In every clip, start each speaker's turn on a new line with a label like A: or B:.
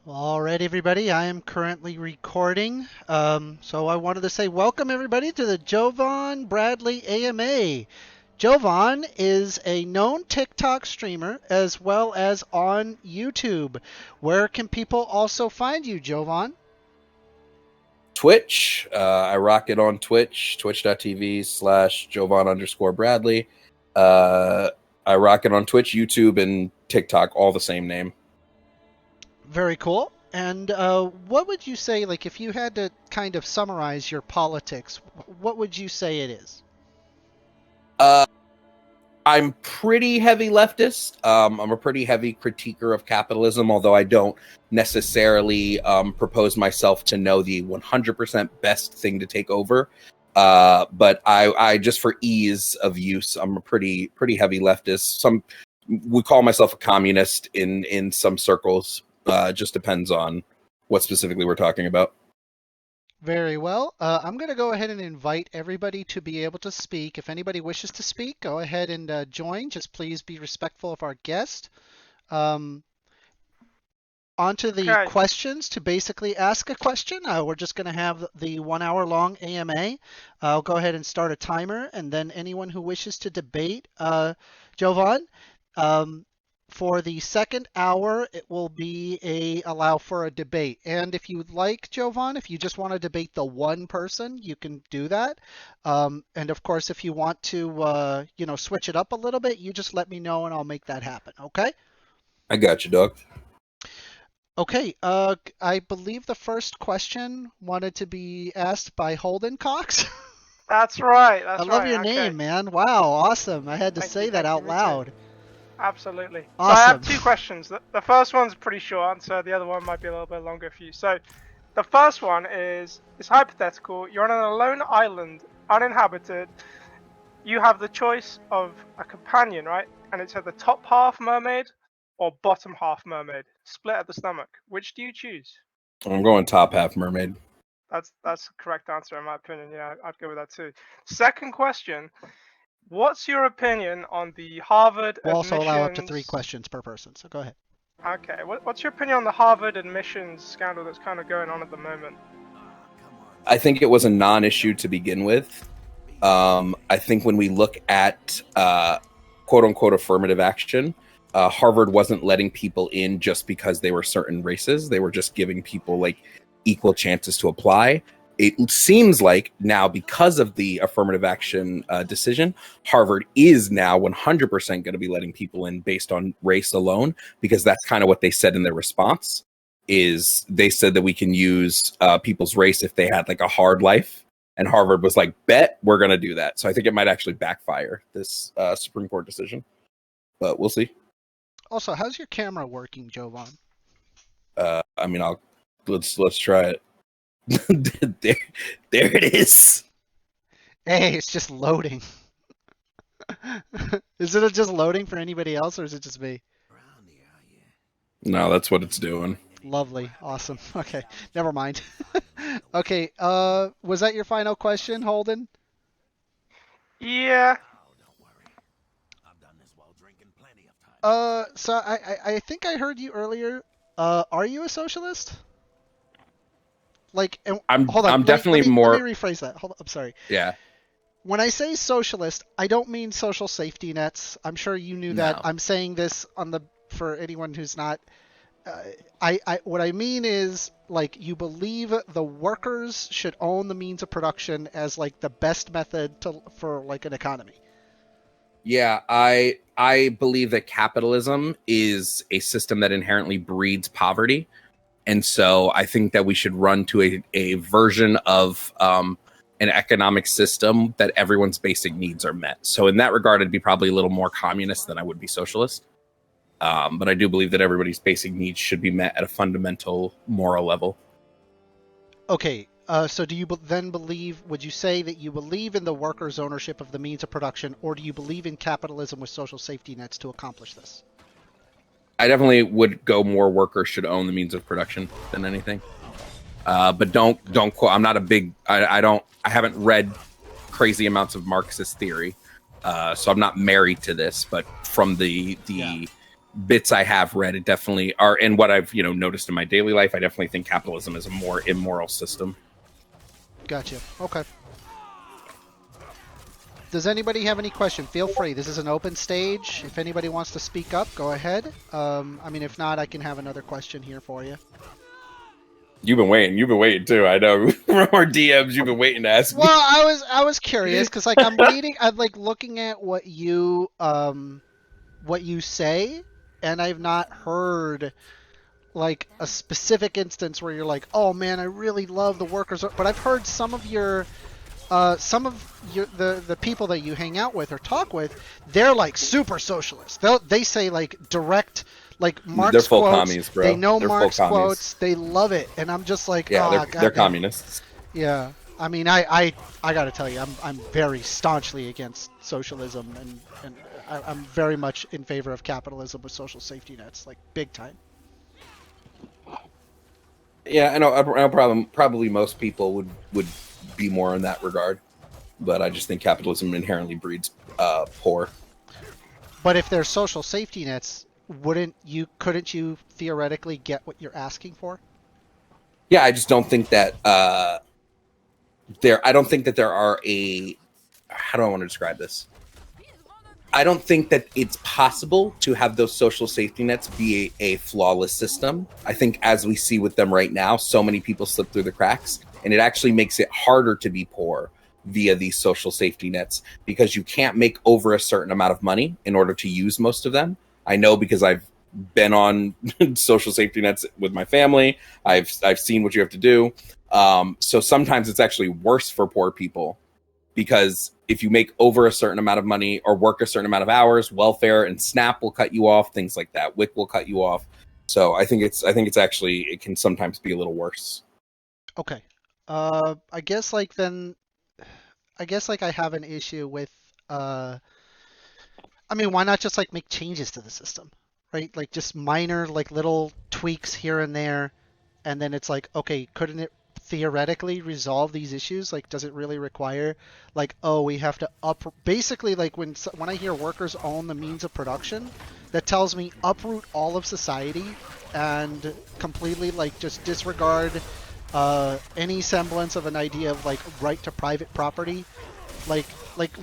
A: All right, everybody. I am currently recording. So I wanted to say welcome, everybody, to the Jovan Bradley AMA. Jovan is a known TikTok streamer as well as on YouTube. Where can people also find you, Jovan?
B: Twitch. I rock it on Twitch, twitch.tv/Jovan_Bradley. I rock it on Twitch, YouTube, and TikTok, all the same name.
A: Very cool. And what would you say, like, if you had to kind of summarize your politics, what would you say it is?
B: Uh, I'm pretty heavy leftist. I'm a pretty heavy critiquer of capitalism, although I don't necessarily propose myself to know the 100% best thing to take over. But I just for ease of use, I'm a pretty heavy leftist. Some would call myself a communist in some circles. Just depends on what specifically we're talking about.
A: Very well. I'm going to go ahead and invite everybody to be able to speak. If anybody wishes to speak, go ahead and join. Just please be respectful of our guest. Um, On to the
C: Okay.
A: questions to basically ask a question. We're just going to have the 1 hour long AMA. I'll go ahead and start a timer, and then anyone who wishes to debate, Jovan, um, for the second hour, it will be allow for a debate. And if you'd like, Jovan, if you just want to debate the one person, you can do that. And of course, if you want to, switch it up a little bit, you just let me know, and I'll make that happen. Okay?
B: I got you, dog.
A: Okay, I believe the first question wanted to be asked by Holden Cox.
C: That's right.
A: I
C: That's
A: love
C: right.
A: your
C: Okay.
A: name, man. Wow, awesome. I had to
C: Thank
A: say
C: you.
A: that
C: Thank you.
A: out
C: Me too.
A: loud.
C: Absolutely. So I
A: Awesome.
C: have two questions. The first one's pretty short, so the other one might be a little bit longer for you. So the first one is hypothetical. You're on an alone island, uninhabited. You have the choice of a companion, right? And it's either top half mermaid or bottom half mermaid, split at the stomach. Which do you choose?
B: I'm going top half mermaid.
C: That's the correct answer in my opinion. Yeah, I'd go with that too. Second question. What's your opinion on the Harvard
A: We'll also allow up to 3
C: admissions?
A: questions per person, so go ahead.
C: Okay, what's your opinion on the Harvard admissions scandal that's kind of going on at the moment?
B: I think it was a non-issue to begin with. I think when we look at quote unquote affirmative action, Harvard wasn't letting people in just because they were certain races. They were just giving people like equal chances to apply. It seems like now, because of the affirmative action decision, Harvard is now 100% going to be letting people in based on race alone, because that's kind of what they said in their response. Is they said that we can use people's race if they had like a hard life, and Harvard was like, bet we're going to do that. So I think it might actually backfire, this Supreme Court decision, but we'll see.
A: Also, how's your camera working, Jovan?
B: I mean, let's try it. there it is.
A: Hey, it's just loading. Is it just loading for anybody else, or is it just me?
B: No, that's what it's doing.
A: Lovely. Awesome. Okay, never mind. Okay, was that your final question, Holden?
C: Yeah.
A: So I think I heard you earlier. Are you a socialist? Like, hold on.
B: I'm definitely more.
A: Let me rephrase that. Hold on. I'm sorry.
B: Yeah.
A: When I say socialist, I don't mean social safety nets. I'm sure you knew that.
B: No.
A: I'm saying this for anyone who's not. What I mean is, like, you believe the workers should own the means of production as like the best method for like an economy.
B: Yeah, I believe that capitalism is a system that inherently breeds poverty. And so I think that we should run to a version of an economic system that everyone's basic needs are met. So in that regard, I'd be probably a little more communist than I would be socialist. But I do believe that everybody's basic needs should be met at a fundamental moral level.
A: Okay, so do you then believe, would you say that you believe in the workers' ownership of the means of production, or do you believe in capitalism with social safety nets to accomplish this?
B: I definitely would go more workers should own the means of production than anything. But don't quote. I'm not a big. I haven't read crazy amounts of Marxist theory, so I'm not married to this. But from the bits I have read, it definitely are, and what I've noticed in my daily life, I definitely think capitalism is a more immoral system.
A: Gotcha. Okay. Does anybody have any question? Feel free. This is an open stage. If anybody wants to speak up, go ahead. I mean, if not, I can have another question here for you.
B: You've been waiting. You've been waiting too. I know. From our DMs, you've been waiting to ask me.
A: Well, I was curious because like I'm reading, I'm like looking at what you say, and I've not heard like a specific instance where you're like, oh man, I really love the workers, but I've heard some of the people that you hang out with or talk with, they're like super socialists. They say like direct like Marx
B: They're full
A: quotes.
B: commies, bro.
A: They know
B: They're
A: Marx
B: full commies.
A: quotes. They love it, and I'm just like,
B: yeah,
A: oh,
B: they're communists.
A: Yeah, I mean, I gotta tell you, I'm very staunchly against socialism, and I'm very much in favor of capitalism with social safety nets, like big time.
B: Yeah, I know. Probably most people would be more in that regard, but I just think capitalism inherently breeds poor.
A: But if there's social safety nets, couldn't you theoretically get what you're asking for?
B: Yeah, I just don't think that I don't think that there are how do I want to describe this? I don't think that it's possible to have those social safety nets be a flawless system. I think as we see with them right now, so many people slip through the cracks, and it actually makes it harder to be poor via these social safety nets because you can't make over a certain amount of money in order to use most of them. I know because I've been on social safety nets with my family. I've seen what you have to do. So sometimes it's actually worse for poor people because if you make over a certain amount of money or work a certain amount of hours, welfare and SNAP will cut you off, things like that. WIC will cut you off. So I think it's actually, it can sometimes be a little worse.
A: Okay. I guess like I have an issue with I mean, why not just like make changes to the system, right? Like just minor like little tweaks here and there, and then it's like, okay, couldn't it theoretically resolve these issues? Like, does it really require like, oh, we have to basically like when I hear workers own the means of production, that tells me uproot all of society and completely like just disregard any semblance of an idea of like right to private property. Like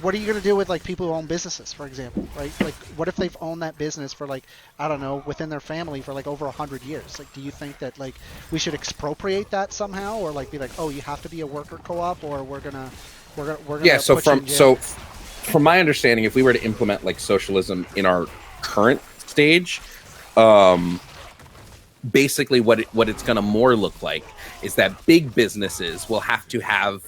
A: what are you going to do with like people who own businesses, for example, right? Like what if they've owned that business for like, I don't know, within their family for like over 100 years? Like, do you think that like we should expropriate that somehow, or like be like, oh, you have to be a worker co-op, or we're gonna
B: yeah. So from my understanding, if we were to implement like socialism in our current stage, basically what it's going to more look like is that big businesses will have to have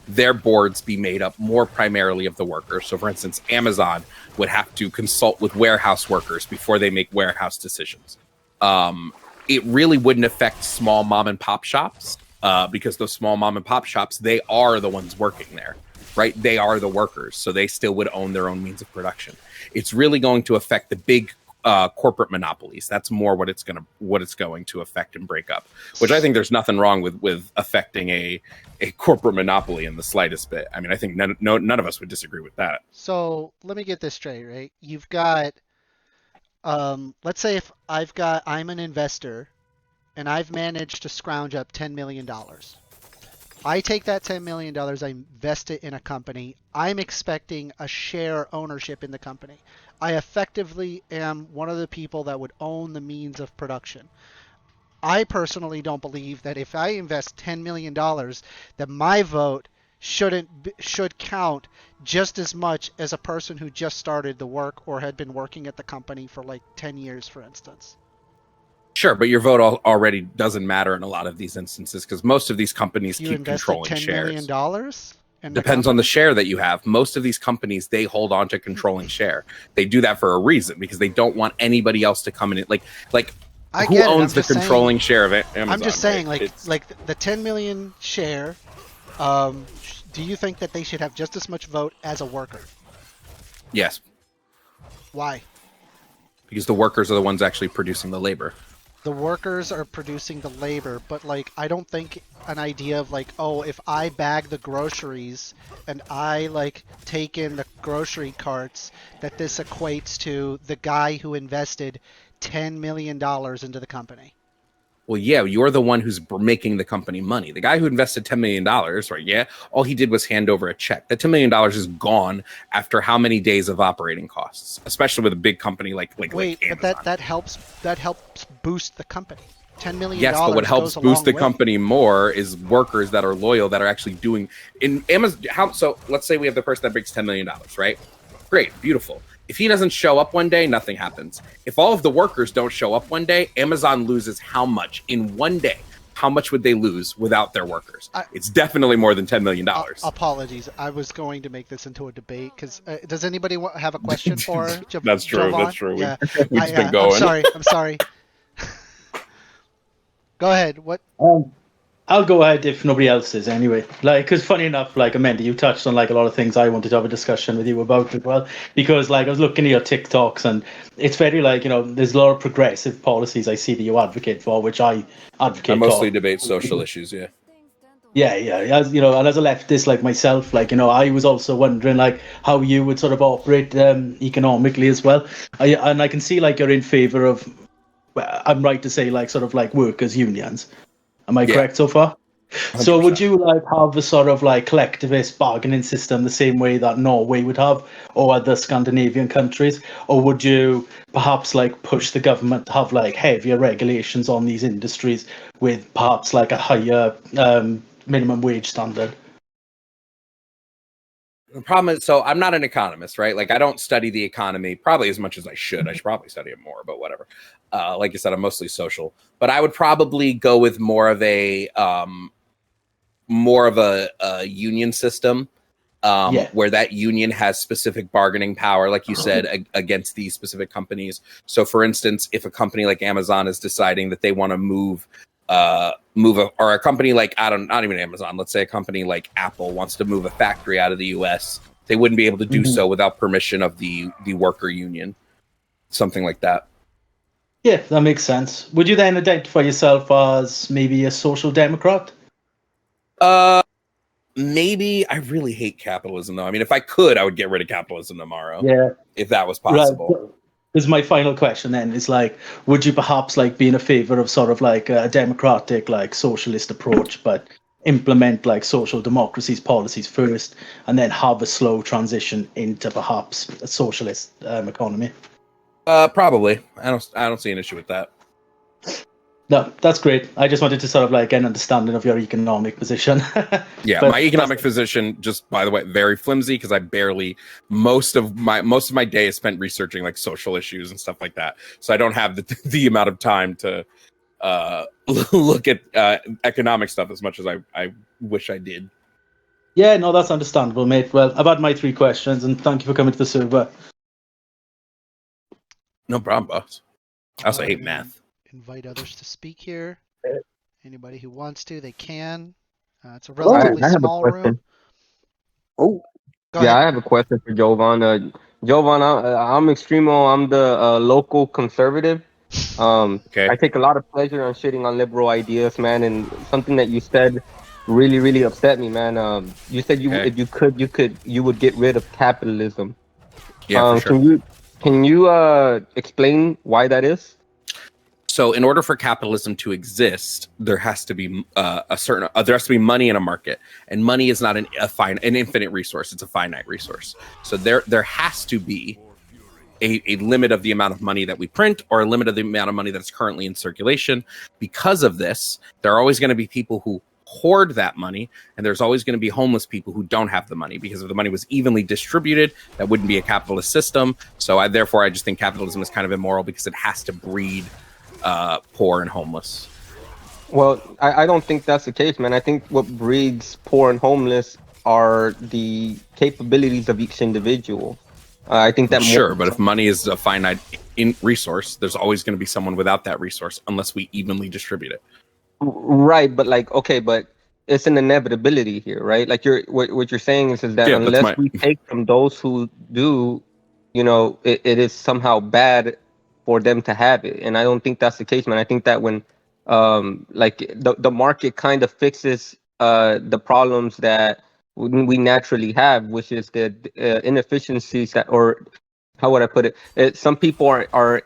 B: their boards be made up more primarily of the workers. So for instance, Amazon would have to consult with warehouse workers before they make warehouse decisions. It really wouldn't affect small mom and pop shops because those small mom and pop shops, they are the ones working there, right? They are the workers, so they still would own their own means of production. It's really going to affect the big corporate monopolies. That's more what it's going to affect and break up, which I think there's nothing wrong with affecting a corporate monopoly in the slightest bit. I mean, I think none of us would disagree with that.
A: So let me get this straight, right? You've got, let's say if I'm an investor and I've managed to scrounge up $10 million. I take that $10 million, I invest it in a company. I'm expecting a share ownership in the company. I effectively am one of the people that would own the means of production. I personally don't believe that if I invest $10 million, that my vote should count just as much as a person who just started the work or had been working at the company for like 10 years, for instance.
B: Sure, but your vote already doesn't matter in a lot of these instances because most of these companies keep controlling shares.
A: $10 million?
B: Depends on the share that you have. Most of these companies, they hold on to controlling share. They do that for a reason because they don't want anybody else to come in. Like who owns the controlling share of Amazon?
A: I'm just saying, like the 10 million share. Do you think that they should have just as much vote as a worker?
B: Yes.
A: Why?
B: Because the workers are the ones actually producing the labor.
A: the workers are producing the labor, but like I don't think an idea of like, oh, if I bag the groceries and I like take in the grocery carts, that this equates to the guy who invested $10 million into the company.
B: Well, yeah, you're the one who's making the company money. The guy who invested $10 million, right? Yeah, all he did was hand over a check. That $10 million is gone after how many days of operating costs, especially with a big company like
A: Wait, but
B: Amazon.
A: that helps boost the company. $10 million
B: Yes, but what helps
A: goes a
B: boost
A: long
B: the
A: way.
B: company more is workers that are loyal, that are actually doing in Amazon. So let's say we have the person that breaks $10 million, right? Great, beautiful. If he doesn't show up one day, nothing happens. If all of the workers don't show up one day, Amazon loses how much in one day? How much would they lose without their workers? It's definitely more than $10 million.
A: Apologies. I was going to make this into a debate because does anybody have a question for
B: That's true.
A: Jovan?
B: That's true.
A: Yeah,
B: We've just been going.
A: I'm sorry. Go ahead. What?
D: I'll go ahead if nobody else is anyway. Like, because funny enough, like Amanda, you touched on like a lot of things I wanted to have a discussion with you about as well. Because like I was looking at your TikToks and it's very like, you know, there's a lot of progressive policies I see that you advocate for, which I advocate
B: I mostly
D: for.
B: debate social issues. Yeah.
D: Yeah, as you know, and as a leftist like myself, like, you know, I was also wondering like how you would sort of operate economically as well. And I can see like you're in favor of, I'm right to say, like sort of like workers' unions. Am I correct so far?
B: 100%.
D: So would you like have a sort of like collectivist bargaining system the same way that Norway would have or other Scandinavian countries? Or would you perhaps like push the government to have like heavier regulations on these industries with perhaps like a higher minimum wage standard?
B: The problem is, so I'm not an economist, right? Like I don't study the economy probably as much as I should. I should probably study it more, but whatever. Like you said, I'm mostly social, but I would probably go with more of a union system, where that union has specific bargaining power, like you said, against these specific companies. So, for instance, if a company like Amazon is deciding that they want to or a company like not even Amazon, let's say a company like Apple wants to move a factory out of the U.S., they wouldn't be able to do so without permission of the worker union, something like that.
D: Yeah, that makes sense. Would you then identify yourself as maybe a social democrat?
B: Maybe. I really hate capitalism, though. I mean, if I could, I would get rid of capitalism tomorrow.
D: Yeah,
B: if that was possible.
D: Right. This is my final question then, is like, would you perhaps like be in a favor of sort of like a democratic, like socialist approach, but implement like social democracy's policies first and then have a slow transition into perhaps a socialist economy?
B: Probably. I don't see an issue with that.
D: No, that's great. I just wanted to sort of like get an understanding of your economic position.
B: Yeah, my economic position, just by the way, very flimsy because I barely most of my day is spent researching like social issues and stuff like that. So I don't have the amount of time to look at economic stuff as much as I wish I did.
D: Yeah, no, that's understandable, mate. Well, I've had my 3 questions, and thank you for coming to the server.
B: No problem, boss. I also hate math.
A: Invite others to speak here. Anybody who wants to, they can. It's a
E: Hello,
A: relatively
E: I have a
A: small
E: question.
A: room.
E: Oh,
A: Go
E: yeah,
A: ahead.
E: I have a question for Jovan. Jovan, I'm Extremo. I'm the local conservative.
B: Okay.
E: I take a lot of pleasure on shitting on liberal ideas, man. And something that you said really, really upset me, man. You said if you would get rid of capitalism.
B: Yeah, for sure.
E: Can you explain why that is?
B: So, in order for capitalism to exist, there has to be there has to be money in a market, and money is not an infinite resource; it's a finite resource. So there has to be a limit of the amount of money that we print, or a limit of the amount of money that's currently in circulation. Because of this, there are always going to be people who hoard that money, and there's always going to be homeless people who don't have the money, because if the money was evenly distributed, that wouldn't be a capitalist system. So I just think capitalism is kind of immoral because it has to breed poor and homeless.
E: Well, I don't think that's the case, man. I think what breeds poor and homeless are the capabilities of each individual. I think that
B: but if money is a finite resource, there's always going to be someone without that resource unless we evenly distribute it.
E: Right, but like, okay, but it's an inevitability here, right? Like what you're saying is that unless we take from those who do, it is somehow bad for them to have it. And I don't think that's the case, man. I think that when like the market kind of fixes the problems that we naturally have, which is the inefficiencies that, or how would I put it? Some people are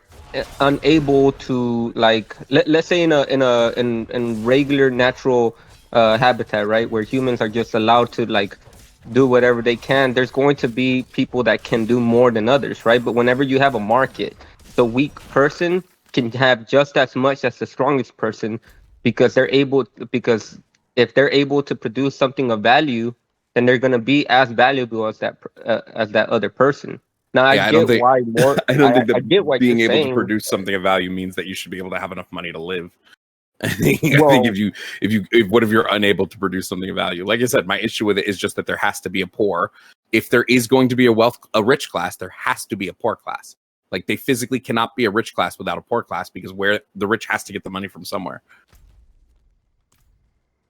E: unable to, like, let's say in regular natural habitat, right, where humans are just allowed to like do whatever they can. There's going to be people that can do more than others, right? But whenever you have a market, the weak person can have just as much as the strongest person, because because if they're able to produce something of value, then they're going to be as valuable as that other person. Now I
B: Yeah, I don't
E: get
B: think
E: why more.
B: I don't think
E: I
B: that
E: get what you're
B: being able to
E: saying.
B: produce something of value means that you should be able to have enough money to live. I think
E: Well,
B: if what if you're unable to produce something of value? Like I said, my issue with it is just that there has to be a poor. If there is going to be a rich class, there has to be a poor class. Like, they physically cannot be a rich class without a poor class, because where the rich has to get the money from somewhere.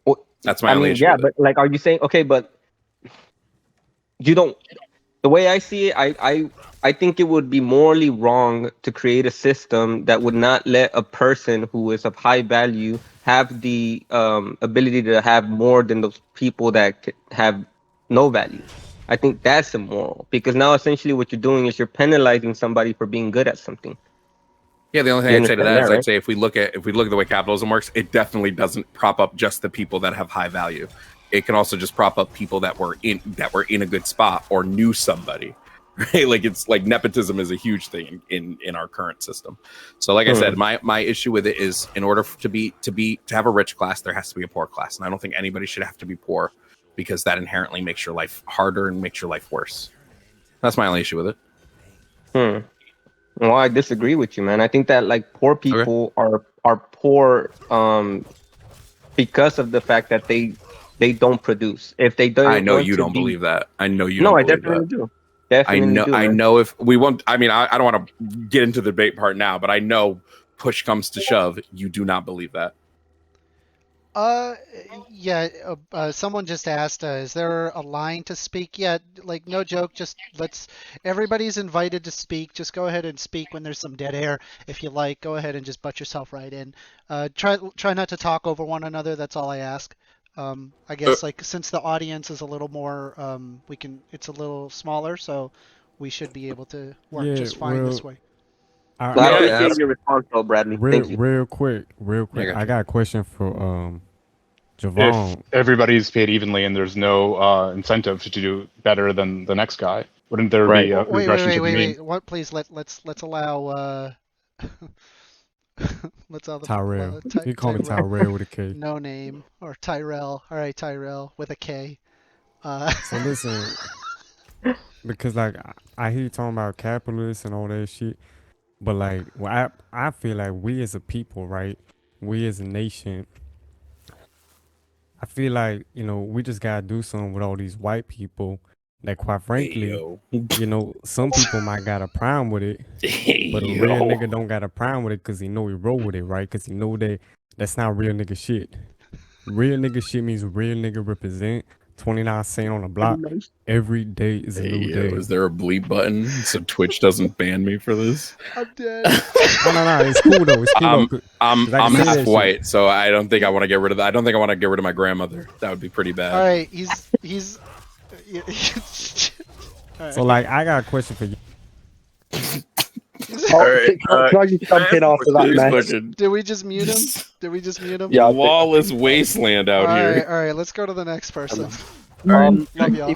E: well,
B: That's my
E: I
B: only
E: mean,
B: issue
E: yeah,
B: with
E: but
B: it.
E: like, are you saying, okay, but you don't? The way I see it, I think it would be morally wrong to create a system that would not let a person who is of high value have the ability to have more than those people that have no value. I think that's immoral, because now essentially what you're doing is you're penalizing somebody for being good at something.
B: Yeah, the only thing
E: You
B: I'd say to
E: understand
B: that
E: that,
B: is
E: right?
B: I'd say if we look at the way capitalism works, it definitely doesn't prop up just the people that have high value. It can also just prop up people that were in a good spot or knew somebody. Right? Like, it's like nepotism is a huge thing in our current system. So like I said, my issue with it is, in order to have a rich class, there has to be a poor class. And I don't think anybody should have to be poor, because that inherently makes your life harder and makes your life worse. That's my only issue with it.
E: Well, I disagree with you, man. I think that like poor
B: Okay.
E: people are poor because of the fact that they don't produce. If they
B: I
E: don't
B: know
E: want
B: you
E: to
B: don't
E: be,
B: believe that. I know you
E: no,
B: don't
E: I
B: believe that.
E: definitely do. Definitely do,
B: I
E: man.
B: know if we won't. I mean, I don't want to get into the debate part now, but I know, push comes to shove, you do not believe that.
A: Yeah, someone just asked, is there a line to speak? Yeah, like, no joke, just everybody's invited to speak. Just go ahead and speak when there's some dead air. If you like, go ahead and just butt yourself right in. Try not to talk over one another. That's all I ask. I guess, like, since the audience is a little more, it's a little smaller, so we should be able to work
F: Yeah,
A: just fine this
F: well,
A: way.
E: I
B: May I
E: appreciate
B: ask?
E: your response, though, Bradley.
F: real
E: Thank you.
F: real quick,
B: I got
F: I
B: you.
F: got a question for
G: If
F: Jovan.
G: everybody's paid evenly and there's no incentive to do better than the next guy, wouldn't there
E: Right.
G: be a
A: Wait, wait,
G: regression
A: wait,
G: to the
A: wait,
G: mean?
A: wait. What? Please let's allow let's allow
F: Tyrell. You call me
A: Tyrell.
F: Tyrell with a K.
A: No name, or Tyrell. All right, Tyrell with a K.
F: So listen, because like I hear you talking about capitalists and all that shit, but like, well, I feel like we as a people, right? We as a nation, I feel like, we just gotta do something with all these white people that, quite frankly, some people might got a problem with it, but a real nigga don't got a problem with it because he know he roll with it, right? Because he know that that's not real nigga shit. Real nigga shit means real nigga represent 29 cent on the block. Every day is a new day.
B: Is there a bleep button so Twitch doesn't ban me for this?
A: I'm dead.
F: No, it's cool though. It's cool though.
B: I'm half white, so I don't think I want to get rid of that. I don't think I want to get rid of my grandmother. That would be pretty bad.
A: All right, he's. All right.
F: So like, I got a question for you.
H: Can I just jump in after that mess?
A: Did we just mute him?
H: Yeah,
B: Lawless wasteland out here.
A: All right, let's go to the next person.
H: Um,
A: Love y'all.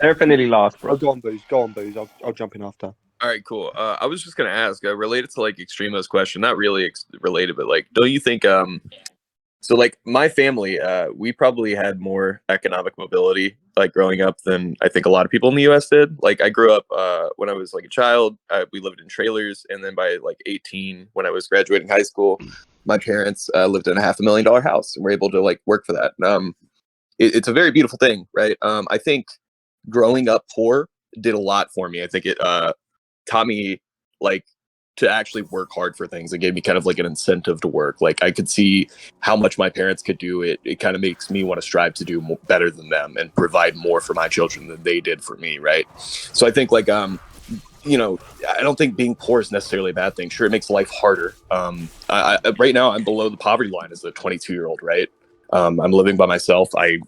E: Definitely lost, bro.
H: go on, Booze. Go on, Booze. I'll jump in after.
I: All right, cool. I was just gonna ask, related to like Extremo's question, not really related, but like, don't you think, so like my family, we probably had more economic mobility like growing up than I think a lot of people in the U.S. did. Like I grew up when I was like a child, we lived in trailers, and then by like 18, when I was graduating high school, my parents lived in a $500,000 house and were able to like work for that. It's a very beautiful thing, right? I think growing up poor did a lot for me. I think it taught me like to actually work hard for things. It gave me kind of like an incentive to work. Like I could see how much my parents could do. It kind of makes me want to strive to do better than them and provide more for my children than they did for me, right? So I think like I don't think being poor is necessarily a bad thing. Sure, it makes life harder. Right now I'm below the poverty line as a 22-year-old, right? I'm living by myself. I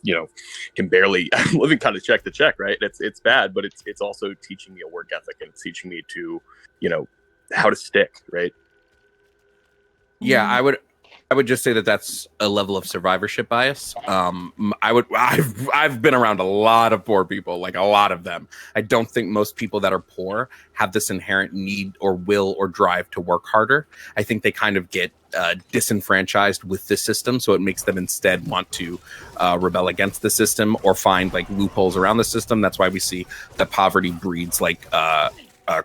I: can barely. I'm living kind of check to check, right? It's bad, but it's also teaching me a work ethic, and it's teaching me to, how to stick, right?
B: Yeah, I would just say that that's a level of survivorship bias. I've been around a lot of poor people, like a lot of them. I don't think most people that are poor have this inherent need or will or drive to work harder. I think they kind of get disenfranchised with the system, so it makes them instead want to rebel against the system or find like loopholes around the system. That's why we see that poverty breeds like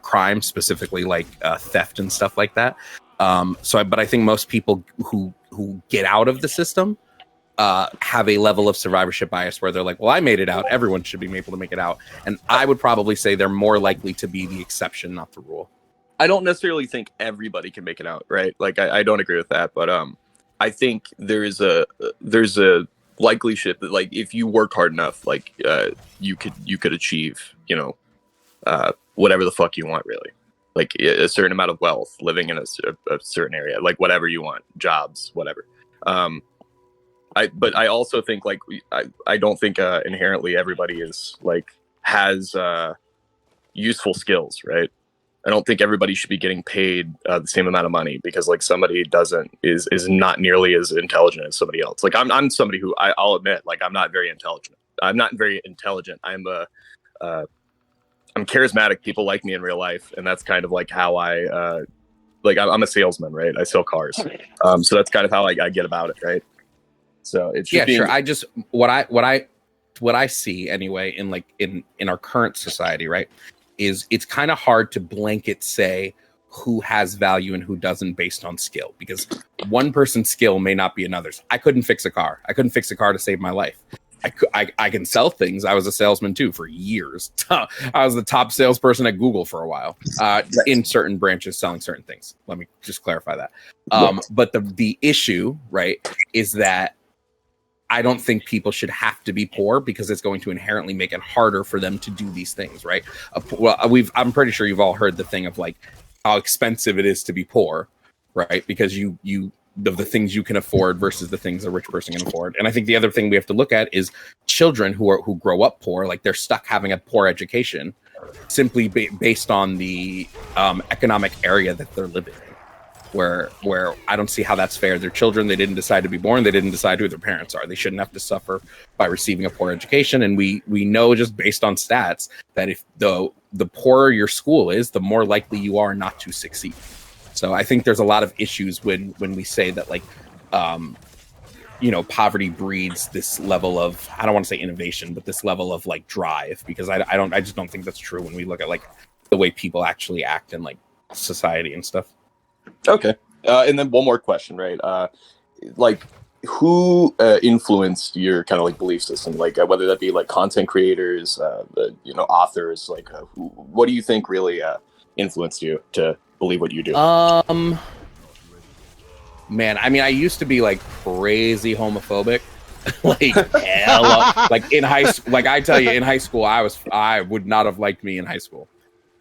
B: crime, specifically like theft and stuff like that. But I think most people who get out of the system have a level of survivorship bias where they're like, well, I made it out. Everyone should be able to make it out. And I would probably say they're more likely to be the exception, not the rule.
I: I don't necessarily think everybody can make it out, right? Like I don't agree with that, but I think there's a likelihood that like if you work hard enough, like you could achieve, whatever the fuck you want, really. Like a certain amount of wealth, living in a certain area, like whatever you want, jobs, whatever. But I also think like I don't think inherently everybody has useful skills, right? I don't think everybody should be getting paid the same amount of money because like somebody is not nearly as intelligent as somebody else. Like I'm somebody who I'll admit like I'm not very intelligent. I'm not very intelligent. I'm charismatic. People like me in real life, and that's kind of like how I'm a salesman, right? I sell cars, so that's kind of how I get about it, right? So it's just
B: sure. I just what I see anyway in our current society, right, is it's kind of hard to blanket say who has value and who doesn't based on skill, because one person's skill may not be another's. I couldn't fix a car. I couldn't fix a car to save my life. I can sell things. I was a salesman too for years. I was the top salesperson at Google for a while, in certain branches selling certain things. Let me just clarify that. But the issue, right, is that I don't think people should have to be poor because it's going to inherently make it harder for them to do these things, right? I'm pretty sure you've all heard the thing of like how expensive it is to be poor, right? Because of the things you can afford versus the things a rich person can afford. And I think the other thing we have to look at is children who grow up poor, like they're stuck having a poor education simply based on the economic area that they're living in, where I don't see how that's fair. They're children. They didn't decide to be born. They didn't decide who their parents are. They shouldn't have to suffer by receiving a poor education. And we know just based on stats that if the poorer your school is, the more likely you are not to succeed. So I think there's a lot of issues when we say that like, poverty breeds this level of, I don't want to say innovation, but this level of like drive, because I just don't think that's true when we look at like the way people actually act in like society and stuff.
I: Okay. And then one more question, right? Like who influenced your kind of like belief system? Like whether that be like content creators, authors, like what do you think really influenced you to believe what you do?
B: Man, I mean, I used to be like crazy homophobic, like hella, like in high school. Like I tell you, in high school, I would not have liked me in high school.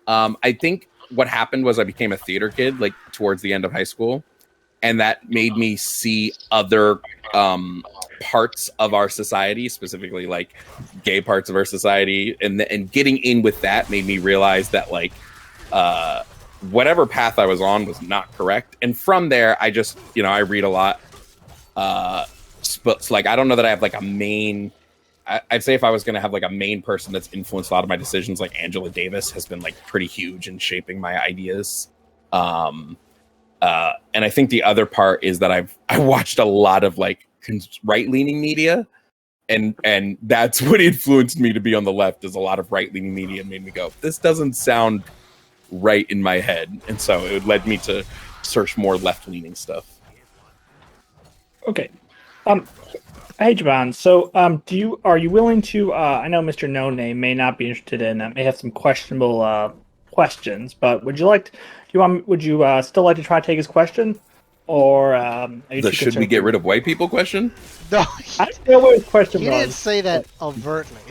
B: I think what happened was I became a theater kid, like towards the end of high school, and that made me see other parts of our society, specifically like gay parts of our society, and getting in with that made me realize that like whatever path I was on was not correct. And from there, I just, I read a lot. But like, I don't know that I have like a main, I'd say if I was going to have like a main person that's influenced a lot of my decisions, like Angela Davis has been like pretty huge in shaping my ideas. And I think the other part is that I watched a lot of like right-leaning media, and that's what influenced me to be on the left. Is a lot of right-leaning media made me go, this doesn't sound right in my head, and so it led me to search more left-leaning stuff.
J: Okay. Hey Jovan, so are you willing to I know Mr. No Name may not be interested in may have some questionable questions, but would you still like to try to take his question? Or are you
B: the should we get rid of white people question?
A: No,
J: I don't know what his question
A: he
J: was.
A: didn't say that overtly.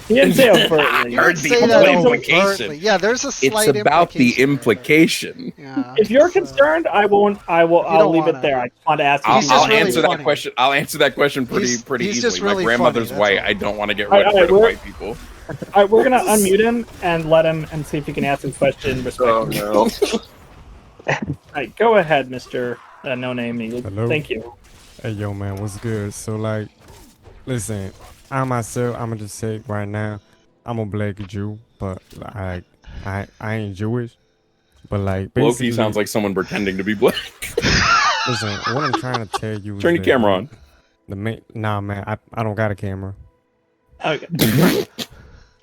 J: He didn't say
B: I
J: overtly.
B: heard
A: Didn't
B: the
A: say that
B: implication.
A: overtly. Yeah, there's a slight
B: It's about the
A: implication.
B: implication.
A: Yeah.
J: If you're
A: so-
J: concerned, I won't. I'll leave
A: wanna.
J: it there. I just want to ask.
B: I'll,
J: if you
A: just
B: I'll
A: really
B: answer that
A: funny.
B: question. I'll answer that question pretty
A: He's
B: easily.
A: just really
B: My grandmother's
A: funny,
B: white.
A: that's all.
B: I don't want to get
J: All
B: rid
J: right,
B: of white people.
J: All right, we're gonna unmute him and let him and see if he can ask his question respectfully.
I: Oh no.
J: All right, go ahead, Mr. No Name.
F: Hello?
J: Thank you.
F: Hey, yo, man, what's good? So, like, listen, I myself, I'm gonna just say right now, I'm a black Jew, but like, I ain't Jewish. But like, basically,
B: Loki sounds like someone pretending to be black.
F: listen, what I'm trying to tell you is
B: Turn your
F: that
B: camera on.
F: Nah, man, I don't got a camera.
J: Okay.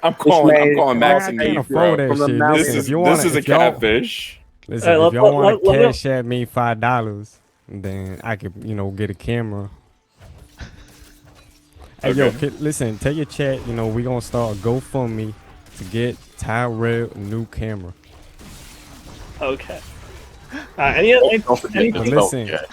B: I'm calling Max
F: I
B: and
F: can't
B: Neve,
F: afford
B: bro.
F: that shit.
H: mouth-
F: Listen,
B: This
F: if you want,
B: is a catfish.
F: Listen,
J: All right,
F: if y'all want to
J: let-
F: cash at me $5, then I could, get a camera. Hey, yo,
B: Okay.
F: listen, tell your chat, we gonna start a GoFundMe to get Tyrell a new camera.
J: Okay. Any
I: Don't forget
F: But
I: this.
F: listen,
I: Okay.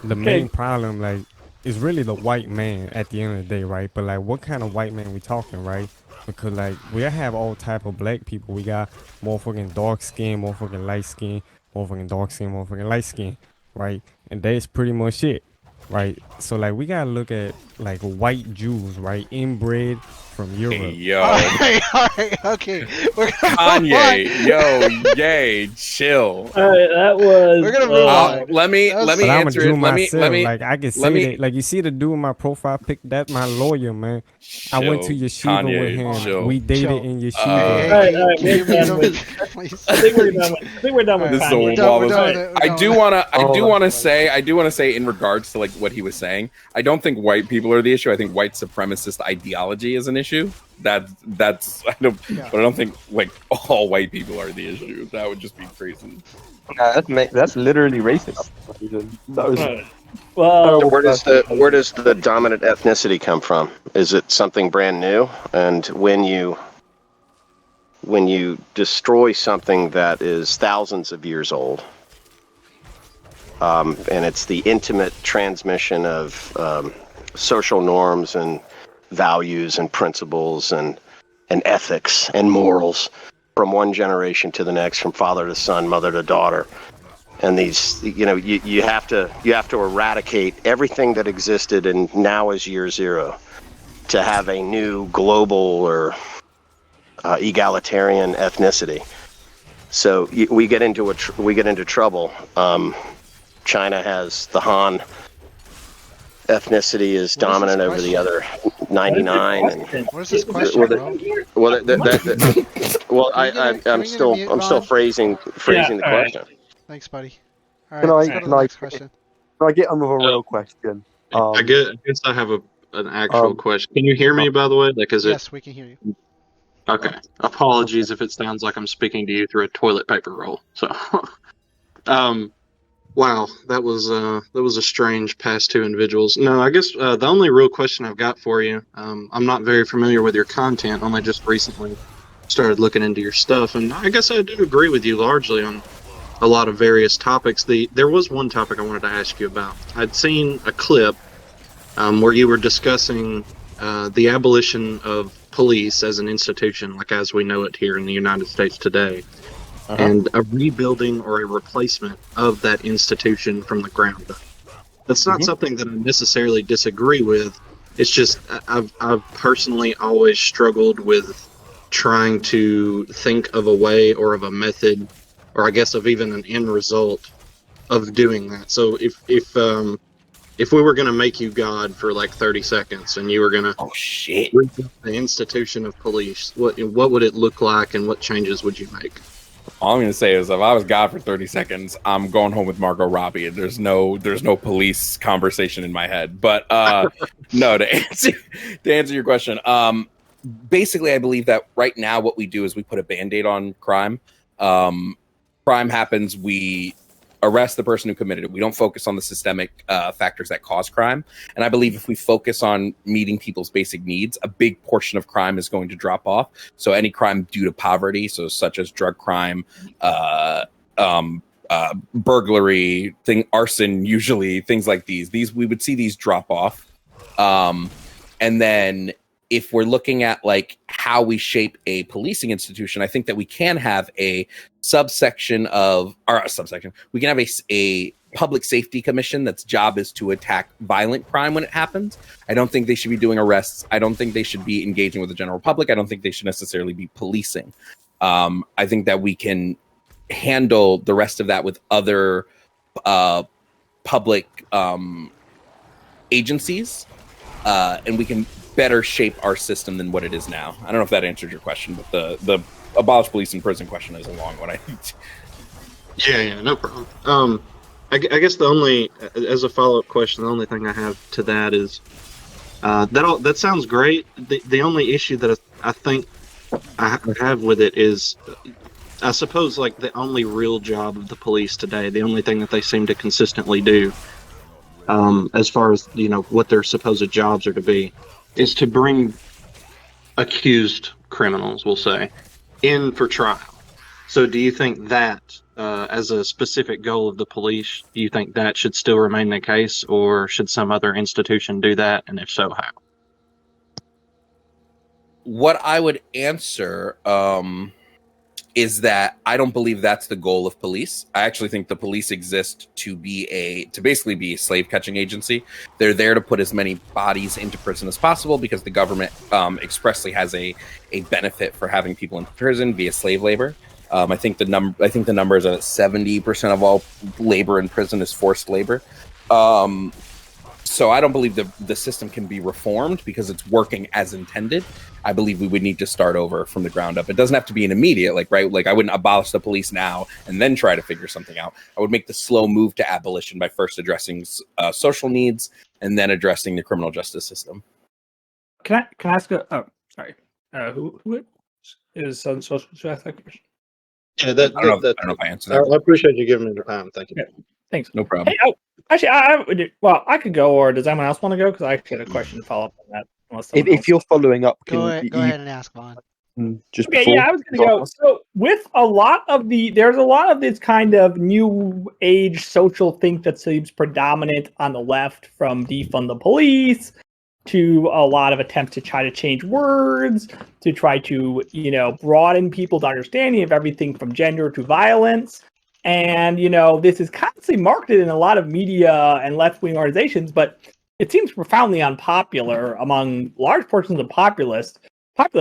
F: the main problem, like, is really the white man at the end of the day, right? But like, what kind of white man we talking, right? Because like, we have all type of black people. We got motherfucking dark skin, motherfucking light skin, motherfucking dark skin, motherfucking light skin, right? And that's pretty much it, right? So like, we gotta look at like white Jews, right? Inbred from Europe.
B: Hey, yo.
A: All right, okay. We're gonna
B: Kanye, yo, yay, chill.
J: All right, that was.
A: We're gonna move on.
B: Let me
A: That was-
B: let me
F: But I'm a
B: answer
F: Jew
B: it.
F: myself.
B: Let me
F: Like, I can
B: let
F: say
B: me-
F: that. Like, you see the dude in my profile pic, that's my lawyer, man. I went to
B: chill,
F: yeshiva
B: Kanye,
F: with him.
B: chill.
F: We dated
A: Chill.
F: in
A: Hey,
F: yeshiva.
A: hey,
J: All right,
A: can
J: all right,
A: you mute
J: we're
A: him,
J: done with-
A: please?
J: I think we're done. I think we're done with
B: This is a
J: Kanye.
B: wall
A: We're
B: of-
A: done with it.
B: I do want to say in regards to like what he was saying, I don't think white people are the issue. I think white supremacist ideology is an issue. That's I don't,
A: Yeah.
B: but I don't think like all white people are the issue. That would just be crazy.
E: That's literally racist.
H: That was
J: All right. Well,
H: terrible.
K: Where does the dominant ethnicity come from? Is it something brand new? And when you destroy something that is thousands of years old, and it's the intimate transmission of social norms and values and principles and ethics and morals from one generation to the next, from father to son, mother to daughter. And these, you have to eradicate everything that existed and now is year zero to have a new global or egalitarian ethnicity. So we get into trouble. China has the Han ethnicity is dominant over the other 99. And
A: What is this question, bro?
K: I'm still phrasing the
J: all right.
K: question.
A: Thanks, buddy. All right, let's go to the next question.
H: Can I get on with a real question?
L: I guess I have an actual question. Can you hear me, by the way? Like, is
A: Yes, we can hear you.
L: it okay? Apologies if it sounds like I'm speaking to you through a toilet paper roll. So, wow, that was a strange past two individuals. No, I guess the only real question I've got for you. I'm not very familiar with your content. Only just recently started looking into your stuff, and I guess I do agree with you largely on a lot of various topics. There was one topic I wanted to ask you about. I'd seen a clip where you were discussing the abolition of police as an institution, like as we know it here in the United States today, and a rebuilding or a replacement of that institution from the ground up. That's not something that I necessarily disagree with. It's just I've personally always struggled with trying to think of a way or of a method, or I guess of even an end result of doing that. So if we were going to make you God for like 30 seconds and you were going to rebuild the institution of police, what would it look like and what changes would you make?
B: All I'm gonna say is, if I was God for 30 seconds, I'm going home with Margot Robbie. There's no police conversation in my head. But no, to answer your question, basically, I believe that right now what we do is we put a Band-Aid on crime. Crime happens, we arrest the person who committed it. We don't focus on the systemic factors that cause crime. And I believe if we focus on meeting people's basic needs, a big portion of crime is going to drop off. So any crime due to poverty, so such as drug crime, burglary, arson, usually things like these we would see these drop off. And then if we're looking at like how we shape a policing institution, I think that we can have a subsection of, or a subsection, we can have a public safety commission that's job is to attack violent crime when it happens. I don't think they should be doing arrests. I don't think they should be engaging with the general public. I don't think they should necessarily be policing. I think that we can handle the rest of that with other public agencies, and we can better shape our system than what it is now. I don't know if that answered your question, but the abolish police and prison question is a long one, I think.
L: Yeah, no problem. I guess the only, as a follow-up question, the only thing I have to that is that sounds great. The only issue that I think I have with it is, I suppose, like the only real job of the police today, the only thing that they seem to consistently do, as far as what their supposed jobs are to be, is to bring accused criminals, we'll say, in for trial. So do you think that, as a specific goal of the police, do you think that should still remain the case, or should some other institution do that, and if so, how?
B: What I would answer is that I don't believe that's the goal of police. I actually think the police exist to basically be a slave catching agency. They're there to put as many bodies into prison as possible because the government expressly has a benefit for having people in prison via slave labor. I think the number is that 70% of all labor in prison is forced labor. So I don't believe the system can be reformed because it's working as intended. I believe we would need to start over from the ground up. It doesn't have to be an immediate, I wouldn't abolish the police now and then try to figure something out. I would make the slow move to abolition by first addressing social needs and then addressing the criminal justice system.
J: Can I ask sorry. Who is social to ask that question?
L: Yeah,
B: I don't know if I answered that.
L: I appreciate you giving me the time. Thank you.
J: Yeah, thanks.
B: No problem.
J: Hey, actually, I could go, or does anyone else want to go? Because I actually had a question to follow up on that.
H: If you're following up,
A: Go ahead and ask Vaughn.
H: Just
J: okay,
H: before,
J: yeah, I was going to go. So, with there's a lot of this kind of new age social think that seems predominant on the left, from defund the police to a lot of attempts to try to change words, to try to, broaden people's understanding of everything from gender to violence. And, this is constantly marketed in a lot of media and left-wing organizations, but it seems profoundly unpopular among large portions of populace.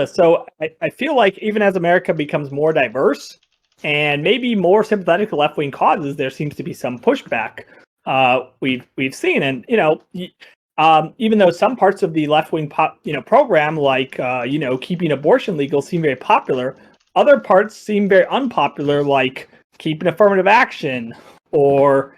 J: So I feel like even as America becomes more diverse and maybe more sympathetic to left-wing causes, there seems to be some pushback we've seen. And, even though some parts of the left-wing program, like, keeping abortion legal, seem very popular, other parts seem very unpopular, like keeping affirmative action or,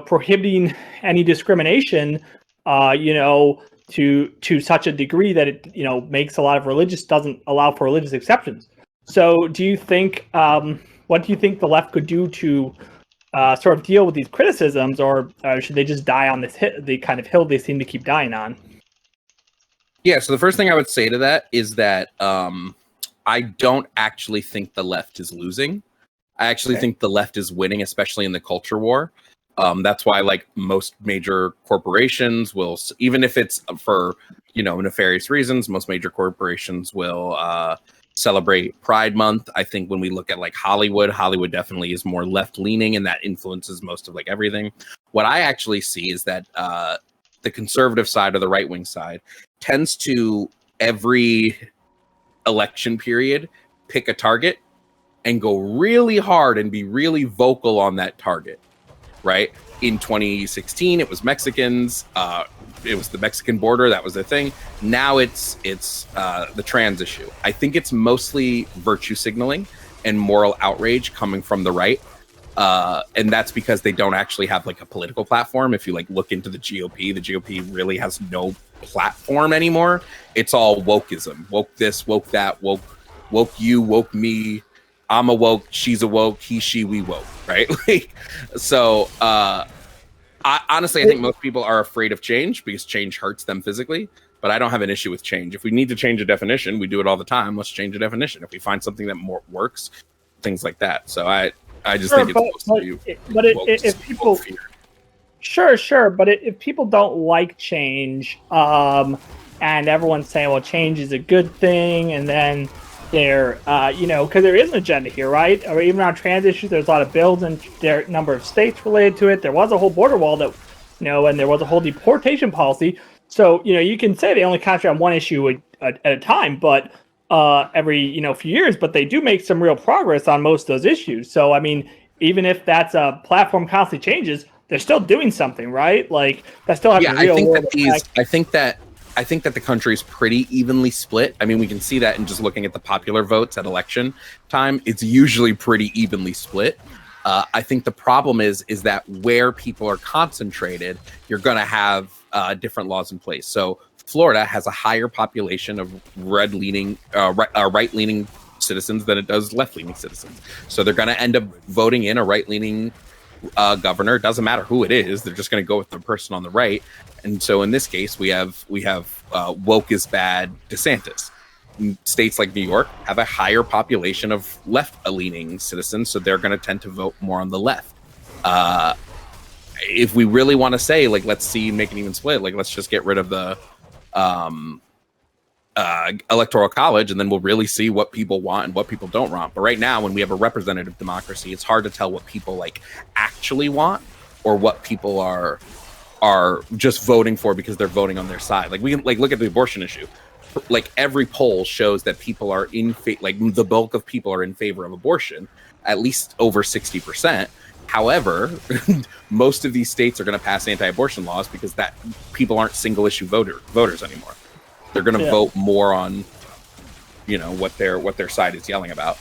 J: prohibiting any discrimination, to such a degree that it, makes a lot of doesn't allow for religious exceptions. So do you think, what do you think the left could do to sort of deal with these criticisms, or should they just die on the kind of hill they seem to keep dying on?
B: Yeah, so the first thing I would say to that is that I don't actually think the left is losing. I actually think the left is winning, especially in the culture war. That's why, most major corporations will, even if it's for, nefarious reasons, most major corporations will celebrate Pride Month. I think when we look at Hollywood definitely is more left leaning, and that influences most of everything. What I actually see is that the conservative side or the right wing side tends to, every election period, pick a target and go really hard and be really vocal on that target. Right? In 2016, it was Mexicans. It was the Mexican border. That was the thing. Now it's the trans issue. I think it's mostly virtue signaling and moral outrage coming from the right. And that's because they don't actually have a political platform. If you look into the GOP really has no platform anymore. It's all wokeism. Woke this, woke that, woke you, woke me. I'm a woke, she's a woke, he, she, we woke, right? So I think most people are afraid of change because change hurts them physically, but I don't have an issue with change. If we need to change a definition, we do it all the time. Let's change a definition. If we find something that more works, things like that. So I just think it's supposed to be.
J: But if people, sure, but if people don't like change, and everyone's saying, well, change is a good thing, and then there, because there is an agenda here, right? Or even on trans issues, there's a lot of bills and there are a number of states related to it. There was a whole border wall that, and there was a whole deportation policy. So, you can say they only concentrate on one issue at a time, but every, few years, but they do make some real progress on most of those issues. So, I mean, even if that's a platform constantly changes, they're still doing something, right? Like that's still having real world effect.
B: I think that the country is pretty evenly split. I mean, we can see that in just looking at the popular votes at election time. It's usually pretty evenly split. I think the problem is that where people are concentrated, you're going to have different laws in place. So Florida has a higher population of right-leaning citizens than it does left-leaning citizens. So they're going to end up voting in a right-leaning governor. It doesn't matter who it is; they're just going to go with the person on the right. And so in this case, we have woke is bad DeSantis. States like New York have a higher population of left-leaning citizens, so they're going to tend to vote more on the left. If we really want to say, like, let's make an even split, like, let's just get rid of the electoral college, and then we'll really see what people want and what people don't want. But right now, when we have a representative democracy, it's hard to tell what people actually want or what people are just voting for because they're voting on their side. Like, we can look at the abortion issue. Like, every poll shows that people are the bulk of people are in favor of abortion, at least over 60%. However, most of these states are going to pass anti-abortion laws because that people aren't single issue voters anymore. They're going to vote more on, what their side is yelling about.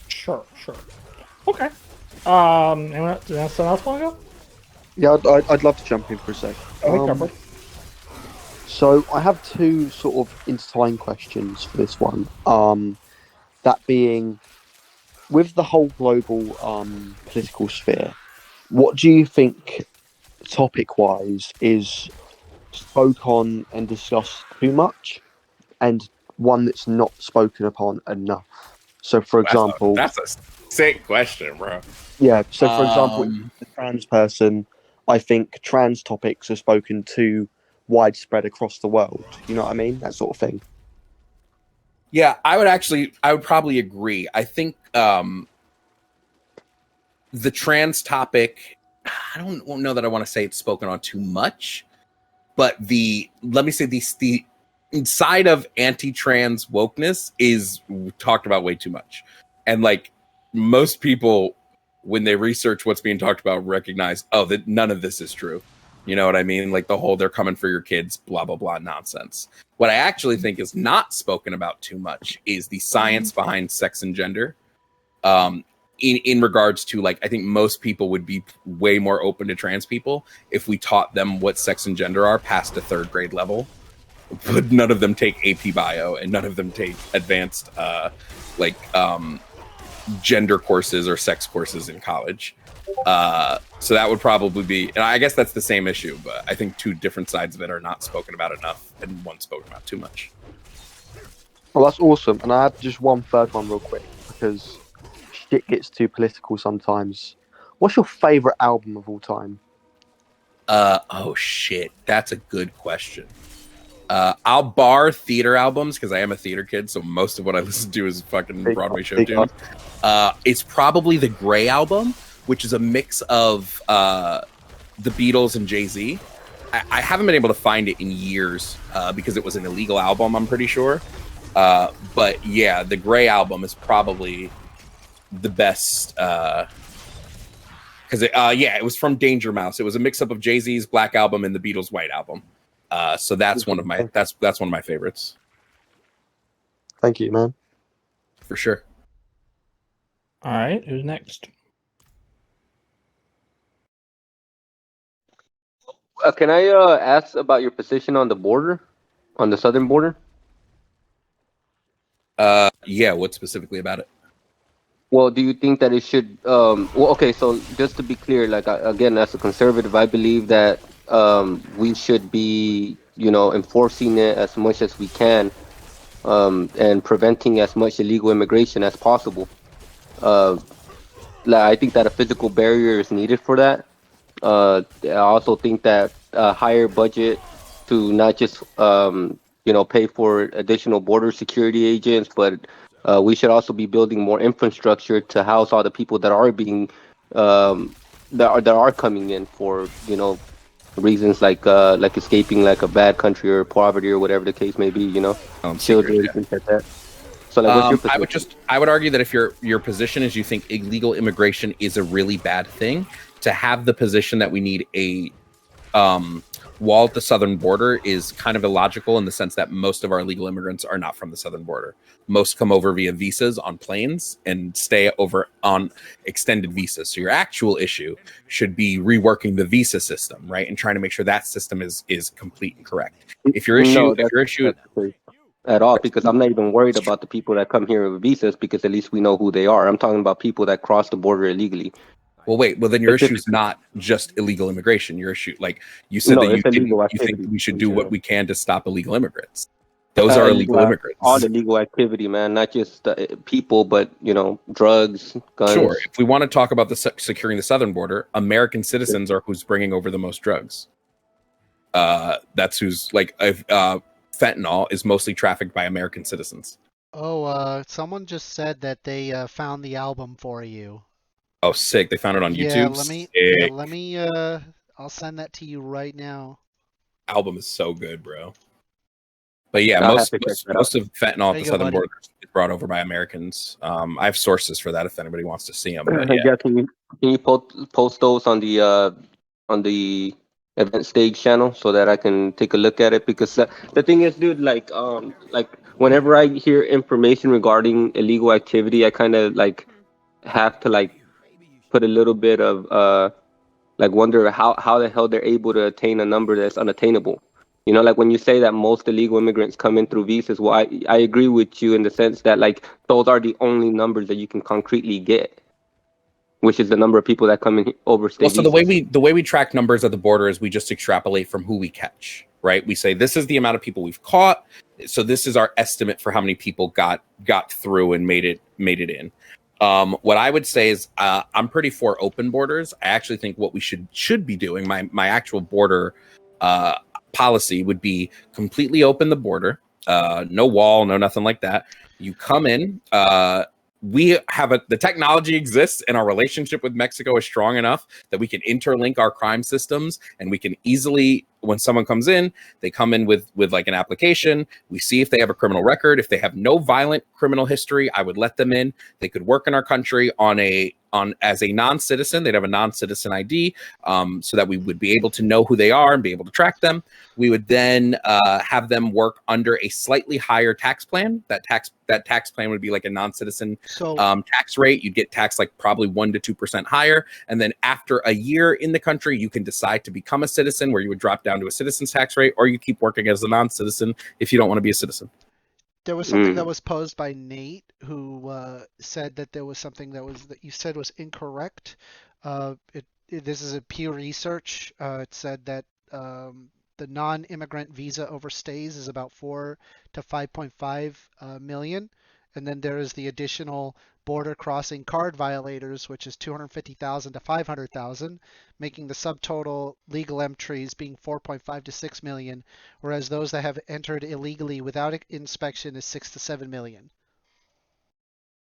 J: Sure. Okay. Anyone else want to go?
H: Yeah, I'd love to jump in for a sec. So I have two sort of intertwined questions for this one. That being, with the whole global political sphere, what do you think, topic-wise, is spoke on and discussed too much, and one that's not spoken upon enough? So, for example,
B: that's a sick question, bro.
H: Yeah. So, for example, the trans person, I think trans topics are spoken too widespread across the world. You know what I mean? That sort of thing.
B: Yeah, I would probably agree. I think the trans topic, I don't know that I want to say it's spoken on too much, but let me say the inside of anti-trans wokeness is talked about way too much. And most people, when they research what's being talked about, recognize, that none of this is true. You know what I mean? Like the whole they're coming for your kids, blah, blah, blah nonsense. What I actually think is not spoken about too much is the science behind sex and gender. In regards to, I think most people would be way more open to trans people if we taught them what sex and gender are past a third grade level. But none of them take AP Bio and none of them take advanced gender courses or sex courses in college. So that would probably be, and I guess that's the same issue, but I think two different sides of it are not spoken about enough and one spoken about too much.
H: Well, that's awesome. And I have just one third one real quick, because shit gets too political sometimes. What's your favorite album of all time?
B: Oh shit, that's a good question. I'll bar theater albums because I am a theater kid, so most of what I listen to is fucking Broadway show tunes. It's probably the Grey album, which is a mix of the Beatles and Jay-Z. I haven't been able to find it in years because it was an illegal album, I'm pretty sure. But yeah, the Grey album is probably the best because it was from Danger Mouse. It was a mix-up of Jay-Z's Black Album and the Beatles' White Album. So that's one of my that's one of my favorites.
H: Thank you, man.
B: For sure.
J: All right, who's next?
E: Can I ask about your position on the border, on the southern border?
B: Yeah, what specifically about it?
E: Well, do you think that it should? Okay, so just to be clear, again, as a conservative, I believe that we should be, enforcing it as much as we can, and preventing as much illegal immigration as possible. I think that a physical barrier is needed for that. I also think that a higher budget to not just pay for additional border security agents, but we should also be building more infrastructure to house all the people that are being that are coming in for reasons like escaping like a bad country or poverty or whatever the case may be. Children, things like that. So like, what's your position?
B: I would argue that if your position is you think illegal immigration is a really bad thing, to have the position that we need a wall at the southern border is kind of illogical in the sense that most of our illegal immigrants are not from the southern border. Most come over via visas on planes and stay over on extended visas. So your actual issue should be reworking the visa system, right, and trying to make sure that system is complete and correct. If your issue,
E: At all, because I'm not even worried about the people that come here with visas, because at least we know who they are. I'm talking about people that cross the border illegally.
B: Well, wait. Well, then your issue is not just illegal immigration. Your issue, like you said, that you think we should do what we can to stop illegal immigrants. Those are illegal immigrants.
E: All illegal activity, man. Not just people, but drugs, guns.
B: Sure. If we want to talk about securing the southern border, American citizens are who's bringing over the most drugs. That's who's fentanyl is mostly trafficked by American citizens.
A: Oh, someone just said that they found the album for you.
B: Oh, sick! They found it on YouTube.
A: Let me. I'll send that to you right now.
B: Album is so good, bro. But yeah, most of fentanyl at the southern border is brought over by Americans. I have sources for that if anybody wants to see them. But yeah.
E: Can you post those on the event stage channel so that I can take a look at it? Because the thing is, dude, like whenever I hear information regarding illegal activity, I kind of have to put a little bit of wonder how the hell they're able to attain a number that's unattainable. When you say that most illegal immigrants come in through visas, well, I agree with you in the sense that those are the only numbers that you can concretely get, which is the number of people that come in overstay.
B: Well, so the way we track numbers at the border is we just extrapolate from who we catch, right? We say this is the amount of people we've caught, so this is our estimate for how many people got through and made it in. What I would say is I'm pretty for open borders. I actually think what we should be doing, my actual border policy would be completely open the border, no wall, no nothing like that. You come in, we have the technology exists and our relationship with Mexico is strong enough that we can interlink our crime systems, and we can easily, when someone comes in, they come in with an application. We see if they have a criminal record. If they have no violent criminal history, I would let them in. They could work in our country as a non-citizen. They'd have a non-citizen ID, so that we would be able to know who they are and be able to track them. We would then have them work under a slightly higher tax plan. That tax plan would be like a non-citizen tax rate. You'd get taxed probably 1% to 2% higher, and then after a year in the country, you can decide to become a citizen, where you would drop down to a citizen's tax rate, or you keep working as a non-citizen if you don't want to be a citizen.
A: There was something that was posed by Nate, who said that there was something that you said was incorrect. This is a Pew Research. It said that the non-immigrant visa overstays is about 4 to 5.5 million, and then there is the additional border crossing card violators, which is 250,000 to 500,000, making the subtotal legal entries being 4.5 to 6 million, whereas those that have entered illegally without inspection is 6 to 7 million.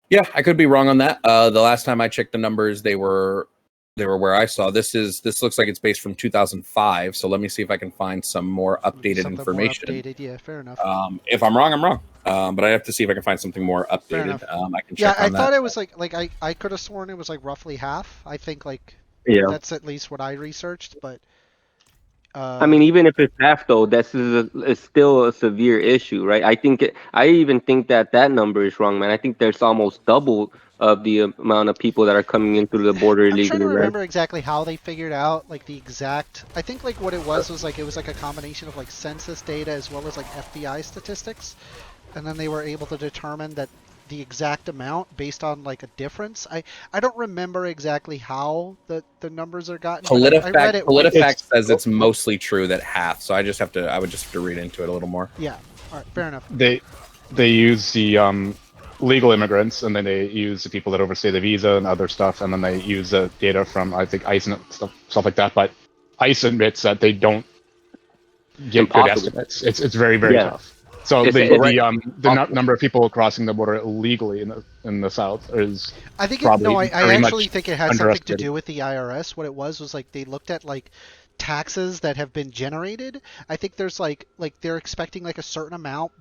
B: Yeah, I could be wrong on that. The last time I checked the numbers, they were where I saw. This looks like it's based from 2005. So let me see if I can find some more updated information.
A: More updated, yeah, fair enough.
B: If I'm wrong, I'm wrong. But I have to see if I can find something more updated. I can check on that.
A: I thought it was I could have sworn it was roughly half. I think that's at least what I researched, but
E: I mean, even if it's half, though, it's still a severe issue, right? I even think that number is wrong, man. I think there's almost double of the amount of people that are coming in through the border illegally.
A: I'm trying to remember exactly how they figured out the exact. I think what it was it was a combination of census data as well as FBI statistics, and then they were able to determine that the exact amount based on a difference. I don't remember exactly how the numbers are gotten.
B: PolitiFact says it's mostly true that half. So I would just have to read into it a little more.
A: Yeah. All right. Fair enough.
G: They use the legal immigrants, and then they use the people that overstay the visa and other stuff, and then they use the data from I think ICE and stuff like that. But ICE admits that they don't get good
E: Impossible.
G: estimates. It's very, very
E: Yeah.
G: tough. So
E: It's-
G: the
E: it's-
G: number of people crossing the border illegally in the south is
A: I think
G: probably
A: I
G: very
A: actually
G: much
A: think it has something to
G: underestimated.
A: do with the IRS. What it was like they looked at like taxes that have been generated. I think there's like they're expecting like a certain amount.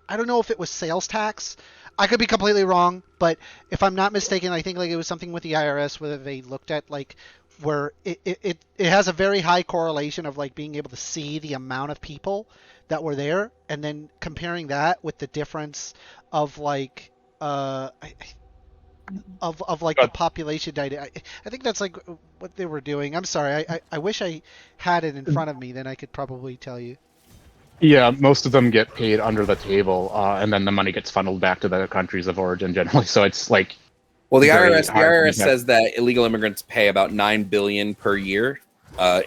A: I don't know if it was sales tax. I could be completely wrong, but if I'm not mistaken, I think like it was something with the IRS where they looked at like where it has a very high correlation of like being able to see the amount of people that were there, and then comparing that with the difference of like of like the population data. I think that's like what they were doing. I'm sorry. I wish I had it in front of me. Then I could probably tell you.
G: Yeah, most of them get paid under the table, and then the money gets funneled back to the countries of origin generally. So it's like,
B: Well, the
G: very
B: IRS
G: hard to make
B: says that illegal immigrants pay about $9 billion per year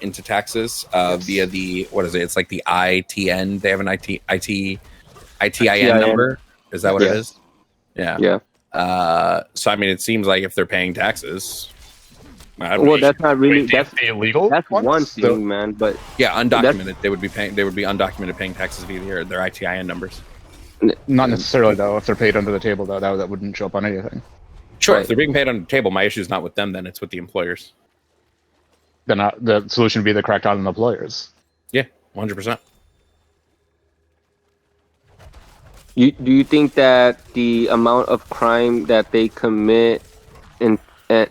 B: into taxes via the what is it? It's like the ITN. They have an ITIN number. Is that what it is? Yeah.
E: Yeah.
B: So I mean, it seems like if they're paying taxes,
E: Well, that's not really that's
G: illegal.
E: That's one thing, man. But
B: yeah, undocumented. They would be paying. They would be undocumented paying taxes via their ITIN numbers.
G: Not necessarily though. If they're paid under the table, though, that wouldn't show up on anything.
B: Sure, if they're being paid under the table, my issue is not with them. Then it's with the employers.
G: Then the solution would be to crack down on the employers.
B: Yeah, 100%.
E: Do you think that the amount of crime that they commit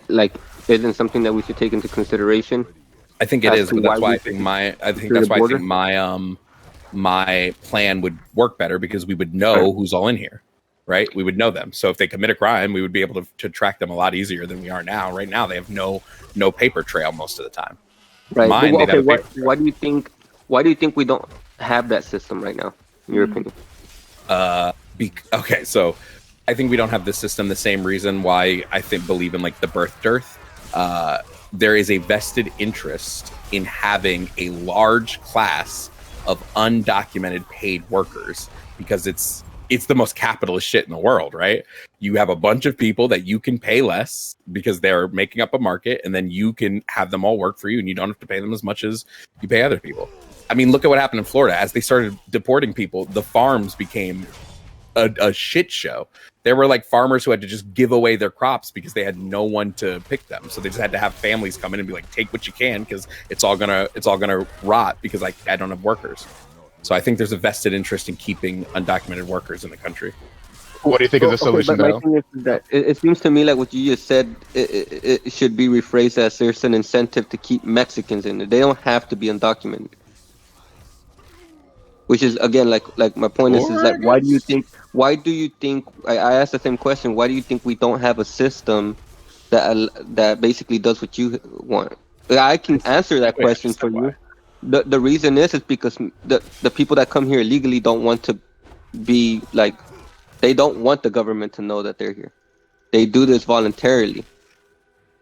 E: like isn't something that we should take into consideration?
B: I think it is, but that's why I think my plan would work better, because we would know who's all in here, right? We would know them. So if they commit a crime, we would be able to track them a lot easier than we are now. Right now, they have no paper trail most of the time.
E: Right.
B: Okay.
E: Why do you think we don't have that system right now, in your opinion?
B: Okay, so I think we don't have this system the same reason why I believe in like the birth dearth. There is a vested interest in having a large class of undocumented paid workers, because it's the most capitalist shit in the world, right? You have a bunch of people that you can pay less because they're making up a market, and then you can have them all work for you, and you don't have to pay them as much as you pay other people. I mean, look at what happened in Florida. As they started deporting people, the farms became a shit show. There were like farmers who had to just give away their crops because they had no one to pick them. So they just had to have families come in and be like, take what you can, because it's all gonna rot because I don't have workers. So I think there's a vested interest in keeping undocumented workers in the country.
G: What do you think of the solution,
E: but
G: though?
E: my thing is that it seems to me like what you just said, it should be rephrased as there's an incentive to keep Mexicans in there. They don't have to be undocumented. Which is, again, like my point is like, why do you think I asked the same question, why do you think we don't have a system that basically does what you want? I can answer that question for you. The reason is because the people that come here illegally don't want to be like, they don't want the government to know that they're here. They do this voluntarily.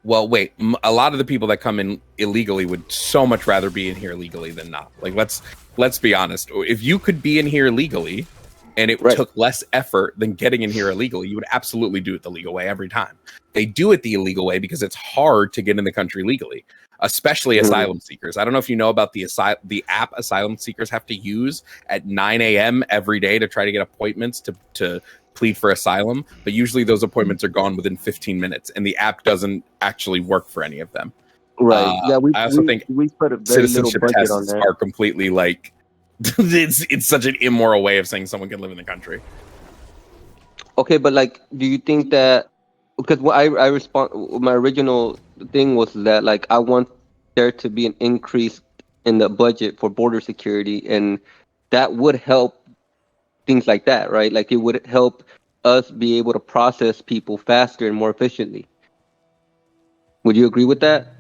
B: Well, wait, a lot of the people that come in illegally would so much rather be in here legally than not. Like, let's be honest. If you could be in here legally and it took less effort than getting in here illegally, you would absolutely do it the legal way every time. They do it the illegal way because it's hard to get in the country legally, especially asylum seekers. I don't know if you know about the app asylum seekers have to use at 9 a.m. every day to try to get appointments to plead for asylum, but usually those appointments are gone within 15 minutes, and the app doesn't actually work for any of them.
E: Right. Yeah.
B: I also think
E: we put a very little
B: citizenship
E: budget on
B: tests
E: that.
B: are completely like it's such an immoral way of saying someone can live in the country.
E: Okay, but like, do you think that, because what I respond, my original thing was that like I want there to be an increase in the budget for border security, and that would help things like that, right? Like it would help us be able to process people faster and more efficiently. Would you agree with that?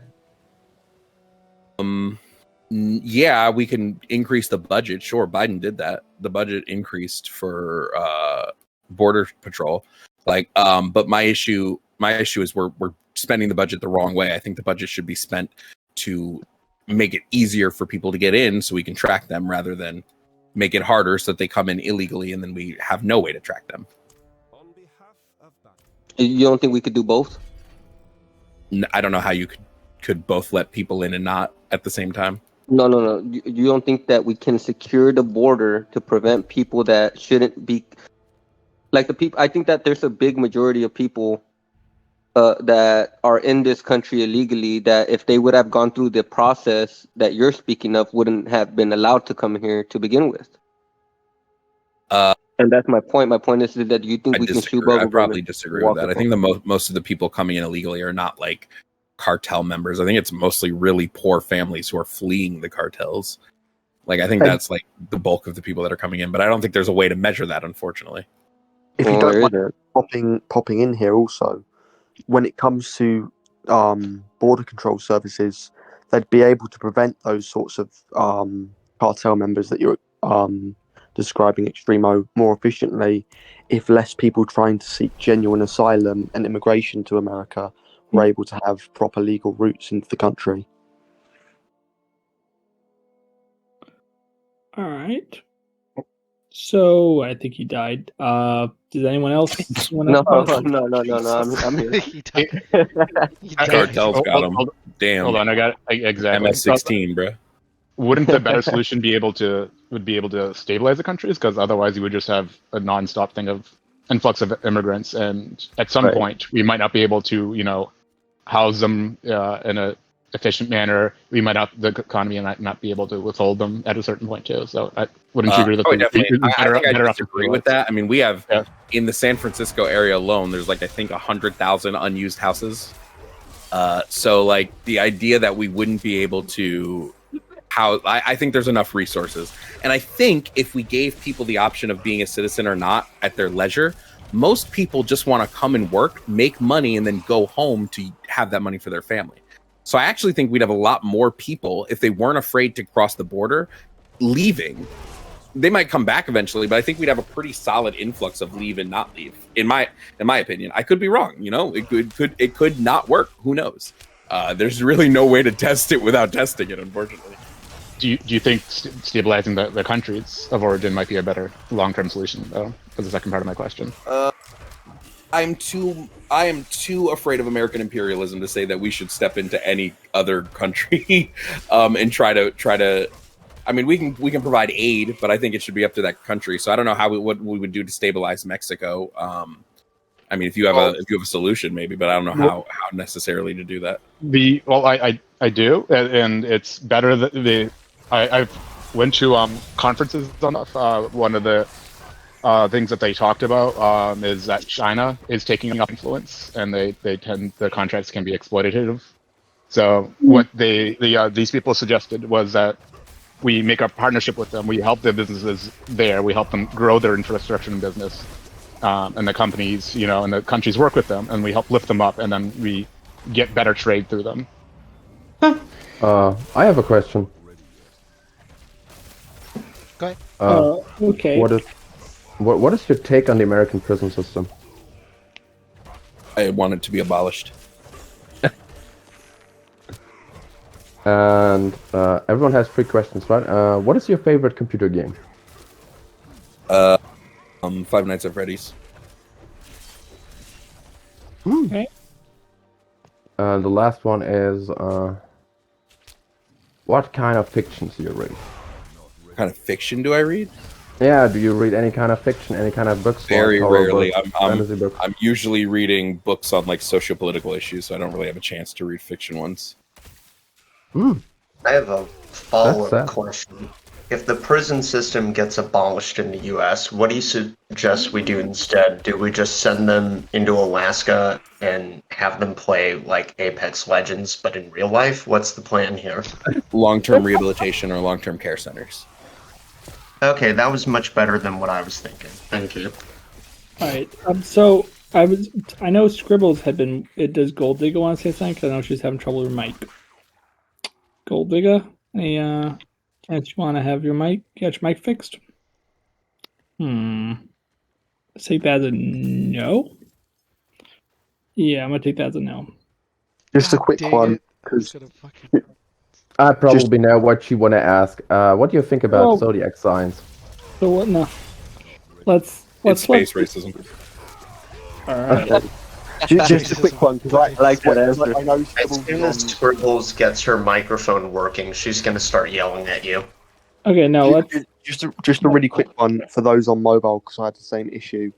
B: Yeah, we can increase the budget. Sure, Biden did that. The budget increased for border patrol. Like, but my issue is we're spending the budget the wrong way. I think the budget should be spent to make it easier for people to get in, so we can track them, rather than make it harder so that they come in illegally and then we have no way to track them.
E: You don't think we could do both?
B: I don't know how you could both let people in and not at the same time.
E: No. You don't think that we can secure the border to prevent people that shouldn't be like the people? I think that there's a big majority of people that are in this country illegally that if they would have gone through the process that you're speaking of, wouldn't have been allowed to come here to begin with. And that's my point. My point is that you think we can shoot
B: I
E: over
B: probably disagree with that. I think most of the people coming in illegally are not like cartel members. I think it's mostly really poor families who are fleeing the cartels. Like I think that's like the bulk of the people that are coming in, but I don't think there's a way to measure that, unfortunately.
H: If you don't mind popping in here also, when it comes to border control services, they'd be able to prevent those sorts of cartel members that you're describing, Extremo, more efficiently if less people trying to seek genuine asylum and immigration to America were able to have proper legal routes into the country.
J: All right. So I think he died. Does anyone else?
E: No. I'm here.
A: He died.
B: Cartels got him. Damn.
G: Hold on, I got it. Exactly.
B: MS-16, bro.
G: Wouldn't the better solution be able to stabilize the countries? Because otherwise, you would just have a non-stop thing of influx of immigrants, and at some point, we might not be able to, house them in a efficient manner. We might not, the economy might not be able to withhold them at a certain point too. So, wouldn't you agree that?
B: I think I disagree with that. I mean, we have in the San Francisco area alone, there's like I think 100,000 unused houses. So like the idea that we wouldn't be able to I think there's enough resources. And I think if we gave people the option of being a citizen or not at their leisure, most people just want to come and work, make money, and then go home to have that money for their family. So I actually think we'd have a lot more people if they weren't afraid to cross the border leaving. They might come back eventually, but I think we'd have a pretty solid influx of leave and not leave. In my opinion, I could be wrong. It could not work. Who knows? There's really no way to test it without testing it, unfortunately.
G: Do you think stabilizing the countries of origin might be a better long-term solution, though? For the second part of my question.
B: I am too afraid of American imperialism to say that we should step into any other country and try to. I mean, we can provide aid, but I think it should be up to that country. So I don't know what we would do to stabilize Mexico. I mean, if you have a solution, maybe, but I don't know how necessarily to do that.
G: I do, and it's better that I've went to conferences on that. One of the things that they talked about is that China is taking up influence, and the contracts can be exploitative. So what these people suggested was that we make a partnership with them. We help their businesses there. We help them grow their infrastructure and business, and the companies, and the countries work with them, and we help lift them up, and then we get better trade through them.
M: I have a question.
A: Go ahead.
J: Okay.
M: What is your take on the American prison system?
B: I want it to be abolished.
M: And everyone has 3 questions, right? What is your favorite computer game?
B: Five Nights at Freddy's.
J: Okay.
M: The last one is what kind of fictions do you read?
B: What kind of fiction do I read?
M: Yeah, do you read any kind of fiction, any kind of books?
B: Very rarely.
M: Fantasy books?
B: I'm usually reading books on like socio-political issues, so I don't really have a chance to read fiction ones.
K: I have a follow-up question. If the prison system gets abolished in the U.S., what do you suggest we do instead? Do we just send them into Alaska and have them play like Apex Legends, but in real life? What's the plan here?
B: Long-term rehabilitation or long-term care centers.
K: Okay, that was much better than what I was thinking. Thank you.
J: All right. So I know Scribbles had been. Does Gold Digger want to say something? Because I know she's having trouble with her mic. Gold Digger, any chance you want to have your mic? Get your mic fixed? Let's take that as a no. Yeah, I'm gonna take that as a no.
H: Just a quick one, because
M: I probably know what you want to ask. What do you think about zodiac signs?
J: So what? No. Let's
B: space racism.
J: All right.
H: Just a quick one, because
E: I like that
H: I
E: answer.
H: know
N: As
H: Scribbles
N: soon
H: is
N: as
H: on.
N: Scribbles gets her microphone working, she's gonna start yelling at you.
J: Okay, no, let's.
H: Just a really quick one for those on mobile, because I had the same issue.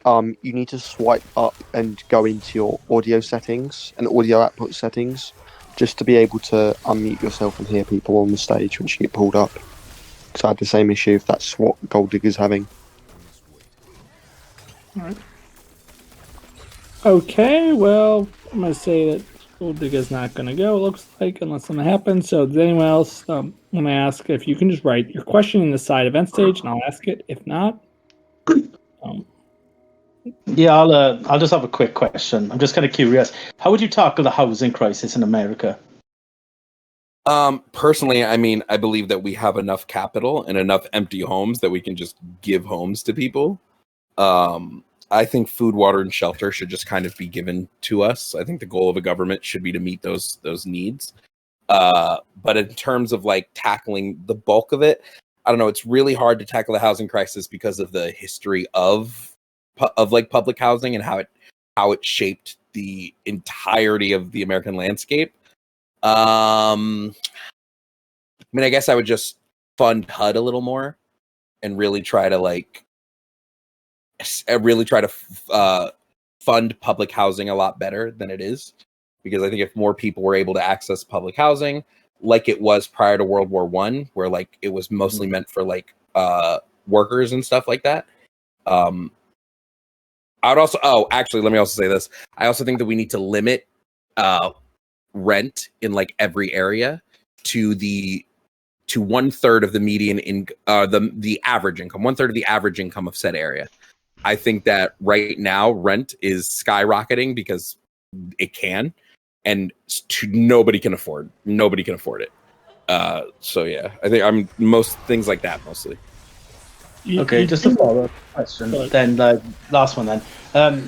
H: You need to swipe up and go into your audio settings and audio output settings, just to be able to unmute yourself and hear people on the stage once you get pulled up. Because I had the same issue. If that's what Gold Digger's having.
J: All right. Okay, well, I'm gonna say that Gold Digger's not gonna go. It looks like, unless something happens. So, does anyone else? I'm gonna ask if you can just write your question in the side event stage, and I'll ask it. If not,
D: Yeah, I'll just have a quick question. I'm just kind of curious. How would you tackle the housing crisis in America?
B: Personally, I mean, I believe that we have enough capital and enough empty homes that we can just give homes to people. I think food, water, and shelter should just kind of be given to us. I think the goal of a government should be to meet those needs. But in terms of like tackling the bulk of it, I don't know. It's really hard to tackle the housing crisis because of the history of like public housing and how it shaped the entirety of the American landscape. I mean, I guess I would just fund HUD a little more and really try to fund public housing a lot better than it is, because I think if more people were able to access public housing like it was prior to World War I, where like it was mostly meant for like workers and stuff like that. I would also actually, let me also say this. I also think that we need to limit rent in like every area to 1/3 of the median in the average income, 1/3 of the average income of said area. I think that right now rent is skyrocketing because it can, and nobody can afford it. So yeah, I think I'm most things like that mostly.
D: Okay, just a follow-up question. Then the last one then.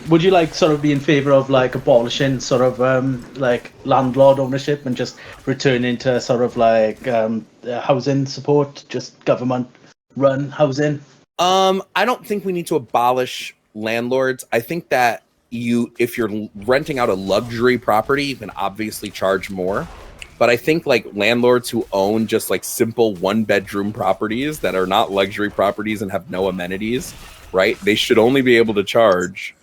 D: Would you like sort of be in favor of like abolishing sort of like landlord ownership and just returning to sort of like housing support, just government run housing?
B: I don't think we need to abolish landlords. I think that if you're renting out a luxury property, you can obviously charge more. But I think like landlords who own just like simple 1-bedroom properties that are not luxury properties and have no amenities, right? They should only be able to charge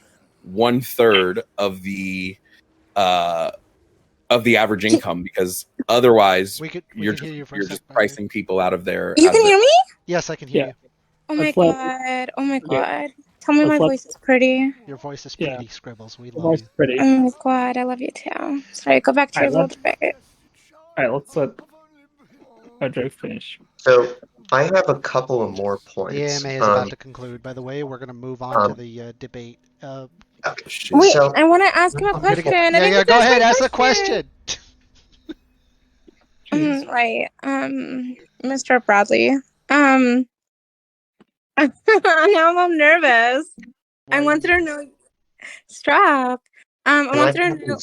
B: 1/3 of the average income, because otherwise you're just pricing people out of their.
O: You can hear me?
A: Yes, I can hear you.
O: Oh my god! Oh my god! Tell me my voice is pretty.
A: Your voice is pretty, Scribbles. We
J: Your
A: love
J: voice
A: you.
J: is pretty.
O: Oh my god! I love you too. Sorry, go back to your little debate.
J: All right, let's let Joe finish.
N: So I have a couple of more points.
A: The AMA is about to conclude. By the way, we're going to move on to the debate.
O: Wait, I want to ask him a question.
A: Go ahead, ask the question.
O: Right, Mr. Bradley. Now I'm nervous. I wanted to know. Stop. I wanted to know.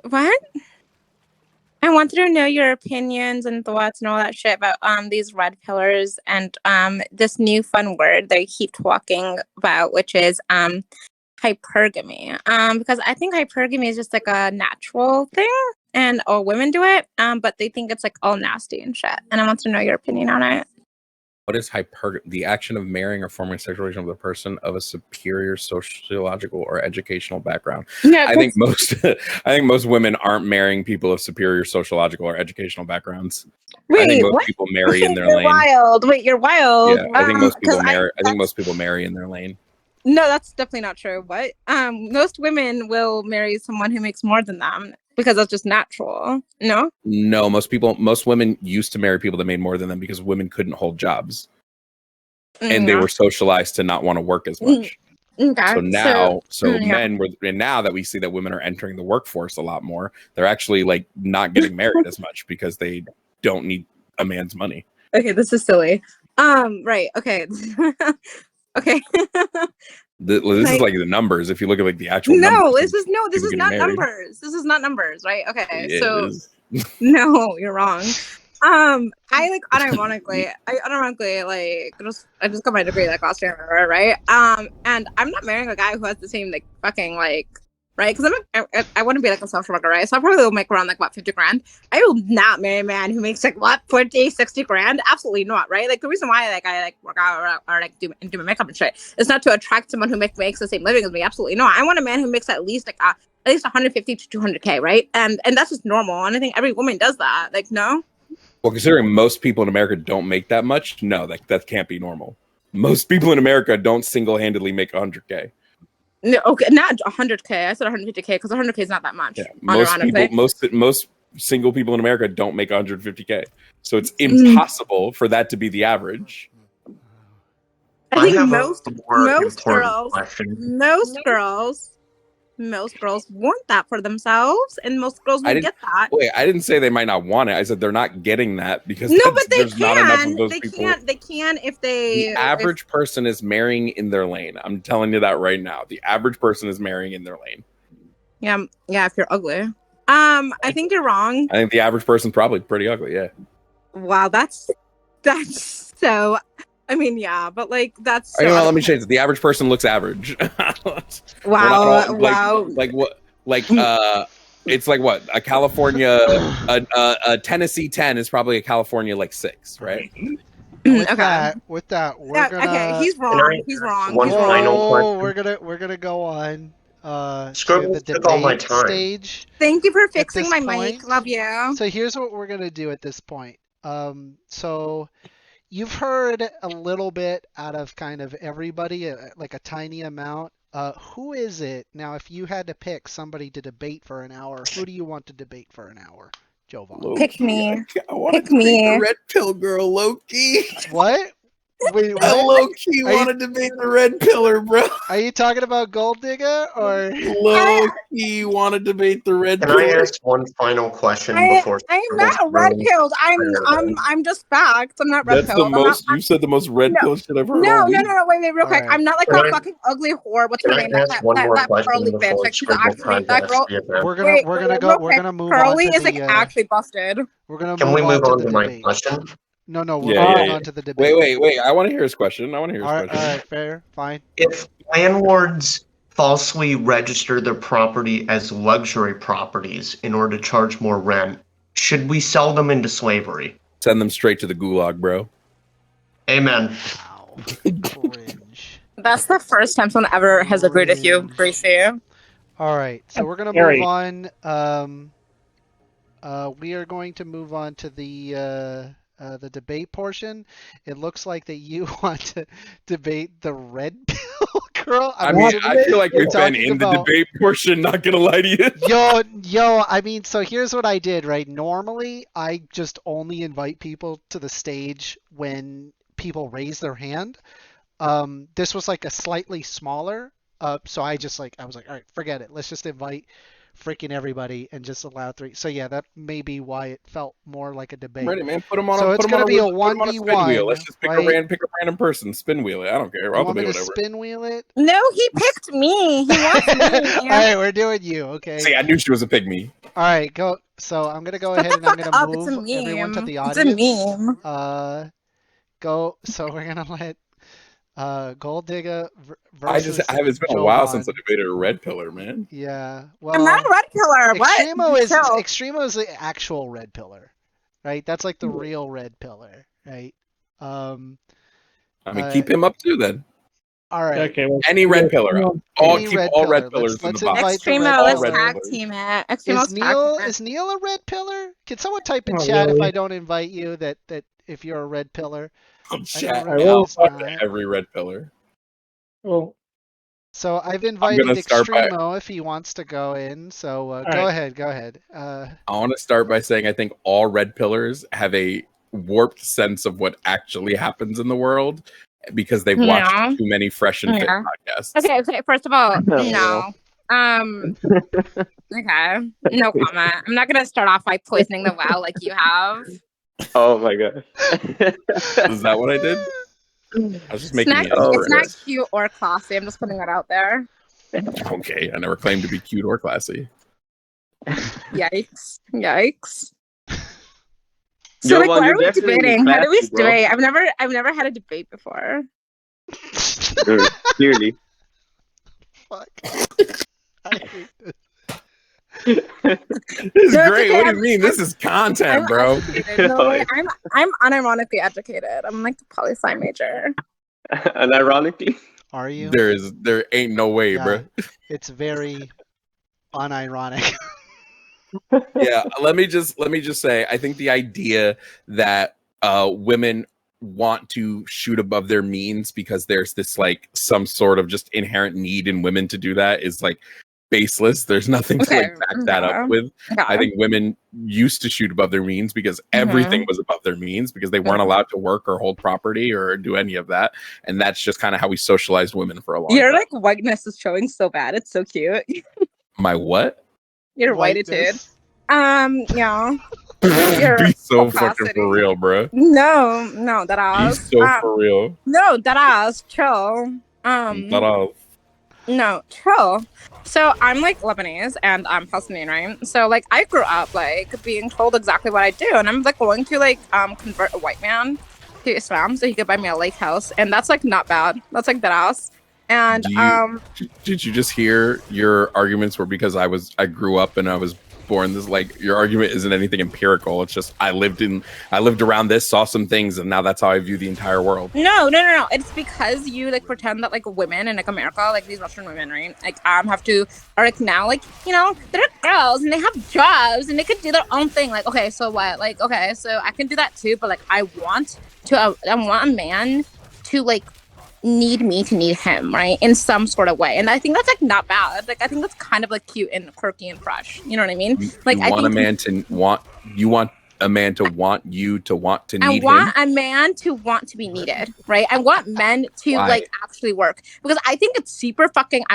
O: What? I wanted to know your opinions and thoughts and all that shit about these red pillars and this new fun word they keep talking about, which is hypergamy. Because I think hypergamy is just like a natural thing, and all women do it. But they think it's like all nasty and shit. And I want to know your opinion on it.
B: What is hypergamy? The action of marrying or forming a sexual relation with a person of a superior sociological or educational background.
O: Yeah,
B: I think most women aren't marrying people of superior sociological or educational backgrounds. I think most people marry in their
O: You're
B: lane.
O: wild. Wait, you're wild.
B: Yeah, I think most people marry. I think most people marry in their lane.
O: No, that's definitely not true. But most women will marry someone who makes more than them because that's just natural. No?
B: No, most women used to marry people that made more than them because women couldn't hold jobs. And they were socialized to not want to work as much.
O: Okay.
B: So now,
O: yeah.
B: and now that we see that women are entering the workforce a lot more, they're actually like not getting married as much because they don't need a man's money.
O: Okay, this is silly. Right. Okay. Okay.
B: This is like the numbers. If you look at like the actual numbers,
O: this is not
B: married.
O: numbers. This is not numbers, right? Okay.
B: Yeah,
O: So no, you're wrong. I like unironically like I just got my degree like last year, right? And I'm not marrying a guy who has the same like fucking like right? Because I want to be like a social worker, right? So I probably will make around like what 50 grand. I will not marry a man who makes like what 40, 60 grand. Absolutely not, right? Like the reason why like I like work out or like do my makeup and shit is not to attract someone who makes the same living as me. Absolutely not. I want a man who makes at least 150 to 200K, right? And that's just normal. And I think every woman does that. Like no.
B: Well, considering most people in America don't make that much, no, that can't be normal. Most people in America don't single-handedly make 100K.
O: No, okay, not 100K. I said 150K because 100K is not that much.
B: Yeah, most single people in America don't make 150K. So it's impossible for that to be the average.
O: I think
N: have
O: most
N: a more important
O: girls,
N: question.
O: most girls want that for themselves, and most girls will get that.
B: Wait, I didn't say they might not want it. I said they're not getting that because
O: no, but they
B: there's not enough of those
O: they
B: people.
O: They can if they.
B: The average person is marrying in their lane. I'm telling you that right now. The average person is marrying in their lane.
O: Yeah, if you're ugly. I think you're wrong.
B: I think the average person's probably pretty ugly. Yeah.
O: Wow, that's so. I mean, yeah, but like that's. So
B: let me change it. The average person looks average.
O: Wow!
B: Like what? Like it's like what? A California, a Tennessee 10 is probably a California like 6, right?
A: With that, we're gonna.
O: Okay, he's wrong. He's wrong.
N: One
O: he's
N: final
O: wrong.
N: question.
A: We're gonna go on. To
N: Scribbles
A: the
N: took all my
A: debate
N: time.
A: stage.
O: Thank you for fixing
A: this
O: my
A: point.
O: mic. Love you.
A: So here's what we're gonna do at this point. So you've heard a little bit out of kind of everybody, like a tiny amount. Who is it now? If you had to pick somebody to debate for an hour, who do you want to debate for an hour, Jovan?
O: Pick me.
B: I want
O: Pick
B: to debate
O: me.
B: the red pill girl, Loki.
A: What? Wait,
B: I
A: what?
B: low-key want to debate the red pillar, bro.
A: Are you talking about Gold Digger or?
B: Low-key want to debate the red
N: Can
B: pillar.
N: I ask one final question before?
O: I'm not red pilled. I'm just facts. I'm not red
B: That's
O: pilled.
B: the most. You said the most red pill shit I've heard.
O: No,
B: all week.
O: wait, real quick.
A: right.
O: I'm not like
N: Can
O: that
N: I-
O: fucking ugly whore. What's her
N: Can I
O: name? That
N: ask one more question
O: Pearly bitch.
N: before
O: Like she's
N: Scribble
O: actually
N: tries to
O: that
N: ask
O: girl.
N: the event?
A: We're gonna move
O: Pearly
A: on to
O: is like
A: the.
O: actually busted.
A: We're gonna
N: Can
A: move
N: we move
A: on
N: on
A: to
N: to
A: the
N: my
A: debate.
N: question?
A: No, we're moving on to the debate.
B: Wait. I want to hear his question.
A: All right, fair, fine.
N: If landlords falsely register their property as luxury properties in order to charge more rent, should we sell them into slavery?
B: Send them straight to the gulag, bro.
N: Amen.
A: Wow. Cringe.
O: That's the first time someone ever has agreed with you, Gracie.
A: All right, so we're gonna
J: Harry.
A: move on. We are going to move on to the debate portion. It looks like that you want to debate the red pill girl.
B: I feel like we've been in the
A: about-
B: debate portion. Not gonna lie to you.
A: Yo, I mean, so here's what I did, right? Normally, I just only invite people to the stage when people raise their hand. This was like a slightly smaller, so I was like, all right, forget it. Let's just invite freaking everybody and just allow 3. So yeah, that may be why it felt more like a debate.
B: Ready, man. Put them on.
A: So it's gonna be a
B: spin wheel.
A: 1v1.
B: Let's just pick
A: right?
B: a random person. Spin wheel it. I don't care.
A: You
B: I'll
A: want me
B: debate
A: to
B: whatever.
A: spin wheel it?
O: No, he picked me. He wants me.
A: All right, we're doing you. Okay.
B: See, I knew she was a pygmy.
A: All right, go. So I'm gonna go ahead and I'm gonna move everyone to the audience.
O: It's a meme.
A: Go. So we're gonna let Gold Digger versus.
B: It's been a while since I debated a red pillar, man.
A: Yeah. Well,
O: I'm not a red pillar. What?
A: Extremo is the actual red pillar, right? That's like the real red pillar, right?
B: I mean, keep him up too, then.
A: All right.
J: Okay. Well,
B: Any red pillar up. All red pillars
A: Let's
B: in the box.
A: invite the
O: Extremo,
A: red
O: let's
A: pillar.
O: tag team it. Extremo's
A: Is Neil a red pillar? Can someone type in
J: Not
A: chat if
J: really.
A: I don't invite you that if you're a red pillar?
B: Chat.
A: I will.
B: Every red pillar.
J: Well,
A: So I've invited
B: gonna start by-
A: Extremo if he wants to go in. So go ahead.
B: I want to start by saying I think all red pillars have a warped sense of what actually happens in the world because they've watched too many Fresh and Fit podcasts.
O: Okay. First of all, no. Okay. No comment. I'm not gonna start off by poisoning the well like you have.
E: Oh my god.
B: Is that what I did? I was just making
O: It's not cute or classy. I'm just putting that out there.
B: Okay, I never claimed to be cute or classy.
O: Yikes. So
E: Jovan,
O: like, why are
E: you're
O: we
E: definitely
O: debating? How do we
E: classy, bro.
O: debate? I've never had a debate before.
E: Clearly.
A: Fuck.
I: This is
O: No, it's
I: great.
O: okay.
I: What do you mean? This is content, bro.
O: Educated. No, like, I'm unironically educated. I'm like the poli-sci major.
E: And ironically,
A: Are you?
B: There ain't no way,
A: Yeah.
B: bro.
A: It's very unironic.
B: Yeah, let me just say, I think the idea that women want to shoot above their means because there's this like some sort of just inherent need in women to do that is like baseless. There's nothing to like back that up with. I think women used to shoot above their means because everything was above their means because they weren't allowed to work or hold property or do any of that. And that's just kind of how we socialized women for a long
O: Your
B: time.
O: like whiteness is showing so bad. It's so cute.
B: My what?
O: Your whititude. Yeah. Your
B: Be so fucking
O: opacity.
B: for real, bro.
O: No, that
B: Be
O: ass.
B: so for real.
O: No, that ass. Chill.
B: That ass.
O: No, chill. So I'm like Lebanese and I'm Palestinian, right? So like I grew up like being told exactly what I do, and I'm like going to like convert a white man to Islam so he could buy me a lake house, and that's like not bad. That's like that ass. And
B: Did you just hear your arguments were because I grew up and I was born this, like your argument isn't anything empirical. It's just I lived around this, saw some things, and now that's how I view the entire world.
O: No. It's because you like pretend that like women in like America, like these Western women, right? Like have to are like now like they're girls and they have jobs and they could do their own thing. Like okay, so what? Like okay, so I can do that too, but like I want a man to like need me to need him, right? In some sort of way. And I think that's like not bad. Like I think that's kind of like cute and quirky and fresh. You know what I mean? Like
B: you want a man to want you want a man to want you to want to need
O: I want
B: him.
O: a man to want to be needed, right? I want men to
B: Why?
O: like actually work because I think it's super fucking.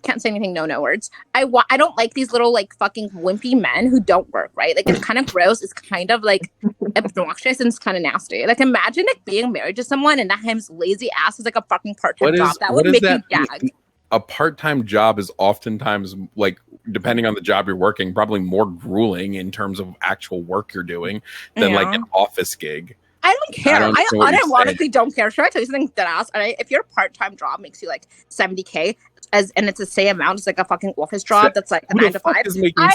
O: Can't say anything. No words. I don't like these little like fucking wimpy men who don't work, right? Like it's kind of gross. It's kind of like obnoxious and it's kind of nasty. Like imagine like being married to someone and that him's lazy ass is like a fucking part-time job. That would make me gag.
B: A part-time job is oftentimes, like, depending on the job you're working, probably more grueling in terms of actual work you're doing than like an office gig.
O: I don't care. I
B: unironically
O: don't care. Should I tell you something dead ass? If your part-time job makes you like 70K and it's the same amount as like a fucking office job that's like a 9 to 5, I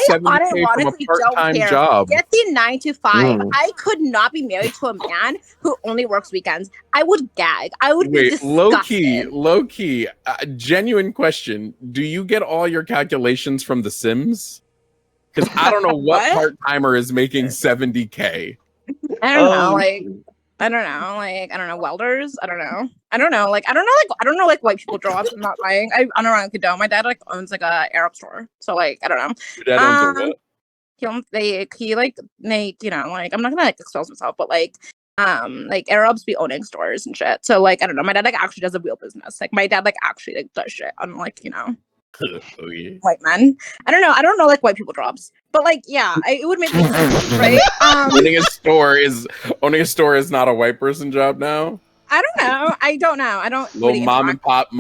O: unironically don't care.
B: Job?
O: Get the 9 to 5. I could not be married to a man who only works weekends. I would gag. I would be disgusted.
B: Low key, genuine question. Do you get all your calculations from The Sims? Because I don't know what part-timer is making 70K.
O: I don't know, I don't know, welders. I don't know, like white people jobs. I'm not lying. I don't know. My dad like owns like a Arab store, so like I don't know.
B: Your dad owns a what?
O: He like like I'm not gonna like expose myself, but like Arabs be owning stores and shit. So like I don't know. My dad like actually does a real business. Like my dad like actually like does shit on like
B: Oh, yeah.
O: white men. I don't know like white people jobs, but like yeah, it would make sense, right?
B: Owning a store is not a white person job now.
O: I don't know. I don't.
B: Little
O: really
B: mom and pop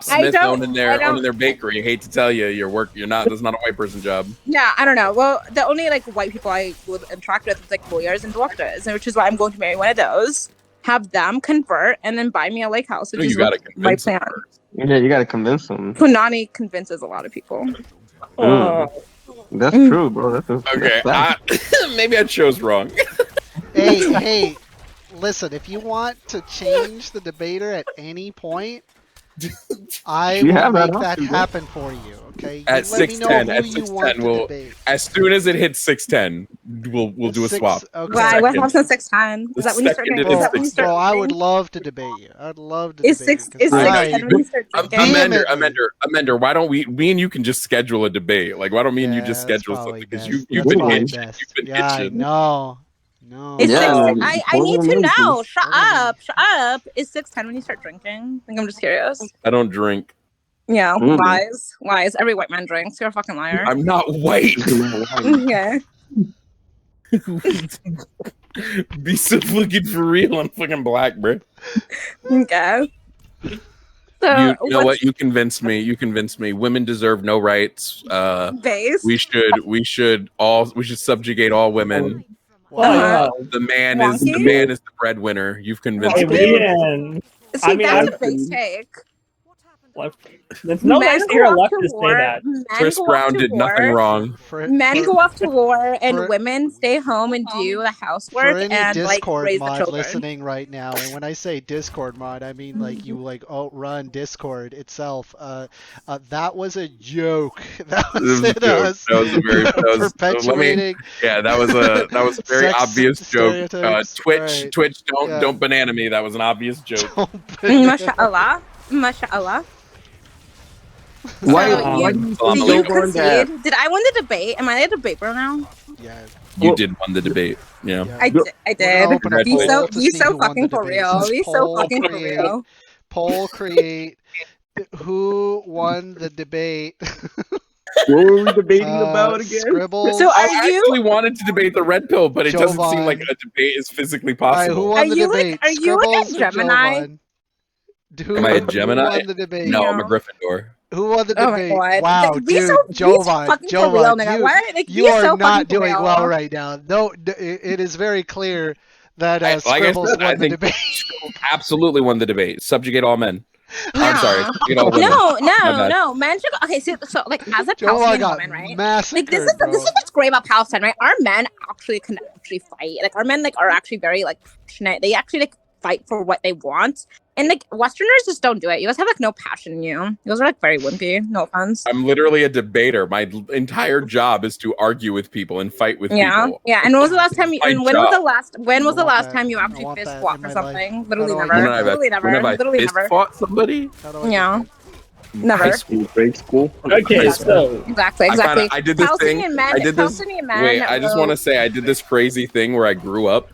B: Smith owning
O: don't-
B: their bakery. Hate to tell you, that's not a white person job.
O: Yeah, I don't know. Well, the only like white people I would interact with is like lawyers and doctors, which is why I'm going to marry one of those. Have them convert and then buy me a lake house, which is
B: gotta
O: like my
B: convince them
O: plan.
E: yeah, you gotta convince them.
O: Punani convinces a lot of people.
E: That's true, bro.
B: Okay, maybe I chose wrong.
A: Hey, listen, if you want to change the debater at any point, I will make that happen for you. Okay,
B: At 610, as soon as it hits 610, we'll do a swap.
O: Okay. Why? What happens at 610? Is that when you start drinking?
A: Oh, I would love to debate you. I'd love to debate you.
O: Is 610 when you start drinking?
B: Amender, why don't me and you can just schedule a debate? Like, why don't me and you just schedule something? Because you've been itching.
A: No.
O: I need to know. Shut up. Is 610 when you start drinking? I think I'm just curious.
B: I don't drink.
O: Yeah, lies. Every white man drinks. You're a fucking liar.
B: I'm not white.
O: Yeah.
B: Be so fucking for real. I'm fucking black, bro.
O: Okay. So
B: you know what? You convinced me. Women deserve no rights.
O: Base.
B: We should subjugate all women. The man is the breadwinner. You've convinced me.
O: See, that's a base take.
J: It's no
O: Men
J: nice to
O: go
J: hear a
O: off to
J: leftist say
O: war.
J: that.
O: Men
B: Chris
O: go off
B: Brown
O: to
B: did nothing
O: war.
B: wrong.
O: Men go off to war, and
A: for-
O: women stay home and do the
A: For
O: housework
A: any
O: and like
A: Discord
O: raise the
A: mod
O: children.
A: listening right now, and when I say Discord mod, I mean like you like outrun Discord itself. That was a joke. That
B: It was
A: was
B: a
A: it
B: joke.
A: us
B: That was a very
A: perpetuating.
B: yeah, that was a very
A: sex
B: obvious joke.
A: stereotypes.
B: Twitch,
A: Right.
B: Twitch,
A: Yeah.
B: don't banana me. That was an obvious joke.
O: Mashallah, mashallah.
N: Why?
O: So
N: Why
O: you,
N: do
O: do
N: you
O: you
N: think Jovan that?
O: concede? Did I win the debate? Am I the debate bro now?
A: Yeah.
B: You did win the debate. Yeah.
O: I did.
A: We're gonna open a
O: Be
A: poll
O: so,
A: to
O: be
A: see
O: so
A: who won the
O: fucking for
A: debate.
O: real.
A: Says
O: Be so
A: poll
O: fucking for
A: create.
O: real.
A: Poll create. Who won the debate?
E: What were we debating about again?
A: Scribbles.
O: So
B: I
O: are you?
B: actually wanted to debate the red pill, but it doesn't seem
A: Jovan.
B: like a debate is physically
A: All right,
B: possible.
A: who
O: Are
A: won the
O: you
A: debate?
O: like? Are you like
A: Scribbles
O: a
A: or
O: Gemini?
A: Jovan? Who,
B: Am I a
A: who
B: Gemini?
A: won the debate?
B: No, I'm a
O: No.
B: Gryffindor.
A: Who won the
O: Oh my
A: debate?
O: god!
A: Wow,
O: Be
A: dude,
O: so
A: Jovan,
O: fucking for real,
A: Jovan,
O: nigga. Why? Like,
A: you
O: be
A: are
O: so
A: not
O: fucking for
A: doing
O: real.
A: well right now. No, it is very clear that
B: Like I
A: Scribbles
B: said, I
A: won the
B: think
A: debate.
B: Scribbles absolutely won the debate. Subjugate all men. I'm sorry, subjugate all women.
O: No,
B: My
O: no,
B: bad.
O: no. Men should. Okay, so like as a
A: Jovan
O: Palestinian
A: got
O: woman, right?
A: massacred,
O: Like this is
A: bro.
O: what's great about Palestine, right? Our men actually can actually fight. Like our men like are actually very like passionate. They actually like fight for what they want. And like Westerners just don't do it. You guys have like no passion in you. You guys are like very wimpy. No offense.
B: I'm literally a debater. My entire job is to argue with people and fight with
O: Yeah,
B: people.
O: yeah. And when was the last time you?
B: My
O: And when was the
B: job.
O: last? When was the
A: want
O: last
A: that.
O: time you
A: I
O: actually
A: want
O: fist
A: that
O: fought
A: in
O: for
A: my
O: something?
A: life.
O: Literally
A: How do I
O: never.
A: get that?
O: Literally
B: When have
O: never.
B: I
O: Literally
B: fist
O: never.
B: fought somebody?
A: How do I
O: Yeah.
A: get
O: Never.
E: High school, grade school.
J: Okay,
B: High
J: so
O: Exactly.
B: I found
O: Exactly.
B: out- I did this thing.
O: Palestinian men.
B: I did this.
O: Palestinian men.
B: Wait, I just want to say I did this crazy thing where I grew up,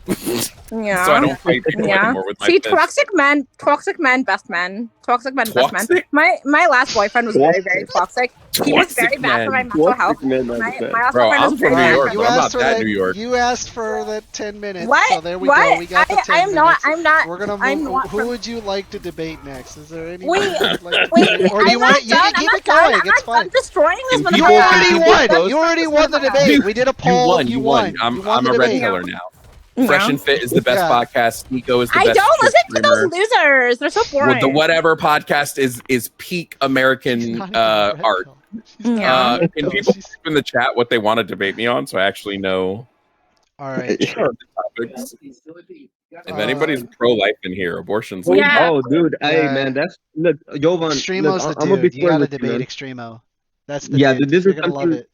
O: Yeah.
B: so I don't fight people
O: Yeah.
B: anymore with my
O: See,
B: fists.
O: toxic men, best men, toxic men, best men.
B: Toxic?
O: My last boyfriend was very, very toxic. He was very
B: Toxic
O: bad for my
B: men.
O: mental health.
E: Toxic men are the
O: My
E: best.
O: last
B: Bro,
O: boyfriend
B: I'm
O: was
B: from
O: very
B: New
O: bad
B: York,
O: for
A: You
B: but I'm
O: my
A: asked
B: not
A: for
B: that
A: that.
B: New York.
A: You asked for the 10 minutes.
O: What?
A: So there we
O: What?
A: go. We got the 10
O: I am not.
A: minutes.
O: I'm not.
A: We're gonna
O: I'm
A: move.
O: not
A: Who
O: from-
A: would you like to debate next? Is there any?
O: Wait,
A: like,
O: wait.
A: or do you
O: I'm
A: want
O: not
A: it? You
O: done.
A: can keep
O: I'm
A: it
O: not
A: going.
O: done.
A: It's
O: I'm
A: fine.
O: destroying this
B: Can
O: motherfucker.
A: You
B: people-
A: already
B: can
A: won.
B: people
A: You already won the
O: You
A: debate. We did a
B: You
A: poll.
B: won.
A: You
B: You won.
A: won.
B: I'm
A: You won the
B: a red
A: debate.
B: pillar now.
O: Yeah.
B: Fresh and Fit is the best
A: Yeah.
B: podcast. Nico is the
O: I
B: best.
O: don't listen to
B: streamer.
O: those losers. They're so boring.
B: Well, the whatever podcast is peak
A: She's
B: American
A: not even a red
B: art.
A: pill. She's not
O: Yeah.
A: a red
B: Can
A: pill.
B: people
A: She's-
B: type in the chat what they want to debate me on, so I actually know
A: All right.
B: the topics? If anybody's pro-life in here, abortion's
O: Yeah.
B: legal.
E: Oh, dude. Hey,
A: Yeah.
E: man. That's look, Jovan.
A: Extremo's
E: Look,
A: the
E: I'm gonna be
A: dude. You gotta
E: with you,
A: debate
E: man.
A: Extremo. That's the
E: Yeah,
A: dude.
E: this
A: You're
E: is
A: gonna love
E: something.
A: it.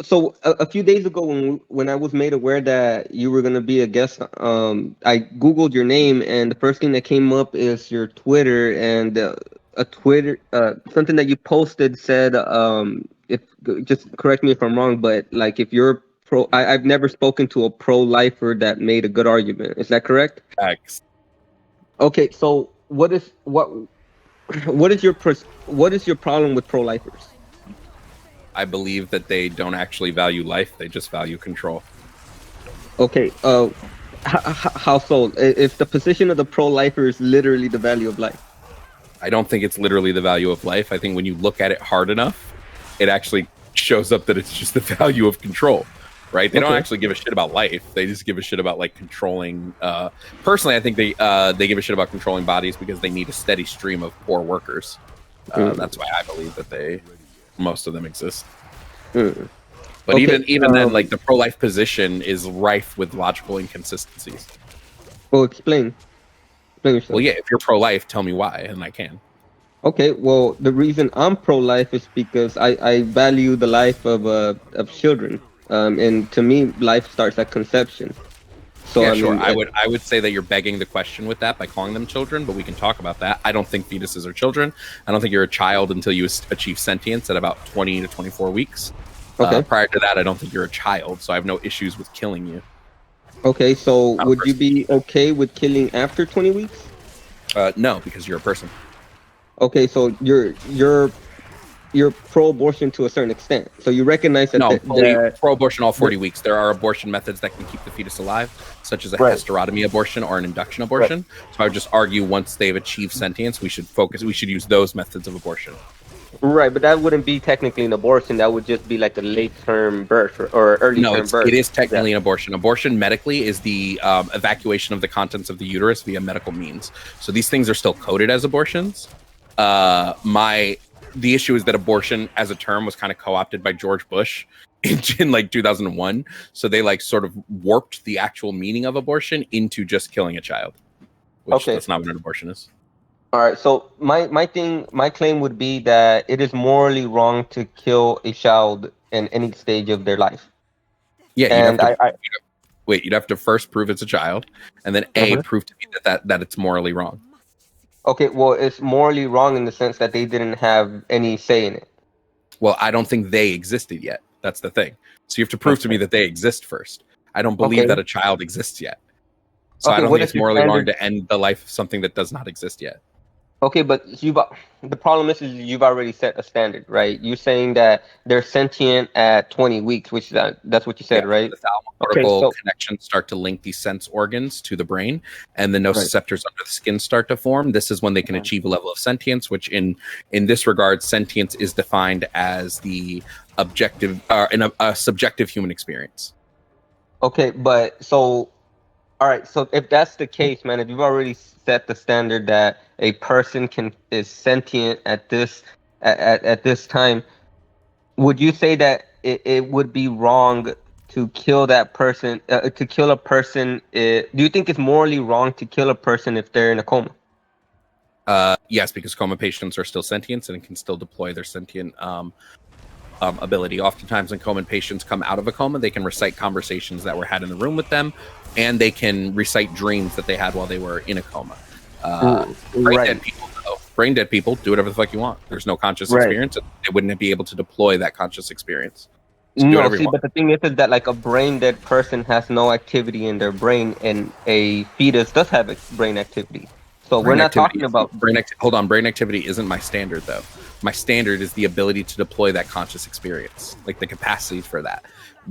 E: So a few days ago, when I was made aware that you were gonna be a guest, I googled your name, and the first thing that came up is your Twitter, and a Twitter something that you posted said, if just correct me if I'm wrong, but like if you're pro, I've never spoken to a pro-lifer that made a good argument. Is that correct?
B: Facts.
E: Okay, so what is your problem with pro-lifers?
B: I believe that they don't actually value life; they just value control.
E: Okay, how so? If the position of the pro-lifer is literally the value of life.
B: I don't think it's literally the value of life. I think when you look at it hard enough, it actually shows up that it's just the value of control, right? They don't
E: Okay.
B: actually give a shit about life. They just give a shit about like controlling. Personally, I think they give a shit about controlling bodies because they need a steady stream of poor workers. That's why I believe that most of them exist.
E: Mm.
B: But
E: Okay,
B: even then, like the pro-life position is rife with logical inconsistencies.
E: Well, explain yourself.
B: Well, yeah, if you're pro-life, tell me why, and I can.
E: Okay, well, the reason I'm pro-life is because I value the life of children, and to me, life starts at conception. So
B: yeah,
E: I
B: sure.
E: mean,
B: I would say that you're begging the question with that by calling them children, but we can talk about that. I don't think fetuses are children. I don't think you're a child until you achieve sentience at about 20 to 24 weeks.
E: Okay.
B: Prior to that, I don't think you're a child, so I have no issues with killing you.
E: Okay, so
B: Not a
E: would you
B: person.
E: be okay with killing after 20 weeks?
B: No, because you're a person.
E: Okay, so you're pro-abortion to a certain extent. So you recognize that
B: No,
E: that
B: pro-abortion all 40 weeks. There are abortion methods that can keep the fetus alive, such as a
E: Right.
B: hysterotomy abortion or an induction abortion. So I would just argue once they've achieved sentience, we should use those methods of abortion.
E: right, but that wouldn't be technically an abortion. That would just be like a late-term birth or early-term birth.
B: It is technically an abortion. Abortion medically is the evacuation of the contents of the uterus via medical means. So these things are still coded as abortions. The issue is that abortion as a term was kind of co-opted by George Bush in like 2001. So they like sort of warped the actual meaning of abortion into just killing a child, which that's not what an abortion is.
E: All right. So my claim would be that it is morally wrong to kill a child in any stage of their life.
B: Yeah,
E: and
B: you'd have to first prove it's a child, and then prove to me that it's morally wrong.
E: Okay, well, it's morally wrong in the sense that they didn't have any say in it.
B: Well, I don't think they existed yet. That's the thing. So you have to prove to me that they exist first. I don't believe that a child exists yet. So I don't think it's morally wrong to end the life of something that does not exist yet.
E: Okay, but the problem is you've already set a standard, right? You're saying that they're sentient at 20 weeks, which that's what you said, right?
B: The thalamocortical connections start to link these sense organs to the brain, and the nociceptors under the skin start to form. This is when they can achieve a level of sentience, which in this regard, sentience is defined as the objective, in a subjective human experience.
E: Okay, but so, all right, so if that's the case, man, if you've already set the standard that a person is sentient at this time, would you say that it would be wrong to kill that person, to kill a person? Do you think it's morally wrong to kill a person if they're in a coma?
B: Yes, because coma patients are still sentient and can still deploy their sentient ability. Oftentimes when coma patients come out of a coma, they can recite conversations that were had in the room with them, and they can recite dreams that they had while they were in a coma. Brain dead people do whatever the fuck you want. There's no conscious experience. They wouldn't be able to deploy that conscious experience. So
E: no, see, but the thing is that like a brain dead person has no activity in their brain, and a fetus does have brain activity. So we're not talking about
B: hold on, brain activity isn't my standard though. My standard is the ability to deploy that conscious experience, like the capacity for that.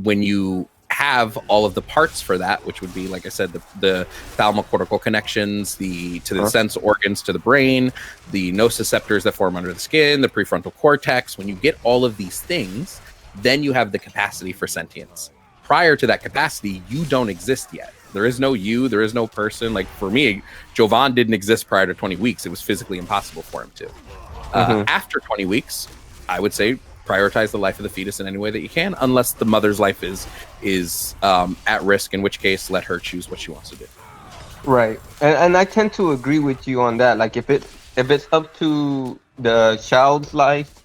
B: When you have all of the parts for that, which would be, like I said, the thalamocortical connections, to the sense organs to the brain, the nociceptors that form under the skin, the prefrontal cortex. When you get all of these things, then you have the capacity for sentience. Prior to that capacity, you don't exist yet. There is no you, there is no person. Like for me, Jovan didn't exist prior to 20 weeks. It was physically impossible for him to. After 20 weeks, I would say prioritize the life of the fetus in any way that you can, unless the mother's life is at risk, in which case let her choose what she wants to do.
E: Right, and I tend to agree with you on that. Like if it's up to the child's life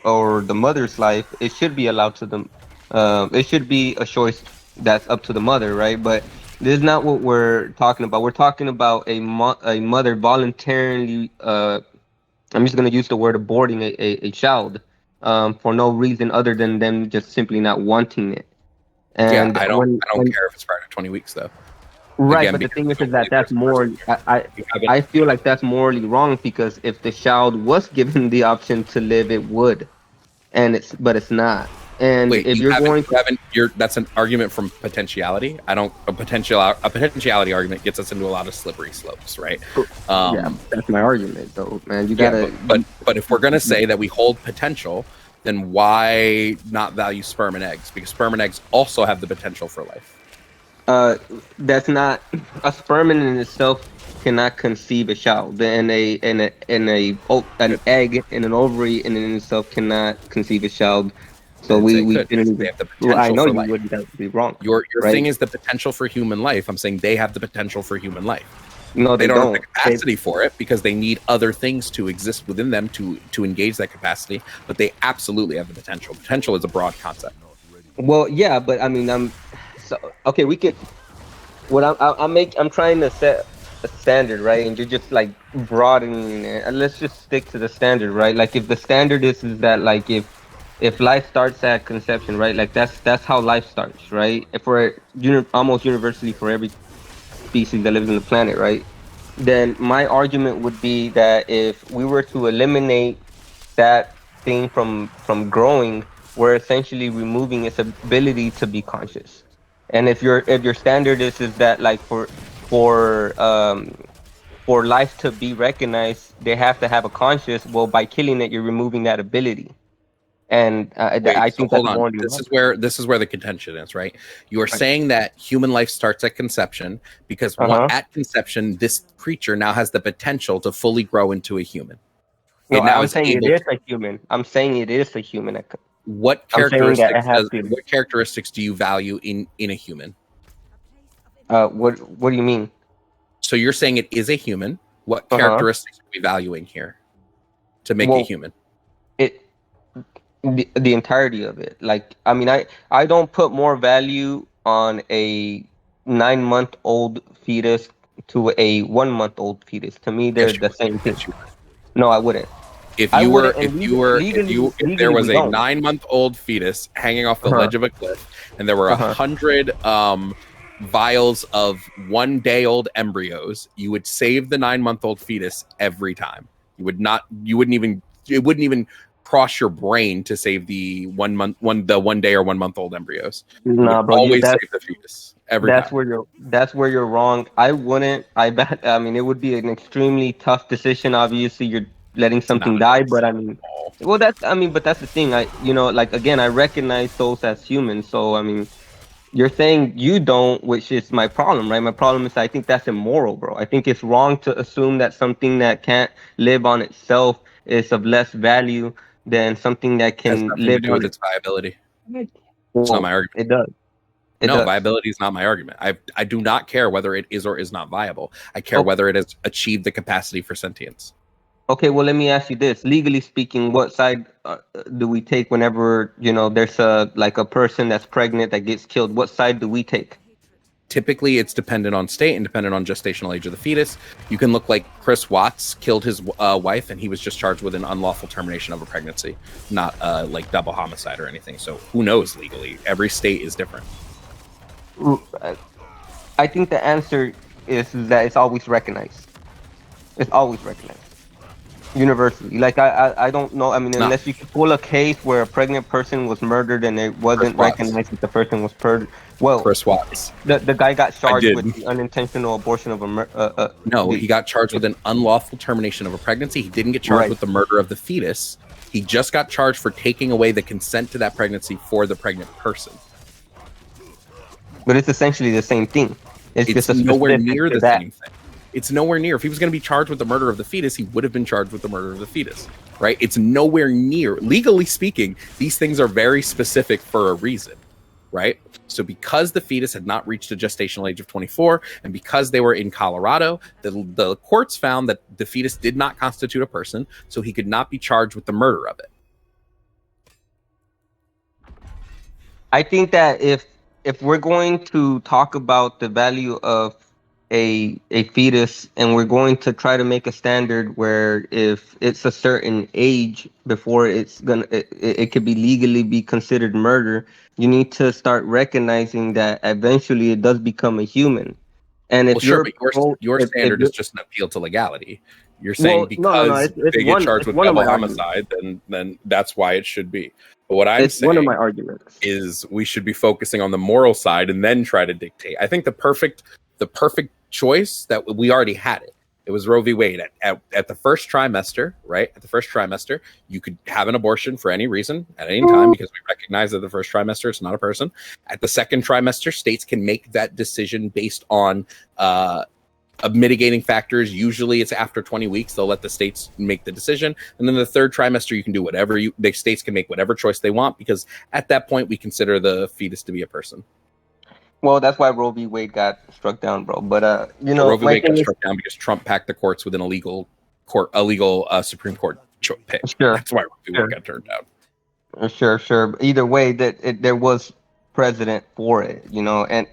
E: or the mother's life, it should be allowed to them. It should be a choice that's up to the mother, right? But this is not what we're talking about. We're talking about a mother voluntarily. I'm just going to use the word aborting a child for no reason other than them just simply not wanting it. And
B: I don't care if it's prior to 20 weeks though.
E: Right, but the thing is that that's more. I feel like that's morally wrong, because if the child was given the option to live, it would, but it's not. And
B: wait,
E: if you're going to,
B: that's an argument from potentiality. A potentiality argument gets us into a lot of slippery slopes, right?
E: Yeah, that's my argument, though, man. You gotta.
B: But if we're gonna say that we hold potential, then why not value sperm and eggs? Because sperm and eggs also have the potential for life.
E: That's not a sperm in itself cannot conceive a child, and an egg and an ovary in itself cannot conceive a child. So we didn't even. Well, I know you wouldn't. That would be wrong.
B: Your thing is the potential for human life. I'm saying they have the potential for human life.
E: No,
B: they don't have the capacity for it, because they need other things to exist within them to engage that capacity. But they absolutely have the potential. Potential is a broad concept.
E: Well, yeah, but I mean, okay. We could. What I'm trying to set a standard, right? And you're just like broadening it. Let's just stick to the standard, right? Like if the standard is that like if life starts at conception, right? Like that's how life starts, right? If we're almost universally for every species that lives on the planet, right? Then my argument would be that if we were to eliminate that thing from growing, we're essentially removing its ability to be conscious. And if your standard is that like for life to be recognized, they have to have a conscious. Well, by killing it, you're removing that ability. And I think
B: hold on. This is where the contention is, right? You are saying that human life starts at conception because at conception, this creature now has the potential to fully grow into a human.
E: No,
B: It now
E: I'm
B: is
E: saying it
B: able
E: is
B: to.
E: a human. I'm saying it is a human.
B: What
E: I'm saying that it
B: characteristics
E: has feelings.
B: what characteristics do you value in a human?
E: What do you mean?
B: So you're saying it is a human. What
E: Uh-huh.
B: characteristics are we valuing here to make it
E: Well,
B: human?
E: it the entirety of it. Like, I mean, I don't put more value on a 9-month-old fetus to a 1-month-old fetus. To me, they're
B: Yes, you
E: the
B: would.
E: same thing.
B: Yes, you would.
E: No, I wouldn't.
B: If
E: I
B: you were,
E: wouldn't. And
B: if there
E: legally,
B: was
E: we
B: a
E: don't.
B: 9-month-old fetus hanging off the
E: Uh-huh.
B: ledge of a cliff, and there were
E: Uh-huh.
B: 100 vials of 1-day-old embryos, you would save the 9-month-old fetus every time. You would not. You wouldn't even. It wouldn't even cross your brain to save the 1 day or 1-month-old embryos. You would
E: Nah, bro,
B: always save the fetus every time.
E: that's where you're wrong. I wouldn't. I mean, it would be an extremely tough decision. Obviously, you're letting something die, but I mean, well, but that's the thing. Like, again, I recognize those as humans. So I mean, you're saying you don't, which is my problem, right? My problem is I think that's immoral, bro. I think it's wrong to assume that something that can't live on itself is of less value than something that
B: Has
E: can
B: nothing to
E: live
B: do with
E: on
B: its viability.
E: it.
B: It's not
E: Well,
B: my argument.
E: it does. It
B: No,
E: does.
B: viability is not my argument. I do not care whether it is or is not viable. I care
E: Okay.
B: whether it has achieved the capacity for sentience.
E: Okay, well, let me ask you this. Legally speaking, what side do we take whenever, there's a person that's pregnant that gets killed? What side do we take?
B: Typically, it's dependent on state and dependent on gestational age of the fetus. You can look like Chris Watts killed his wife, and he was just charged with an unlawful termination of a pregnancy, not like double homicide or anything. So who knows legally? Every state is different.
E: I think the answer is that it's always recognized. It's always recognized universally. Like, I don't know. I mean,
B: No.
E: unless you could pull a case where a pregnant person was murdered and it wasn't recognized that the person was murdered. Well,
B: Chris Watts.
E: The guy got charged
B: did.
E: with the unintentional abortion of
B: No, he got charged with an unlawful termination of a pregnancy. He didn't get charged
E: Right.
B: with the murder of the fetus. He just got charged for taking away the consent to that pregnancy for the pregnant person.
E: But it's essentially the same thing. It's just a
B: nowhere
E: specific
B: near
E: to
B: the
E: that.
B: same thing. It's nowhere near. If he was going to be charged with the murder of the fetus, he would have been charged with the murder of the fetus, right? It's nowhere near. Legally speaking, these things are very specific for a reason, right? So because the fetus had not reached a gestational age of 24, and because they were in Colorado, the courts found that the fetus did not constitute a person, so he could not be charged with the murder of it.
E: I think that if we're going to talk about the value of a fetus, and we're going to try to make a standard where if it's a certain age before it could be legally be considered murder, you need to start recognizing that eventually it does become a human. And if
B: Well, sure,
E: you're
B: but your
E: if
B: standard
E: you're-
B: is just an appeal to legality. You're saying
E: Well,
B: because
E: no, it's
B: they get
E: one.
B: charged
E: It's
B: with
E: one of
B: double
E: my arguments.
B: homicide, then that's why it should be. But what I'm
E: It's one of
B: saying
E: my arguments.
B: is we should be focusing on the moral side and then try to dictate. I think the perfect choice that we already had it. It was Roe v. Wade at the first trimester, right? At the first trimester, you could have an abortion for any reason at any time because we recognize that the first trimester is not a person. At the second trimester, states can make that decision based on of mitigating factors. Usually it's after 20 weeks. They'll let the states make the decision. And then the third trimester, you can do whatever the states can make whatever choice they want, because at that point we consider the fetus to be a person.
E: Well, that's why Roe v. Wade got struck down, bro. But
B: Roe v.
E: my
B: Wade got
E: thing is,
B: struck down because Trump packed the courts with an illegal Supreme Court pick.
E: Sure.
B: That's why Roe v.
E: Sure.
B: Wade got turned down.
E: Sure. But either way, there was precedent for it, and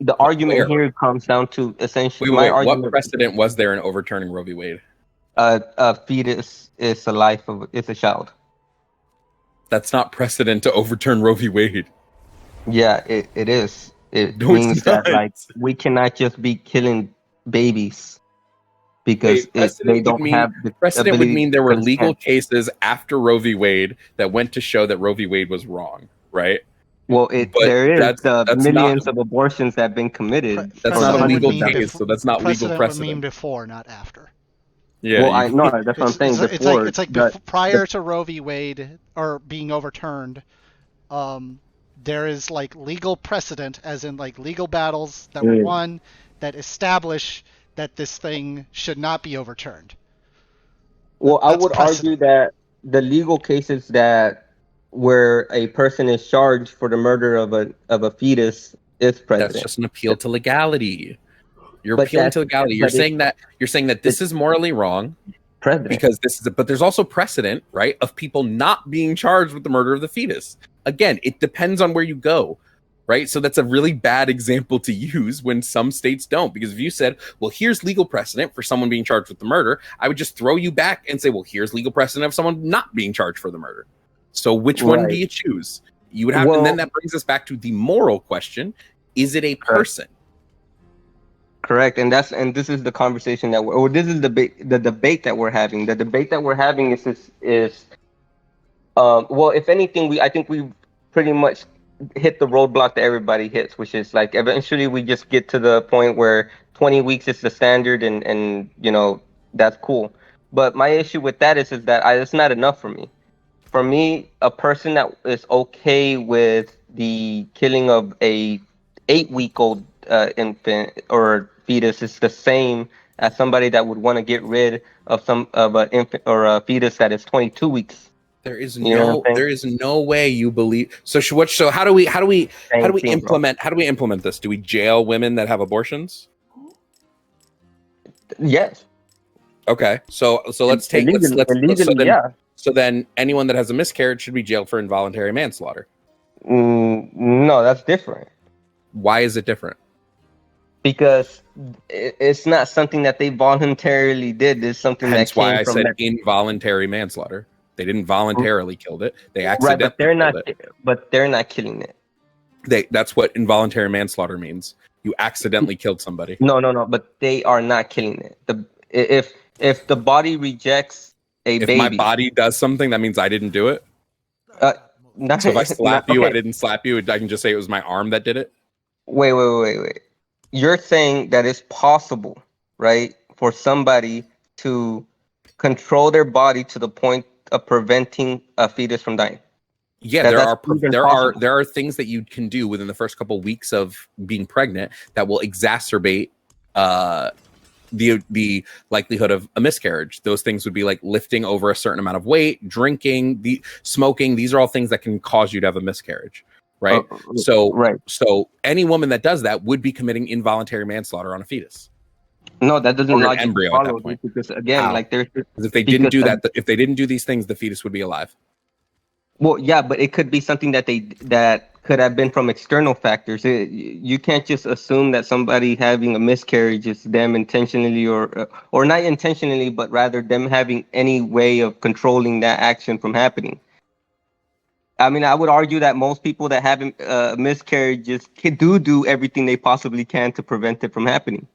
E: the argument here comes down to essentially my argument.
B: What precedent was there in overturning Roe v. Wade?
E: A fetus is a life of it's a child.
B: That's not precedent to overturn Roe v. Wade.
E: Yeah, it is. It
B: No,
E: means
B: it's
E: that
B: not.
E: we cannot just be killing babies because they don't have the
B: Precedent would
E: ability
B: mean
E: to
B: there were
E: consent.
B: legal cases after Roe v. Wade that went to show that Roe v. Wade was wrong, right?
E: Well, there is
B: that's
E: millions of abortions that have been committed.
B: That's
E: or
B: not a
E: hundreds
B: legal
E: of thousands.
B: case, so that's not legal
A: Precedent would
B: precedent.
A: mean before, not after.
B: Yeah,
E: Well, I know that's what I'm saying.
A: It's like prior to Roe v. Wade or being overturned, there is like legal precedent, as in like legal battles that were won that establish that this thing should not be overturned.
E: Well, I
A: That's
E: would argue
A: precedent.
E: that the legal cases that where a person is charged for the murder of a fetus is
B: That's
E: precedent.
B: just an appeal to legality. You're
E: But
B: appealing
E: that's
B: to legality. You're
E: but
B: saying that this
E: it's
B: is morally wrong
E: precedent.
B: because this is but there's also precedent, right, of people not being charged with the murder of the fetus. Again, it depends on where you go, right? So that's a really bad example to use when some states don't, because if you said, well, here's legal precedent for someone being charged with the murder, I would just throw you back and say, well, here's legal precedent of someone not being charged for the murder. So which one do
E: Right.
B: you choose? You would have, and
E: Well,
B: then that brings us back to the moral question: is it a person?
E: correct, and this is the conversation that or this is the debate that we're having. The debate that we're having is well, if anything, I think we've pretty much hit the roadblock that everybody hits, which is like eventually we just get to the point where 20 weeks is the standard, and you know that's cool. But my issue with that is that it's not enough for me. For me, a person that is okay with the killing of a 8-week-old infant or fetus is the same as somebody that would want to get rid of an infant or a fetus that is 22 weeks.
B: There is
E: You know what I'm saying?
B: there is no way you believe. So how do we implement this? Do we jail women that have abortions?
E: Yes.
B: Okay. So let's take
E: illegally, yeah.
B: So then anyone that has a miscarriage should be jailed for involuntary manslaughter.
E: No, that's different.
B: Why is it different?
E: Because it's not something that they voluntarily did. It's something
B: Hence
E: that came
B: why I
E: from
B: said
E: that.
B: involuntary manslaughter. They didn't voluntarily kill it. They accidentally
E: Right, but they're not.
B: killed it.
E: But they're not killing it.
B: That's what involuntary manslaughter means. You accidentally killed somebody.
E: No. But they are not killing it. If the body rejects
B: if
E: baby,
B: my body does something, that means I didn't do it.
E: Not,
B: So if I slap you,
E: okay.
B: I didn't slap you. I can just say it was my arm that did it.
E: Wait. You're saying that it's possible, right, for somebody to control their body to the point of preventing a fetus from dying?
B: Yeah, there are things that you can do within the first couple of weeks of being pregnant that will exacerbate the likelihood of a miscarriage. Those things would be like lifting over a certain amount of weight, drinking, smoking. These are all things that can cause you to have a miscarriage, right? So any woman that does that would be committing involuntary manslaughter on a fetus.
E: No, that doesn't
B: or an
E: logically
B: embryo
E: follow
B: at that point.
E: because again,
B: How?
E: like there's
B: Because if they didn't do that, if they didn't do these things, the fetus would be alive.
E: Well, yeah, but it could be something that could have been from external factors. You can't just assume that somebody having a miscarriage is them intentionally or not intentionally, but rather them having any way of controlling that action from happening. I mean, I would argue that most people that have miscarriages do everything they possibly can to prevent it from happening.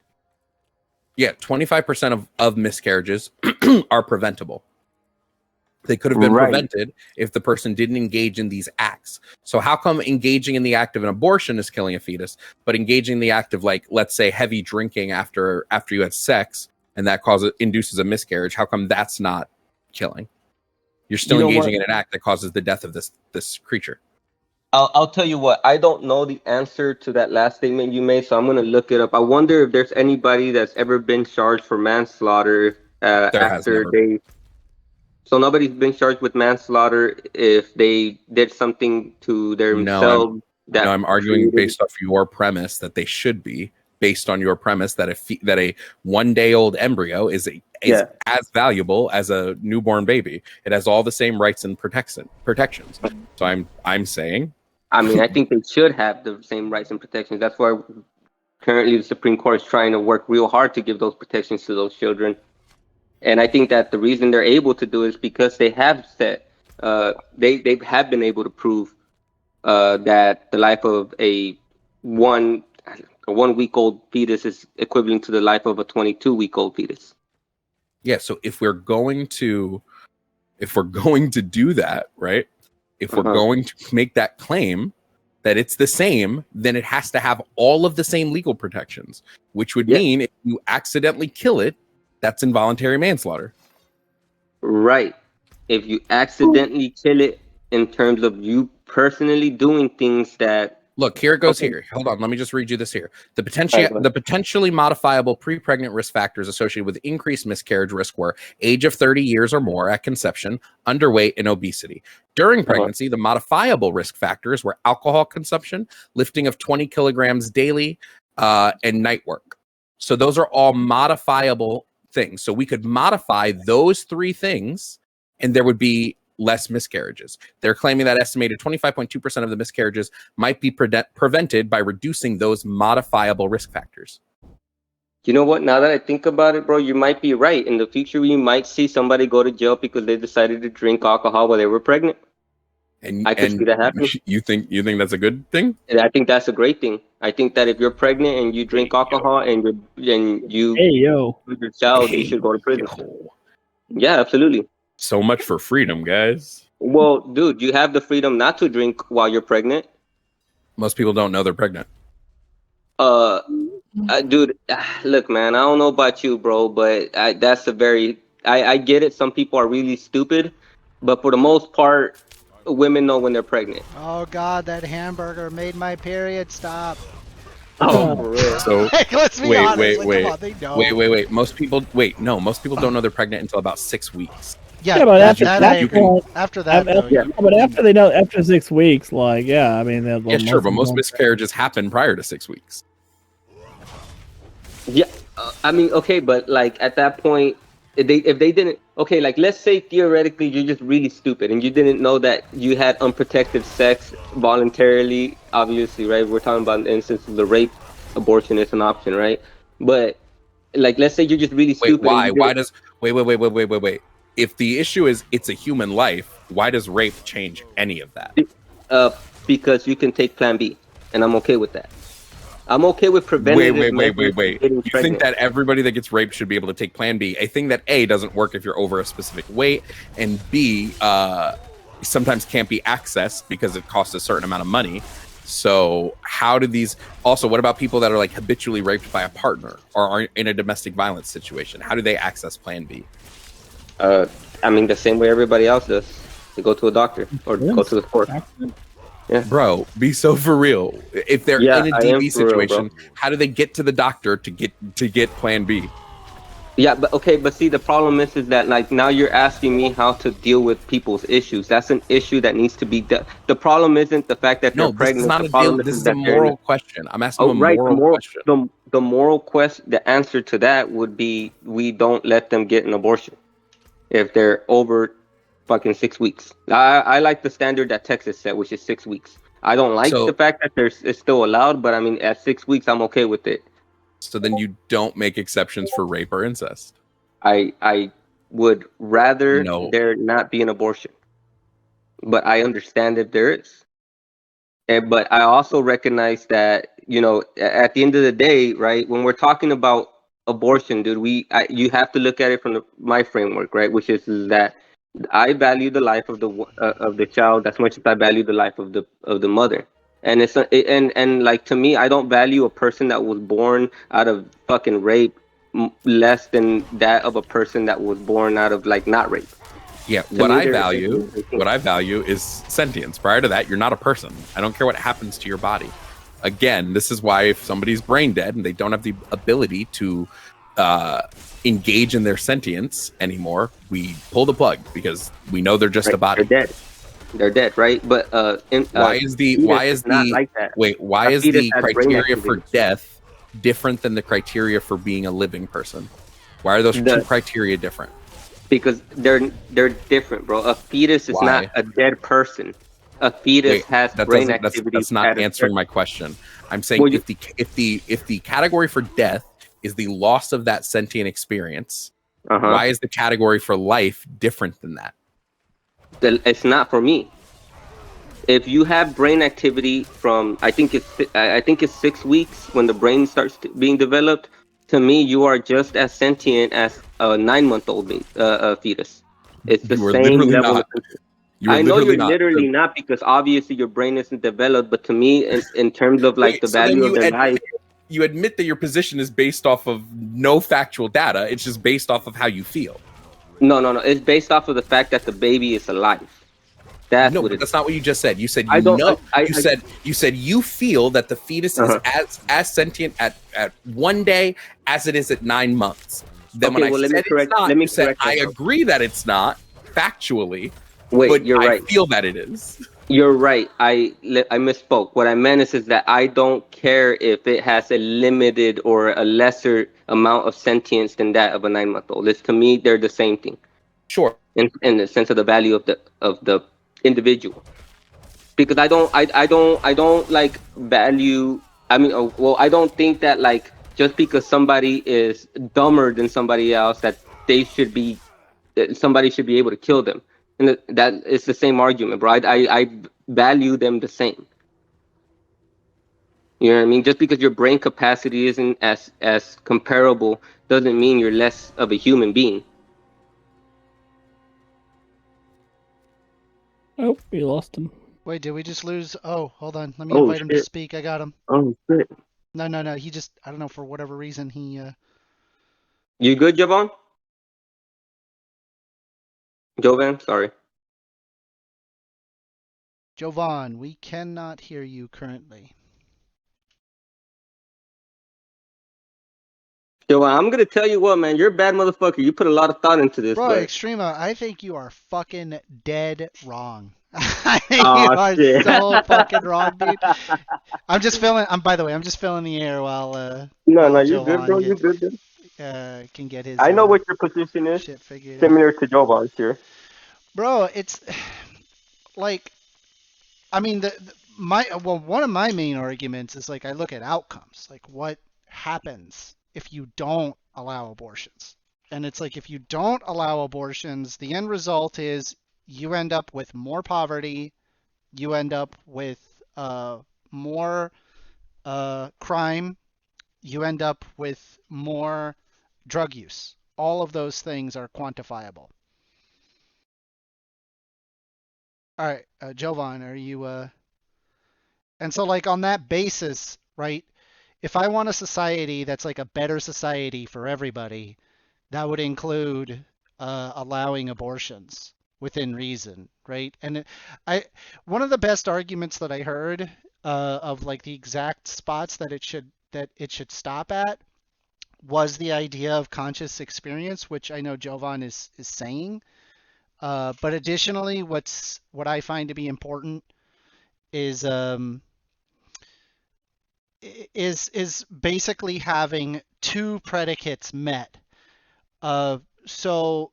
B: Yeah, 25% of miscarriages are preventable. They could have been prevented if the person didn't engage in these acts. So how come engaging in the act of an abortion is killing a fetus, but engaging in the act of, like, let's say, heavy drinking after you had sex and that induces a miscarriage, how come that's not killing? You're still engaging in an act that causes the death of this creature.
E: I'll tell you what, I don't know the answer to that last statement you made, so I'm going to look it up. I wonder if there's anybody that's ever been charged for manslaughter after they... So nobody's been charged with manslaughter if they did something to themselves.
B: No, I'm arguing based off your premise that they should be, based on your premise that a 1-day-old embryo is as valuable as a newborn baby. It has all the same rights and protections. So I'm saying,
E: I mean, I think they should have the same rights and protections. That's why currently the Supreme Court is trying to work real hard to give those protections to those children. And I think that the reason they're able to do it is because they have they have been able to prove that the life of a 1-week-old fetus is equivalent to the life of a 22-week-old fetus.
B: Yeah. So if we're going to do that, right? If we're going to make that claim that it's the same, then it has to have all of the same legal protections, which would mean if you accidentally kill it, that's involuntary manslaughter.
E: Right. If you accidentally kill it in terms of you personally doing things that
B: Look, here it goes.
E: Okay.
B: Here, hold on. Let me just read you this here. The potentially modifiable pre-pregnant risk factors associated with increased miscarriage risk were age of 30 years or more at conception, underweight, and obesity. During pregnancy, the modifiable risk factors were alcohol consumption, lifting of 20 kilograms daily, and night work. So those are all modifiable things. So we could modify those 3 things, and there would be less miscarriages. They're claiming that estimated 25.2% of the miscarriages might be prevented by reducing those modifiable risk factors.
E: You know what? Now that I think about it, bro, you might be right. In the future, we might see somebody go to jail because they decided to drink alcohol while they were pregnant.
B: And
E: I could see that happening.
B: You think that's a good thing?
E: And I think that's a great thing. I think that if you're pregnant and you drink alcohol and you with your child, you should go to prison. Yeah, absolutely.
B: So much for freedom, guys.
E: Well, dude, you have the freedom not to drink while you're pregnant.
B: Most people don't know they're pregnant.
E: Dude, look, man, I don't know about you, bro, but that's a very... I get it. Some people are really stupid, but for the most part, women know when they're pregnant.
A: Oh God, that hamburger made my period stop.
E: Oh, for real.
B: So
A: Let's be honest. Like, come on, they know.
B: wait. Most people don't know they're pregnant until about 6 weeks.
A: Yeah,
J: but after
A: that, though,
J: but after they know, after 6 weeks, like, yeah, I mean,
B: Yeah, sure, but most miscarriages happen prior to 6 weeks.
E: Yeah, I mean, okay, but like at that point, if they didn't, okay, like let's say theoretically you're just really stupid and you didn't know that you had unprotected sex voluntarily. Obviously, right? We're talking about the instance of the rape, abortion is an option, right? But like, let's say you're just really stupid.
B: Why? Why does wait? If the issue is it's a human life, why does rape change any of that?
E: Because you can take Plan B, and I'm okay with that. I'm okay with preventative measures.
B: Wait. You think that everybody that gets raped should be able to take Plan B? A thing that A, doesn't work if you're over a specific weight, and B, sometimes can't be accessed because it costs a certain amount of money. So how do these... Also, what about people that are like habitually raped by a partner or are in a domestic violence situation? How do they access Plan B?
E: I mean, the same way everybody else does. They go to a doctor or go to the court. Yeah,
B: bro, be so for real. If they're in a DV situation, how do they get to the doctor to get Plan B?
E: Yeah, but see, the problem is that like now you're asking me how to deal with people's issues. That's an issue that needs to be done. The problem isn't the fact that they're pregnant.
B: This is a moral question. I'm asking a moral question.
E: The moral question. The answer to that would be we don't let them get an abortion if they're over fucking 6 weeks. I like the standard that Texas set, which is 6 weeks. I don't like the fact that it's still allowed, but I mean, at 6 weeks, I'm okay with it.
B: So then you don't make exceptions for rape or incest?
E: I would rather there not be an abortion, but I understand if there is. But I also recognize that, you know, at the end of the day, right, when we're talking about abortion, dude, you have to look at it from my framework, right, which is that I value the life of the child as much as I value the life of the mother, and and like, to me, I don't value a person that was born out of fucking rape less than that of a person that was born out of like not rape.
B: Yeah, what I value is sentience. Prior to that, you're not a person. I don't care what happens to your body. Again, this is why if somebody's brain dead and they don't have the ability to engage in their sentience anymore, we pull the plug because we know they're just a body.
E: They're dead, right? But
B: why is the criteria for death different than the criteria for being a living person? Why are those two criteria different?
E: Because they're different, bro. A fetus is not a dead person. A fetus has brain activity.
B: That's not answering my question. I'm saying if the category for death is the loss of that sentient experience, why is the category for life different than that?
E: It's not for me. If you have brain activity from, I think it's 6 weeks when the brain starts being developed. To me, you are just as sentient as a 9-month-old fetus. It's the same level. I know you're literally not, because obviously your brain isn't developed. But to me, in terms of like the value of their life,
B: you admit that your position is based off of no factual data. It's just based off of how you feel.
E: No. It's based off of the fact that the baby is alive. That's
B: No,
E: what
B: but
E: it
B: that's
E: is.
B: not what you just said. You said
E: I
B: you
E: don't.
B: know.
E: I
B: You said you feel that the fetus is
E: Uh-huh.
B: as sentient at 1 day as it is at 9 months. Then when
E: Okay,
B: I
E: well,
B: said it's not,
E: let me
B: you said
E: correct
B: I
E: myself.
B: agree that it's not factually,
E: Wait,
B: but
E: you're
B: I
E: right.
B: feel that it is.
E: You're right. I misspoke. What I meant is that I don't care if it has a limited or a lesser amount of sentience than that of a 9-month-old. It's, to me, they're the same thing.
B: Sure.
E: In the sense of the value of the individual. Because I don't like value. I mean, well, I don't think that like just because somebody is dumber than somebody else that they should be that somebody should be able to kill them, and that it's the same argument, bro. I value them the same. You know what I mean? Just because your brain capacity isn't as comparable doesn't mean you're less of a human being.
J: Oh, we lost him.
A: Wait, did we just lose? Oh, hold on. Let me
E: Oh
A: invite him to
E: shit!
A: speak. I got him.
E: Oh shit!
A: No. He just, I don't know, for whatever reason,
E: You good, Jovan? Jovan, sorry.
A: Jovan, we cannot hear you currently.
E: Jovan, I'm gonna tell you what, man. You're a bad motherfucker. You put a lot of thought into this,
A: Bro,
E: but
A: Extrema, I think you are fucking dead wrong. I think you
E: oh
A: are
E: shit!
A: so fucking wrong, dude. By the way, I'm just filling the air
E: No,
A: while
E: you good,
A: Jovan
E: bro. You good, dude.
A: can get his
E: I know what your position is.
A: shit figured out.
E: Similar to Jovan's here.
A: Bro, it's like, I mean, one of my main arguments is like I look at outcomes, like what happens if you don't allow abortions. And it's like if you don't allow abortions, the end result is you end up with more poverty, you end up with more crime, you end up with more drug use. All of those things are quantifiable. All right, Jovan, are you and so like on that basis, right? If I want a society that's like a better society for everybody, that would include allowing abortions within reason, right? And I one of the best arguments that I heard of like the exact spots that it should stop at was the idea of conscious experience, which I know Jovan is saying. But additionally, what I find to be important is basically having two predicates met. So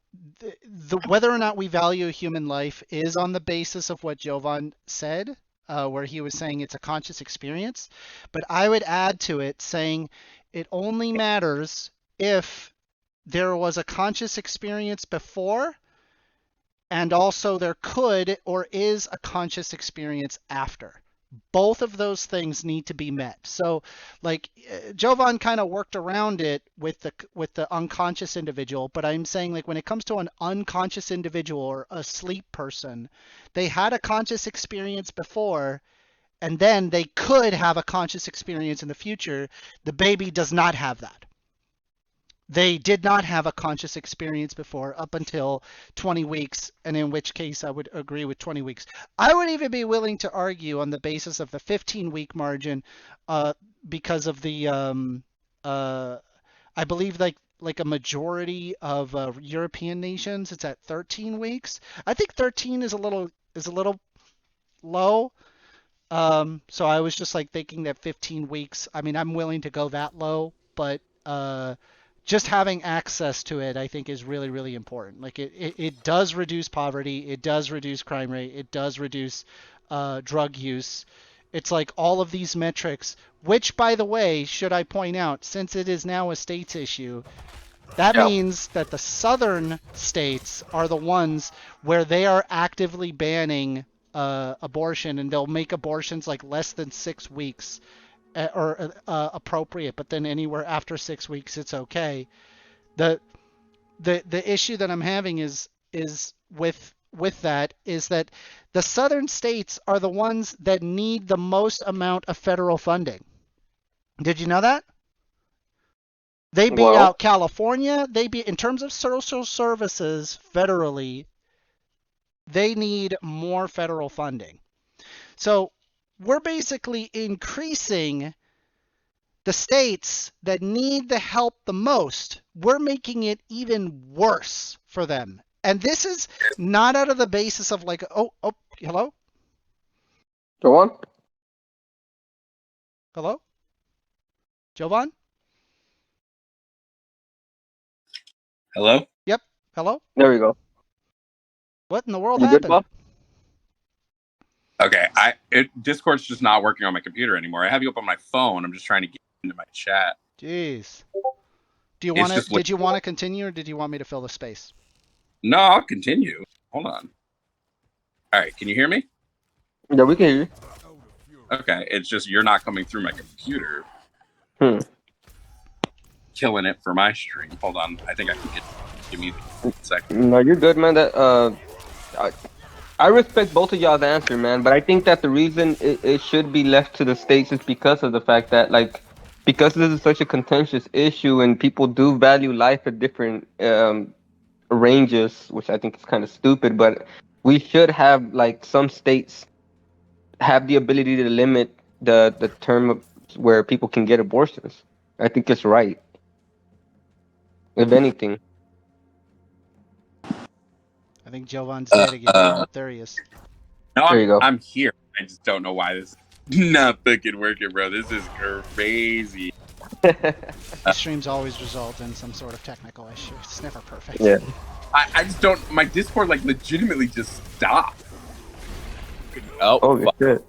A: whether or not we value human life is on the basis of what Jovan said, where he was saying it's a conscious experience. But I would add to it saying it only matters if there was a conscious experience before, and also there could or is a conscious experience after. Both of those things need to be met. So, like Jovan kind of worked around it with the unconscious individual, but I'm saying like when it comes to an unconscious individual or a sleep person, they had a conscious experience before, and then they could have a conscious experience in the future. The baby does not have that. They did not have a conscious experience before up until 20 weeks, and in which case I would agree with 20 weeks. I would even be willing to argue on the basis of the 15-week margin because of the, I believe like a majority of European nations, it's at 13 weeks. I think 13 is a little low. So I was just like thinking that 15 weeks, I mean, I'm willing to go that low, but just having access to it, I think, is really, really important. Like it does reduce poverty, it does reduce crime rate, it does reduce drug use. It's like all of these metrics, which, by the way, should I point out, since it is now a states issue, that means that the southern states are the ones where they are actively banning abortion, and they'll make abortions like less than 6 weeks or appropriate, but then anywhere after 6 weeks it's okay. The issue that I'm having is with that is that the southern states are the ones that need the most amount of federal funding. Did you know that? They beat
E: Well,
A: out California. They beat in terms of social services federally. they need more federal funding. So we're basically increasing the states that need the help the most. We're making it even worse for them. And this is not out of the basis of like, oh, hello?
E: Go on.
A: Hello? Jovan?
B: Hello?
A: Yep. Hello?
E: There we go.
A: What in the world
E: You good,
A: happened?
E: Bob?
B: Okay, Discord's just not working on my computer anymore. I have you up on my phone. I'm just trying to get into my chat.
A: Jeez.
B: It's just
A: Did you want to continue, or did you want me to fill the space?
B: No, I'll continue. Hold on. All right, can you hear me?
E: Yeah, we can hear you.
B: Okay, it's just you're not coming through my computer. Killing it for my stream. Hold on, I think I can give me a second.
E: No, you're good, man. I respect both of y'all's answer, man. But I think that the reason it should be left to the states is because of the fact that, like, because this is such a contentious issue and people do value life at different ranges, which I think is kind of stupid. But we should have, like, some states have the ability to limit the term of where people can get abortions. I think it's right. If anything.
A: I think Jovan's dead again. Oh, there he is.
B: No,
E: There you go.
B: I'm here. I just don't know why this is not fucking working, bro. This is crazy.
A: These streams always result in some sort of technical issue. It's never perfect.
E: Yeah.
B: I just don't. My Discord like legitimately just stopped. Oh,
E: holy shit.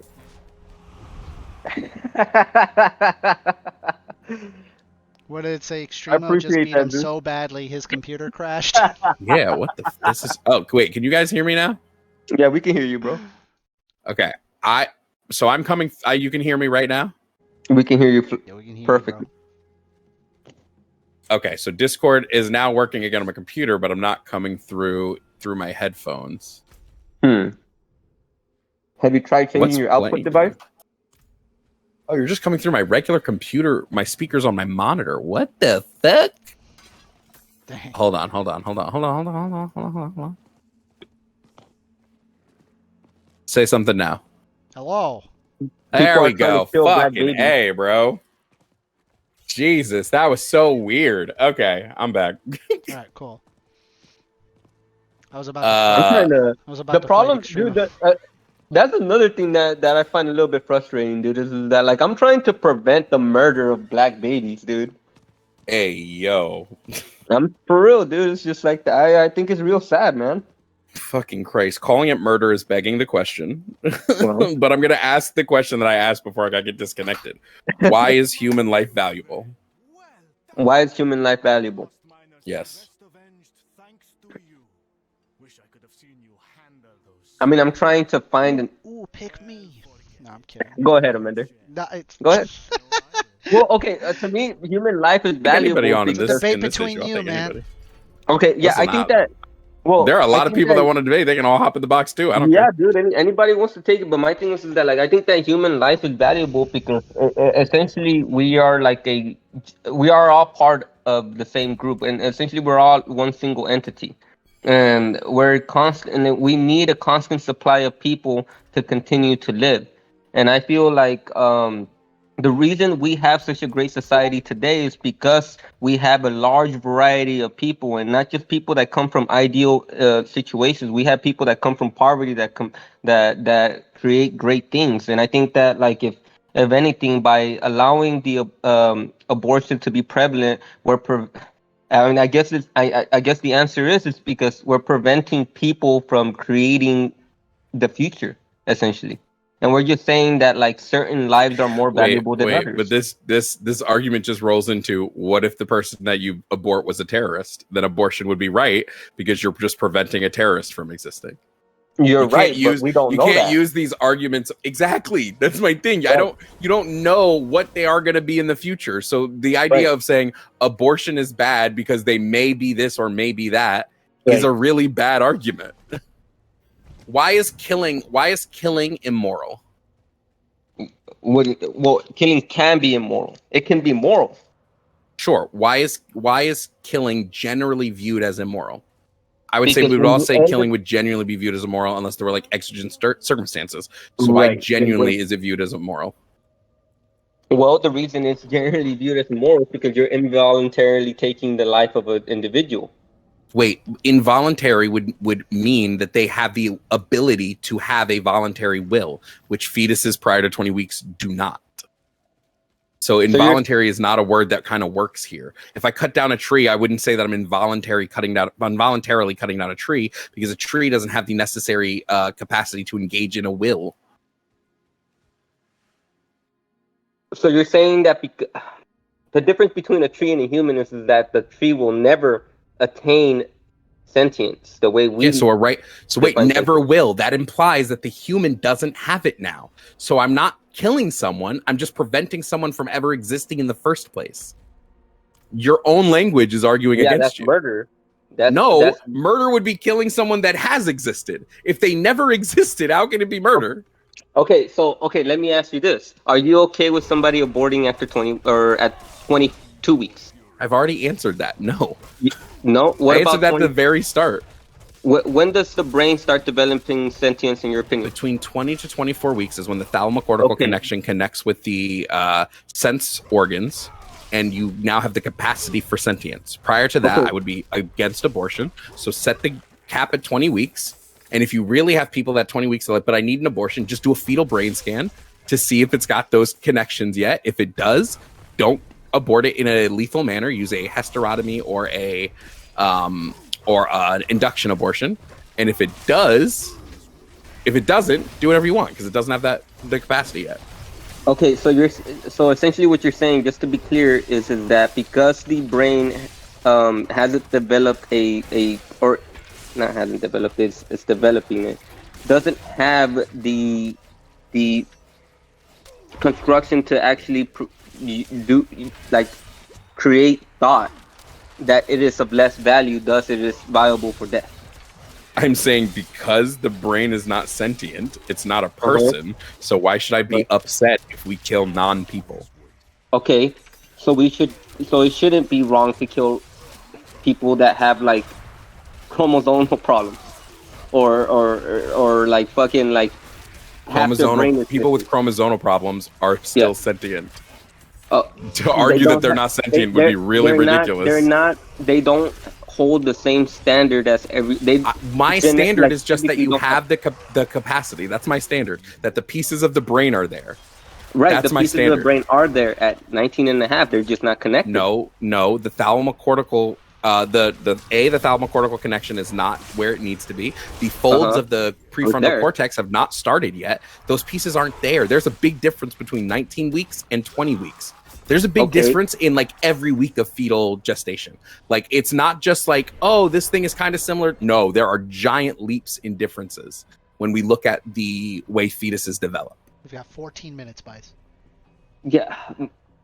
A: What did it say? Extremo just beat him so badly his computer crashed.
B: Yeah, what the? This is. Oh, wait. Can you guys hear me now?
E: Yeah, we can hear you, bro.
B: Okay. So I'm coming. You can hear me right now.
E: We can hear you perfectly.
B: Okay, so Discord is now working again on my computer, but I'm not coming through my headphones.
E: Have you tried changing your output device?
B: Oh, you're just coming through my regular computer, my speakers on my monitor. What the fuck?
A: Dang.
B: Hold on. Say something now.
A: Hello.
B: There we go. Fucking A, bro. Jesus, that was so weird. Okay, I'm back.
A: All right, cool. I was about to
E: the problem, dude. That's another thing that I find a little bit frustrating, dude. Is that, like, I'm trying to prevent the murder of black babies, dude.
B: Hey, yo.
E: I'm for real, dude. It's just like I think it's real sad, man.
B: Fucking Christ. Calling it murder is begging the question. But I'm going to ask the question that I asked before I get disconnected. Why is human life valuable?
E: Why is human life valuable?
B: Yes.
E: I mean, I'm trying to find an...
A: Ooh, pick me. No, I'm kidding.
E: Go ahead, Amanda.
A: No,
E: Go ahead. Well, okay. To me, human life is valuable.
B: Anybody on in this
A: debate
B: issue,
A: between you, man.
E: Okay, yeah, I think that. Well,
B: there are a lot of people that want to debate. They can all hop in the box too. I don't care.
E: Yeah, dude. Anybody wants to take it, but my thing is that, like, I think that human life is valuable because essentially we are all part of the same group, and essentially we're all one single entity, and and we need a constant supply of people to continue to live, and I feel like the reason we have such a great society today is because we have a large variety of people, and not just people that come from ideal situations. We have people that come from poverty that create great things. And I think that, like, if anything, by allowing the abortion to be prevalent, I mean, I guess I guess the answer is it's because we're preventing people from creating the future, essentially. And we're just saying that, like, certain lives are more valuable than others.
B: But this argument just rolls into, what if the person that you abort was a terrorist? Then abortion would be right because you're just preventing a terrorist from existing.
E: You're right, but we don't know that.
B: You can't use these arguments. Exactly. That's my thing. Yeah. You don't know what they are going to be in the future. So the idea of saying abortion is bad because they may be this or may be that is a really bad argument. Why is killing immoral?
E: Well, killing can be immoral. It can be moral.
B: Sure. Why is killing generally viewed as immoral? I would say
E: Because
B: we would
E: when
B: all
E: you
B: say
E: end
B: killing
E: up-
B: would genuinely be viewed as immoral unless there were like exigent circumstances. So
E: Right.
B: why genuinely is it viewed as immoral?
E: Well, the reason it's generally viewed as immoral is because you're involuntarily taking the life of an individual.
B: Wait, involuntary would mean that they have the ability to have a voluntary will, which fetuses prior to 20 weeks do not. So involuntary is not a word that kind of works here. If I cut down a tree, I wouldn't say that I'm involuntarily cutting down a tree, because a tree doesn't have the necessary capacity to engage in a will.
E: So you're saying that the difference between a tree and a human is that the tree will never attain sentience the way we.
B: Yeah, so wait, never will. That implies that the human doesn't have it now. So I'm not killing someone. I'm just preventing someone from ever existing in the first place. Your own language is arguing against you.
E: Murder.
B: Murder would be killing someone that has existed. If they never existed, how can it be murder?
E: Okay, let me ask you this: are you okay with somebody aborting after 20 or at 22 weeks?
B: I've already answered that. No.
E: No. What
B: I
E: about
B: answered that at the very start.
E: When does the brain start developing sentience, in your opinion?
B: Between 20 to 24 weeks is when the thalamocortical connection connects with the sense organs, and you now have the capacity for sentience. Prior to that, I would be against abortion. So set the cap at 20 weeks. And if you really have people that 20 weeks are like, but I need an abortion, just do a fetal brain scan to see if it's got those connections yet. If it does, don't abort it in a lethal manner. Use a hysterectomy or an induction abortion. And if it doesn't, do whatever you want, because it doesn't have the capacity yet.
E: Okay, so essentially what you're saying, just to be clear, is that because the brain hasn't developed it's developing it, doesn't have the construction to actually create thought, that it is of less value, thus it is viable for death.
B: I'm saying because the brain is not sentient, it's not a person, so why should I be upset if we kill non-people?
E: Okay, so it shouldn't be wrong to kill people that have like chromosomal problems or like fucking like
B: people with chromosomal problems are still sentient. To argue that they're not sentient would be really ridiculous.
E: They don't hold the same standard as
B: my standard is just that you have the capacity. That's my standard. That the pieces of the brain are there.
E: Right,
B: that's
E: the
B: my
E: pieces
B: standard.
E: of the brain are there at 19 and a half. They're just not connected.
B: No, the thalamocortical the thalamocortical connection is not where it needs to be. The folds of the prefrontal cortex have not started yet. Those pieces aren't there. There's a big difference between 19 weeks and 20 weeks. There's a big difference in like every week of fetal gestation. Like, it's not just like, oh, this thing is kind of similar. No, there are giant leaps in differences when we look at the way fetuses develop.
A: We've got 14 minutes, Bites.
E: Yeah.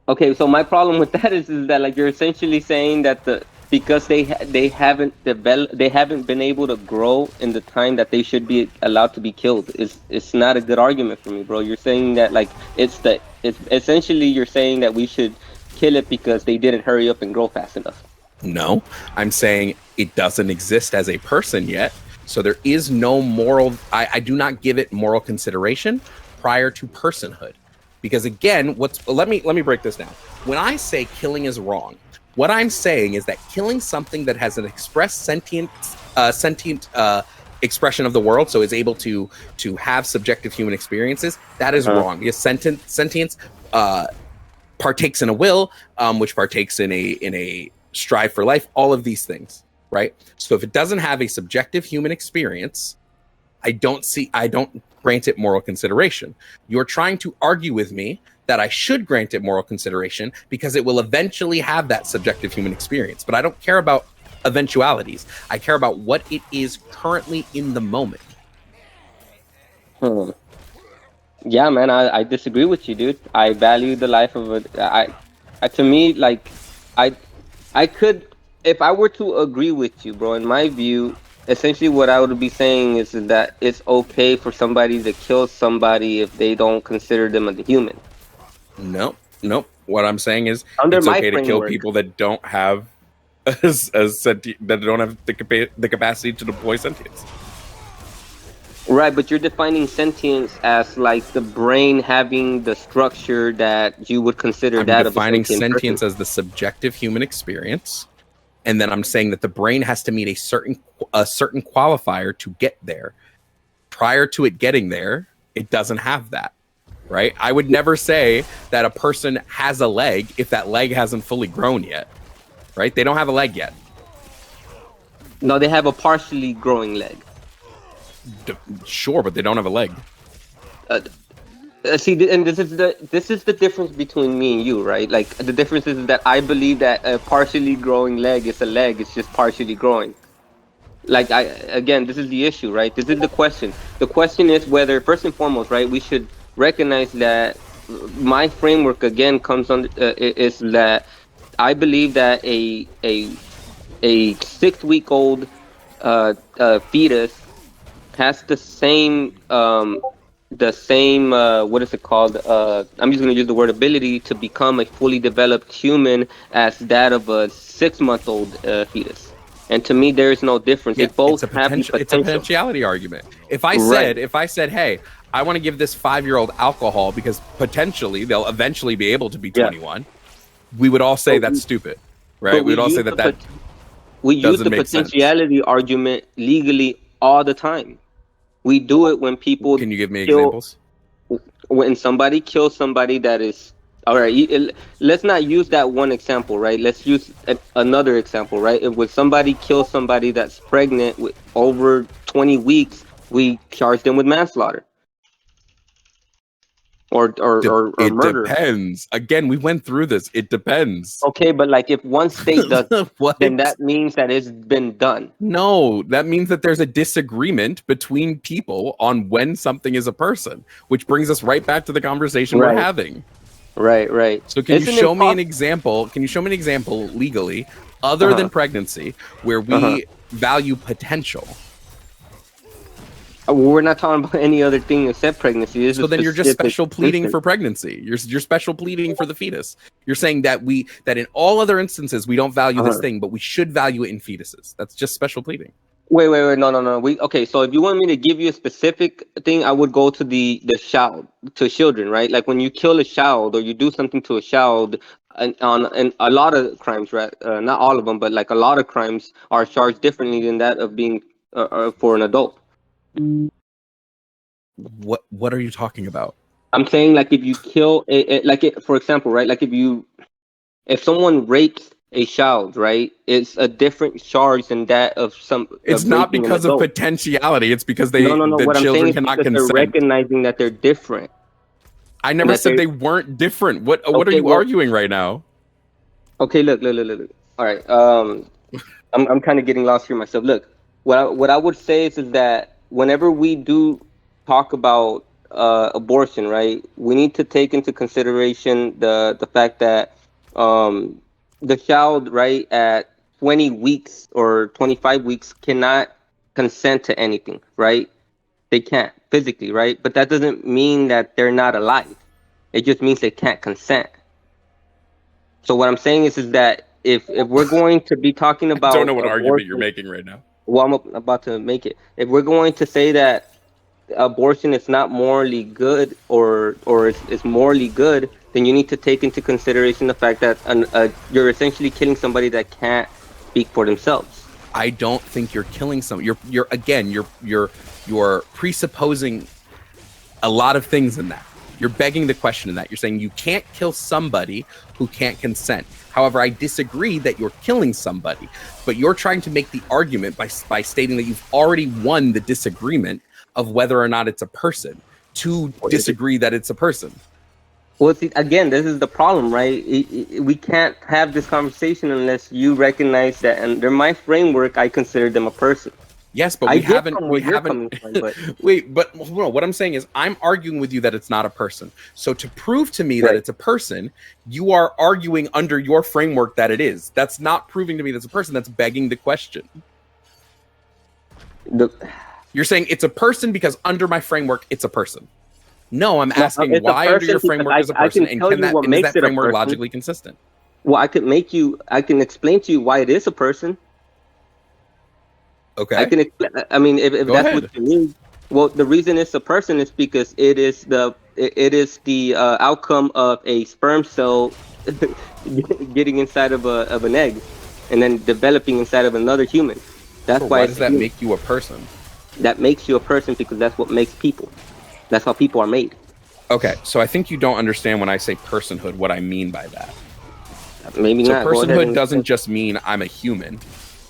E: Okay, so my problem with that is that like you're essentially saying that because they haven't been able to grow in the time that they should be allowed to be killed. It's not a good argument for me, bro. You're saying that like it's essentially you're saying that we should kill it because they didn't hurry up and grow fast enough.
B: No, I'm saying it doesn't exist as a person yet, so there is no moral. I do not give it moral consideration prior to personhood, because again, let me break this down. When I say killing is wrong, what I'm saying is that killing something that has an express sentient expression of the world, so is able to have subjective human experiences, that is wrong. Because sentience partakes in a will, which partakes in a strive for life. All of these things, right? So if it doesn't have a subjective human experience, I don't grant it moral consideration. You're trying to argue with me that I should grant it moral consideration because it will eventually have that subjective human experience. But I don't care about eventualities. I care about what it is currently in the moment.
E: Yeah, man, I disagree with you, dude. I value the life of to me, like, I could, if I were to agree with you, bro, in my view, essentially what I would be saying is that it's okay for somebody to kill somebody if they don't consider them a human.
B: Nope. What I'm saying is
E: Under
B: it's
E: my
B: okay to kill
E: framework.
B: people that don't have as sentient, that don't have the capacity to deploy sentience.
E: Right, but you're defining sentience as like the brain having the structure that you would consider
B: I'm
E: that
B: defining
E: of a sentient
B: sentience
E: person.
B: as the subjective human experience, and then I'm saying that the brain has to meet a certain qualifier to get there. Prior to it getting there, it doesn't have that. Right? I would never say that a person has a leg if that leg hasn't fully grown yet. Right? They don't have a leg yet.
E: No, they have a partially growing leg.
B: Sure, but they don't have a leg.
E: See, and this is the difference between me and you, right? Like the difference is that I believe that a partially growing leg is a leg; it's just partially growing. Like this is the issue, right? This is the question. The question is whether, first and foremost, right, we should recognize that my framework again comes on is that I believe that a 6-week-old fetus has the same what is it called? I'm just going to use the word ability to become a fully developed human as that of a 6-month-old fetus. And to me, there is no difference.
B: Yeah,
E: they both have the potential.
B: It's a potentiality argument. If I said, hey, I want to give this 5-year-old alcohol because potentially they'll eventually be able to be 21, we would all say that's stupid, right? We would all say that
E: we use the
B: make sense.
E: potentiality argument legally all the time. We do it when people.
B: Can you give me examples?
E: When somebody kills somebody that is all right. Let's not use that one example, right? Let's use another example, right? If when somebody kills somebody that's pregnant with over 20 weeks, we charge them with manslaughter. Or murder.
B: It depends. Again, we went through this. It depends.
E: Okay, but like if one state does, then that means that it's been done.
B: No, that means that there's a disagreement between people on when something is a person, which brings us right back to the conversation we're having.
E: Right.
B: So can you show me an example? Can you show me an example legally, other than pregnancy, where we value potential?
E: We're not talking about any other thing except pregnancy.
B: So then you're just special pleading for pregnancy. You're special pleading for the fetus. You're saying that in all other instances we don't value this thing, but we should value it in fetuses. That's just special pleading.
E: Wait, no. Okay, so if you want me to give you a specific thing, I would go to the child, to children, right? Like when you kill a child or you do something to a child, and a lot of crimes, right? Not all of them, but like a lot of crimes are charged differently than that of being for an adult.
B: What are you talking about?
E: I'm saying like if you kill for example, right? Like if someone rapes a child, right? It's a different charge than that of some.
B: It's not because of potentiality. It's because the
E: what
B: children cannot consent.
E: They're recognizing that they're different.
B: I never said they weren't different. What are you arguing right now?
E: Okay, look. All right. I'm kind of getting lost here myself. Look, what I would say is that whenever we do talk about abortion, right, we need to take into consideration the fact that the child, right, at 20 weeks or 25 weeks cannot consent to anything, right? They can't physically, right? But that doesn't mean that they're not alive. It just means they can't consent. So what I'm saying is that if we're going to be talking about,
B: I don't know what argument you're making right now.
E: Well, I'm about to make it. If we're going to say that abortion is not morally good or it's morally good, then you need to take into consideration the fact that you're essentially killing somebody that can't speak for themselves.
B: I don't think you're killing someone. You're presupposing a lot of things in that. You're begging the question in that. You're saying you can't kill somebody who can't consent. However, I disagree that you're killing somebody, but you're trying to make the argument by stating that you've already won the disagreement of whether or not it's a person to disagree that it's a person.
E: Well, see, again, this is the problem, right? We can't have this conversation unless you recognize that under my framework, I consider them a person.
B: Yes, but we haven't. Wait, but what I'm saying is I'm arguing with you that it's not a person. So to prove to me that it's a person, you are arguing under your framework that it is. That's not proving to me that's a person. That's begging the question. You're saying it's a person because under my framework, it's a person. No, I'm asking why under your framework is a person, and is that framework logically consistent?
E: Well, I can explain to you why it is a person.
B: Okay.
E: I can. I mean, if
B: Go
E: that's
B: ahead.
E: what you mean. Well, the reason it's a person is because it is the outcome of a sperm cell getting inside of an egg, and then developing inside of another human. That's
B: Sure,
E: why
B: why
E: it's
B: does
E: a
B: that
E: human.
B: make you a person?
E: That makes you a person because that's what makes people. That's how people are made.
B: Okay, so I think you don't understand when I say personhood what I mean by that.
E: Maybe
B: So
E: not. Go ahead
B: personhood
E: and
B: doesn't just mean I'm a human.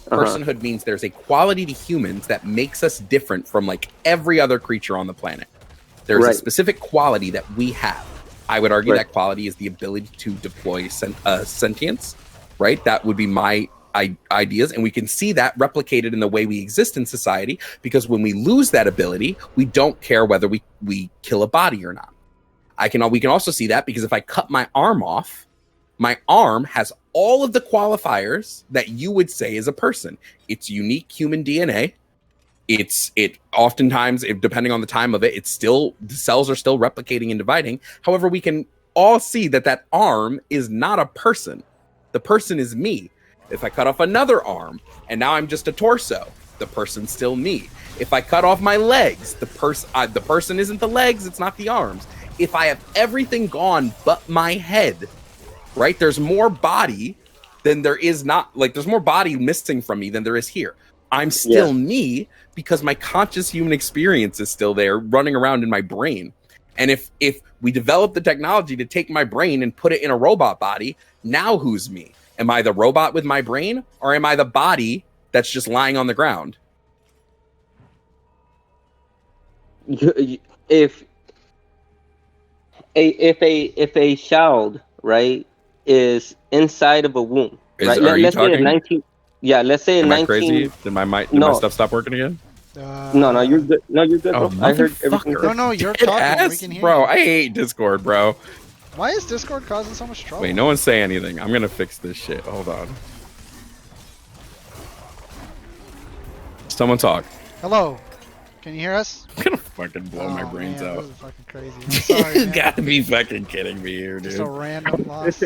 B: Personhood means there's a quality to humans that makes us different from like every other creature on the planet. There's a specific quality that we have. I would argue that quality is the ability to deploy sentience, right? That would be my ideas. And we can see that replicated in the way we exist in society, because when we lose that ability, we don't care whether we kill a body or not. We can also see that because if I cut my arm off, my arm has all of the qualifiers that you would say is a person. It's unique human DNA. It oftentimes, depending on the time of it, the cells are still replicating and dividing. However, we can all see that arm is not a person. The person is me. If I cut off another arm and now I'm just a torso, the person's still me. If I cut off my legs, the person isn't the legs, it's not the arms. If I have everything gone but my head, right? There's more body than there is not, like there's more body missing from me than there is here. I'm still me because my conscious human experience is still there running around in my brain. And if we develop the technology to take my brain and put it in a robot body, now who's me? Am I the robot with my brain, or am I the body that's just lying on the ground?
E: If a child, right, is inside of a womb, right?
B: Are you
E: Let's say in
B: talking?
E: 19. Yeah, let's say in
B: Am I
E: 19.
B: crazy? Did my stuff stop working again?
E: No, you're good. No, you're good, bro. I heard everything.
A: No, you're talking. We can hear
B: bro,
A: you.
B: I hate Discord, bro.
A: Why is Discord causing so much trouble?
B: Wait, no one say anything. I'm gonna fix this shit. Hold on. Someone talk.
A: Hello. Can you hear us?
B: I'm gonna fucking blow my brains
A: man,
B: out.
A: This is fucking crazy. I'm sorry,
B: You
A: man.
B: gotta be fucking kidding me here, dude.
A: Just a random loss.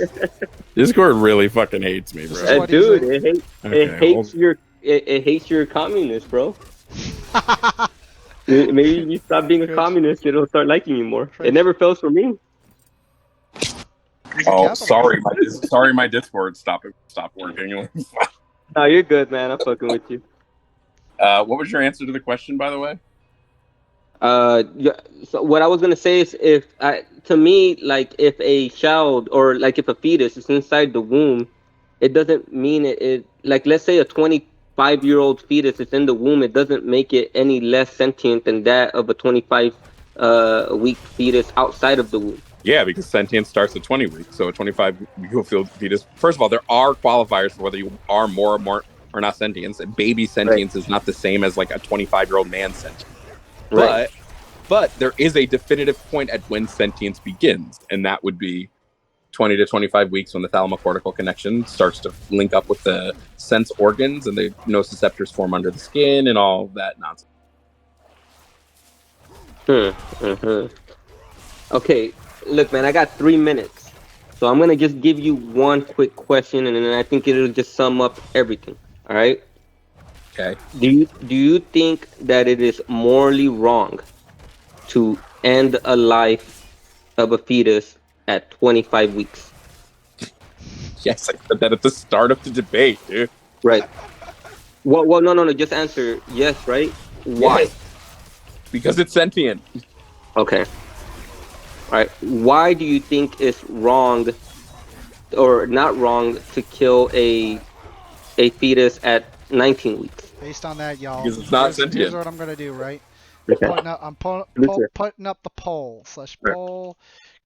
B: Discord really fucking hates me, bro.
E: Dude, it
B: Okay,
E: hates your communist, bro. Maybe you stop being a communist, it'll start liking you more. It never fails for me.
B: Oh, sorry, my Discord stopped working.
E: No, you're good, man. I'm fucking with you.
B: What was your answer to the question, by the way?
E: Yeah, so what I was gonna say is, to me, like if a child or like if a fetus is inside the womb, it doesn't mean it like let's say a 25-year-old fetus is in the womb, it doesn't make it any less sentient than that of a 25 week fetus outside of the womb.
B: Yeah, because sentience starts at 20 weeks. So a 25-week fetus. First of all, there are qualifiers for whether you are more or not sentience. And baby sentience is not the same as like a 25-year-old man's sentience.
E: Right.
B: But there is a definitive point at when sentience begins, and that would be 20 to 25 weeks when the thalamocortical connection starts to link up with the sense organs and the nociceptors form under the skin and all that nonsense.
E: Okay, look, man, I got 3 minutes. So I'm going to just give you one quick question, and then I think it'll just sum up everything. All right?
B: Okay.
E: Do you think that it is morally wrong to end a life of a fetus at 25 weeks?
B: Yes, I said that at the start of the debate, dude.
E: Right. Well, no. Just answer yes, right? Why?
B: Yes. Because it's sentient.
E: Okay. All right. Why do you think it's wrong or not wrong to kill a fetus at 19 weeks?
A: Based on that, y'all.
B: Because it's not sentient.
A: Here's what I'm gonna do, right?
E: Okay.
A: I'm putting up the poll. /poll,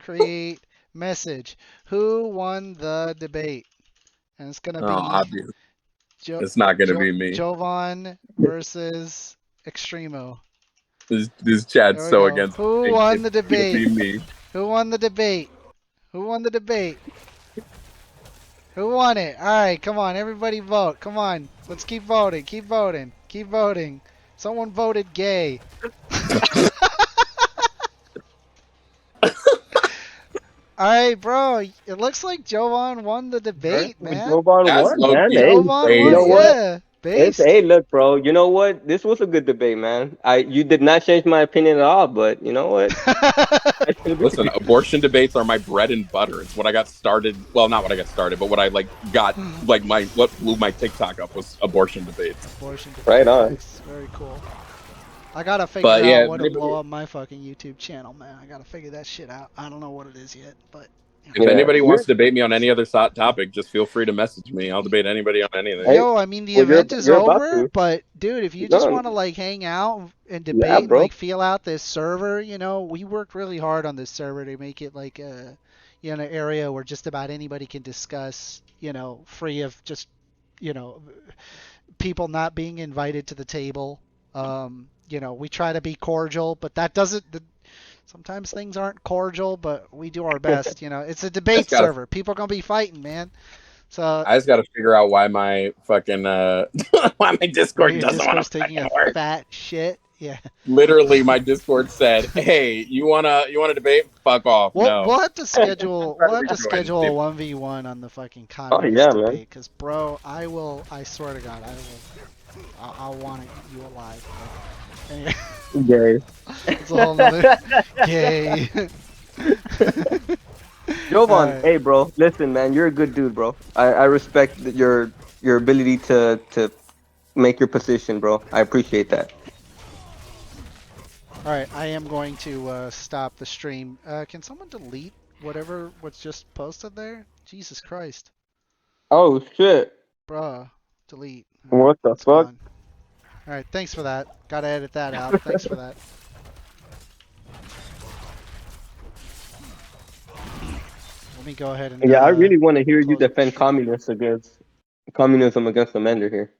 A: create message. Who won the debate? And it's gonna be
B: obvious. It's not gonna be me.
A: Jovan versus Extremo.
B: This chat's so against.
A: Who won the debate?
B: It'll be me.
A: Who won the debate? Who won the debate? Who won it? All right, come on, everybody vote. Come on, let's keep voting. Keep voting. Keep voting. Someone voted gay. All right, bro. It looks like Jovan won the debate,
E: With
A: man.
E: Jovan
B: That's
E: won,
B: low
E: man.
B: key
E: Hey,
A: Jovan
E: you
A: won,
E: know
B: crazy.
E: what?
A: yeah.
E: It's
A: Based.
E: hey, look, bro. You know what? This was a good debate, man. You did not change my opinion at all, but you know what? I still agree with
B: Listen,
E: you.
B: abortion debates are my bread and butter. It's what I got started. Well, not what I got started, but what I like got like my what blew my TikTok up was abortion debates.
A: Abortion
E: Right
A: debate.
E: on.
A: Nice. Very cool. I gotta figure
B: But
A: out
B: yeah,
A: what to blow up my fucking YouTube channel, man. I gotta figure that shit out. I don't know what it is yet, but
B: if
E: Yeah.
B: anybody wants to debate me on any other topic, just feel free to message me. I'll debate anybody on anything.
E: Hey,
A: yo, I mean the
E: well,
A: event is
E: you're about
A: over,
E: to.
A: but dude, if you just
E: No,
A: want to like hang out and
E: yeah,
A: debate and
E: bro.
A: like feel out this server, we worked really hard on this server to make it like an area where just about anybody can discuss, free of just, you know, people not being invited to the table. We try to be cordial, but that doesn't. Sometimes things aren't cordial, but we do our best. It's a
B: I
A: debate
B: just gotta,
A: server. People are gonna be fighting, man. So
B: I just gotta figure out why my fucking why my
A: why
B: Discord
A: your
B: doesn't want
A: Discord's
B: to
A: taking
B: fucking
A: a
B: work.
A: fat shit. Yeah.
B: Literally, my Discord said, "Hey, you wanna debate? Fuck off."
A: We'll
B: No,
A: we'll have to schedule
B: try
A: we'll
B: to
A: have to
B: rejoin.
A: schedule
B: See
A: a
B: if-
A: 1v1 on the fucking
E: Oh
A: communist
E: yeah, man.
A: debate, cause bro, I swear to God, I want you alive. But anyway,
E: Gay.
A: it's a whole nother gay.
E: Jovan,
A: Alright.
E: hey, bro. Listen, man. You're a good dude, bro. I respect your ability to make your position, bro. I appreciate that.
A: Alright, I am going to stop the stream. Can someone delete what's just posted there? Jesus Christ.
E: Oh shit.
A: Bruh. Delete. Alright,
E: What the
A: it's
E: fuck?
A: gone. Alright, thanks for that. Gotta edit that out. Thanks for that. Let me go ahead and
E: Yeah, I really want to hear you
A: close up the
E: defend
A: stream.
E: communism against the Mender here.